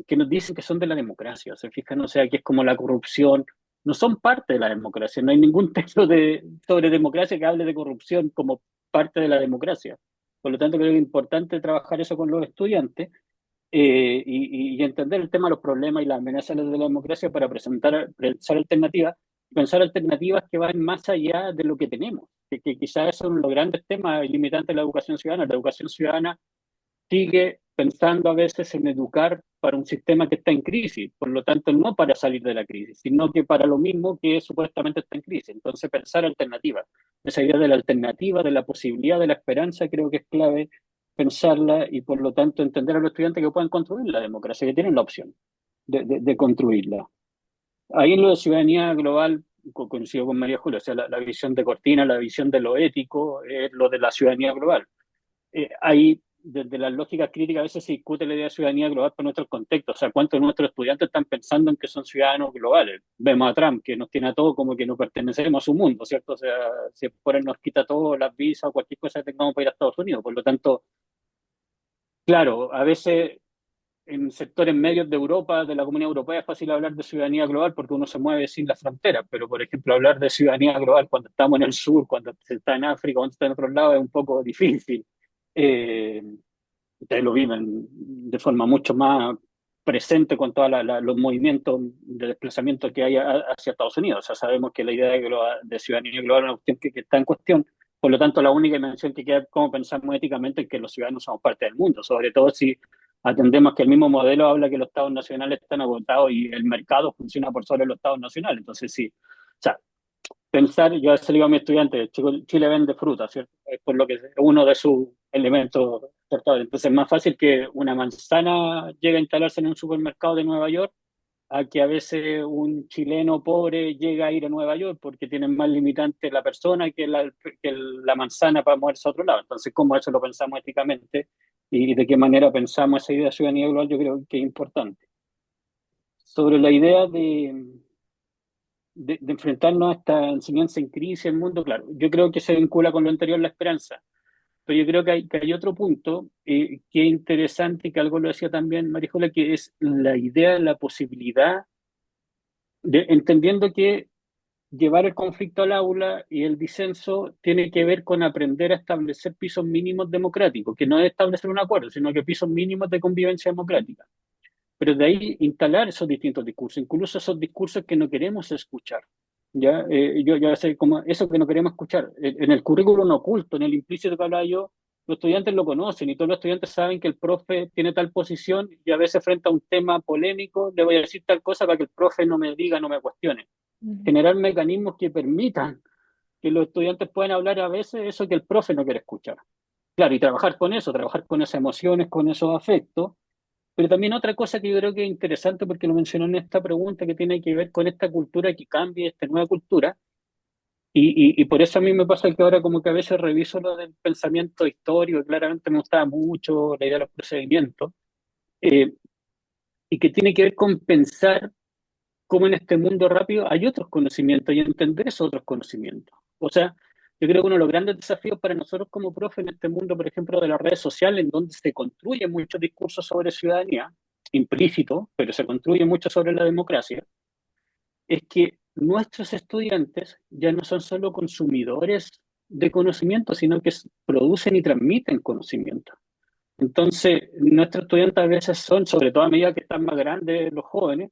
que nos dicen que son de la democracia, se fijan, o sea, que es como la corrupción, no son parte de la democracia, no hay ningún texto sobre democracia que hable de corrupción como parte de la democracia. Por lo tanto, creo que es importante trabajar eso con los estudiantes y entender el tema de los problemas y las amenazas de la democracia para pensar alternativas, pensar alternativas que van más allá de lo que tenemos, que quizás son los grandes temas limitantes de la educación ciudadana. La educación ciudadana sigue pensando a veces en educar para un sistema que está en crisis, por lo tanto no para salir de la crisis, sino que para lo mismo que supuestamente está en crisis. Entonces pensar alternativas, esa idea de la alternativa, de la posibilidad, de la esperanza, creo que es clave pensarla y por lo tanto entender a los estudiantes que puedan construir la democracia, que tienen la opción de construirla. Ahí en lo de ciudadanía global coincido con María Julia, o sea, la visión de Cortina, la visión de lo ético, es lo de la ciudadanía global. Ahí, desde las lógicas críticas, a veces se discute la idea de ciudadanía global por nuestros contextos. O sea, ¿cuántos de nuestros estudiantes están pensando en que son ciudadanos globales? Vemos a Trump, que nos tiene a todos como que no pertenecemos a su mundo, ¿cierto? O sea, si por él nos quita todo, las visas o cualquier cosa que tengamos para ir a Estados Unidos. Por lo tanto, claro, a veces en sectores medios de Europa, de la Comunidad Europea, es fácil hablar de ciudadanía global porque uno se mueve sin las fronteras, pero por ejemplo, hablar de ciudadanía global cuando estamos en el sur, cuando se está en África, cuando está en otros lados, es un poco difícil. Eh, Ustedes lo viven de forma mucho más presente con todos los movimientos de desplazamiento que hay hacia Estados Unidos. O sea, sabemos que la idea de ciudadanía global es una cuestión que está en cuestión. Por lo tanto, la única dimensión que queda es cómo pensamos éticamente es que los ciudadanos somos parte del mundo, sobre todo si atendemos que el mismo modelo habla que los estados nacionales están agotados y el mercado funciona por sobre los estados nacionales. Entonces, sí, o sea, pensar, yo a veces le digo a mis estudiantes, Chile vende fruta, ¿cierto? Es por lo que es uno de sus elementos exportadores. Entonces es más fácil que una manzana llegue a instalarse en un supermercado de Nueva York a que a veces un chileno pobre llega a ir a Nueva York porque tienen más limitante la persona que la manzana para moverse a otro lado. Entonces, ¿cómo eso lo pensamos éticamente? y de qué manera pensamos esa idea de ciudadanía global, yo creo que es importante. Sobre la idea de enfrentarnos a esta enseñanza en crisis en el mundo, claro, yo creo que se vincula con lo anterior, la esperanza, pero yo creo que hay otro punto que es interesante, que algo lo decía también Marijola, que es la idea, la posibilidad, entendiendo que llevar el conflicto al aula y el disenso tiene que ver con aprender a establecer pisos mínimos democráticos, que no es establecer un acuerdo, sino que pisos mínimos de convivencia democrática. Pero de ahí instalar esos distintos discursos, incluso esos discursos que no queremos escuchar. ¿Ya? Yo sé como eso que no queremos escuchar. En el currículum oculto, en el implícito que hablaba yo, los estudiantes lo conocen y todos los estudiantes saben que el profe tiene tal posición y a veces frente a un tema polémico le voy a decir tal cosa para que el profe no me diga, no me cuestione. Generar mecanismos que permitan que los estudiantes puedan hablar a veces eso que el profe no quiere escuchar. Claro, y trabajar con eso, trabajar con esas emociones, con esos afectos. Pero también otra cosa que yo creo que es interesante, porque lo mencionó en esta pregunta, que tiene que ver con esta cultura que cambia, esta nueva cultura, y por eso a mí me pasa que ahora como que a veces reviso lo del pensamiento histórico, claramente me gustaba mucho la idea de los procedimientos, eh, y que tiene que ver con pensar cómo en este mundo rápido hay otros conocimientos y entender esos otros conocimientos. O sea, yo creo que uno de los grandes desafíos para nosotros como profe en este mundo, por ejemplo, de las redes sociales, en donde se construye mucho discurso sobre ciudadanía, implícito, pero se construye mucho sobre la democracia, es que nuestros estudiantes ya no son solo consumidores de conocimiento, sino que producen y transmiten conocimiento. Entonces, nuestros estudiantes a veces son, sobre todo a medida que están más grandes los jóvenes,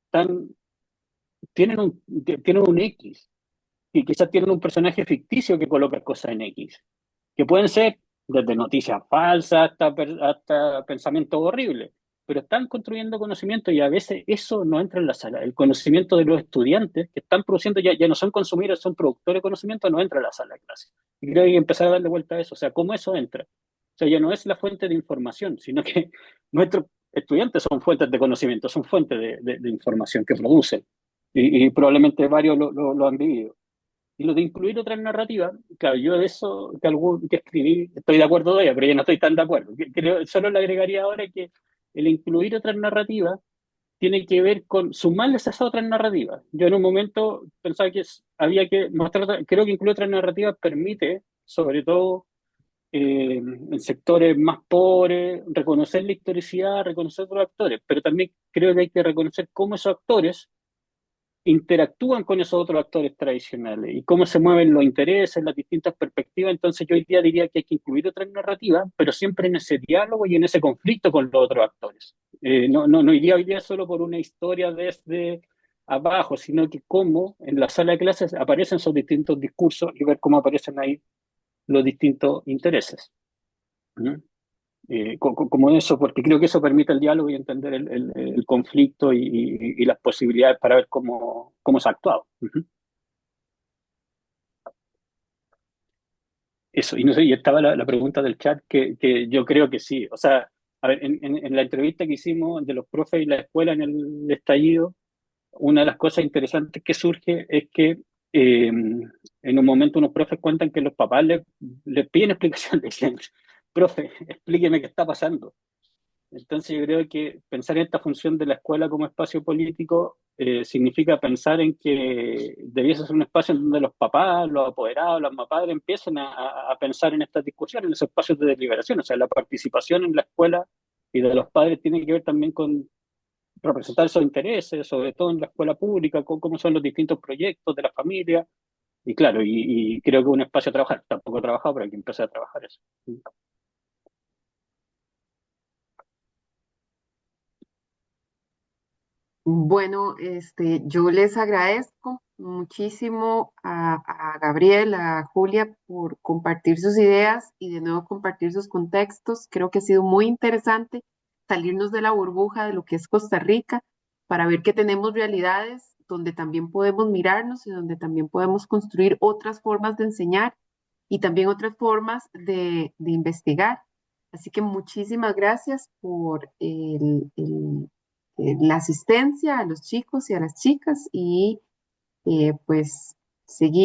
están, tienen un X, y quizás tienen un personaje ficticio que coloca cosas en X, que pueden ser desde noticias falsas hasta pensamientos horribles, pero están construyendo conocimiento y a veces eso no entra en la sala. El conocimiento de los estudiantes que están produciendo ya no son consumidores, son productores de conocimiento, no entra en la sala de clase. Y creo que hay que empezar a darle vuelta a eso, o sea, ¿cómo eso entra? O sea, ya no es la fuente de información, sino que nuestros estudiantes son fuentes de conocimiento, son fuentes de información que producen. Y probablemente varios lo han vivido. Y lo de incluir otras narrativas, claro, yo de eso que escribí, estoy de acuerdo de ella, pero ya no estoy tan de acuerdo. Creo, solo le agregaría ahora que el incluir otras narrativas tiene que ver con sumarles a esas otras narrativas. Yo en un momento pensaba que había que mostrar, creo que incluir otras narrativas permite, sobre todo en sectores más pobres, reconocer la historicidad, reconocer otros actores, pero también creo que hay que reconocer cómo esos actores interactúan con esos otros actores tradicionales y cómo se mueven los intereses, las distintas perspectivas. Entonces yo hoy día diría que hay que incluir otras narrativas, pero siempre en ese diálogo y en ese conflicto con los otros actores. No iría hoy día solo por una historia desde abajo, sino que cómo en la sala de clases aparecen esos distintos discursos y ver cómo aparecen ahí los distintos intereses. ¿Mm? Como eso, porque creo que eso permite el diálogo y entender el conflicto y las posibilidades para ver cómo se ha actuado. Ujú. Eso, y no sé, y estaba la pregunta del chat que yo creo que sí. O sea, a ver, en la entrevista que hicimos de los profes y la escuela en el estallido, una de las cosas interesantes que surge es que en un momento unos profes cuentan que los papás les piden explicaciones, dicen, profe, explíqueme qué está pasando. Entonces yo creo que pensar en esta función de la escuela como espacio político significa pensar en que debiese ser un espacio en donde los papás, los apoderados, las padres empiecen a pensar en estas discusiones, en esos espacios de deliberación. O sea, la participación en la escuela y de los padres tiene que ver también con representar esos intereses, sobre todo en la escuela pública, con cómo son los distintos proyectos de la familia. Y claro, y creo que es un espacio a trabajar. Tampoco he trabajado, pero hay que empezar a trabajar eso. Bueno, yo les agradezco muchísimo a Gabriel, a Julia, por compartir sus ideas y de nuevo compartir sus contextos. Creo que ha sido muy interesante salirnos de la burbuja de lo que es Costa Rica para ver que tenemos realidades donde también podemos mirarnos y donde también podemos construir otras formas de enseñar y también otras formas de investigar. Así que muchísimas gracias por la asistencia a los chicos y a las chicas y pues seguir.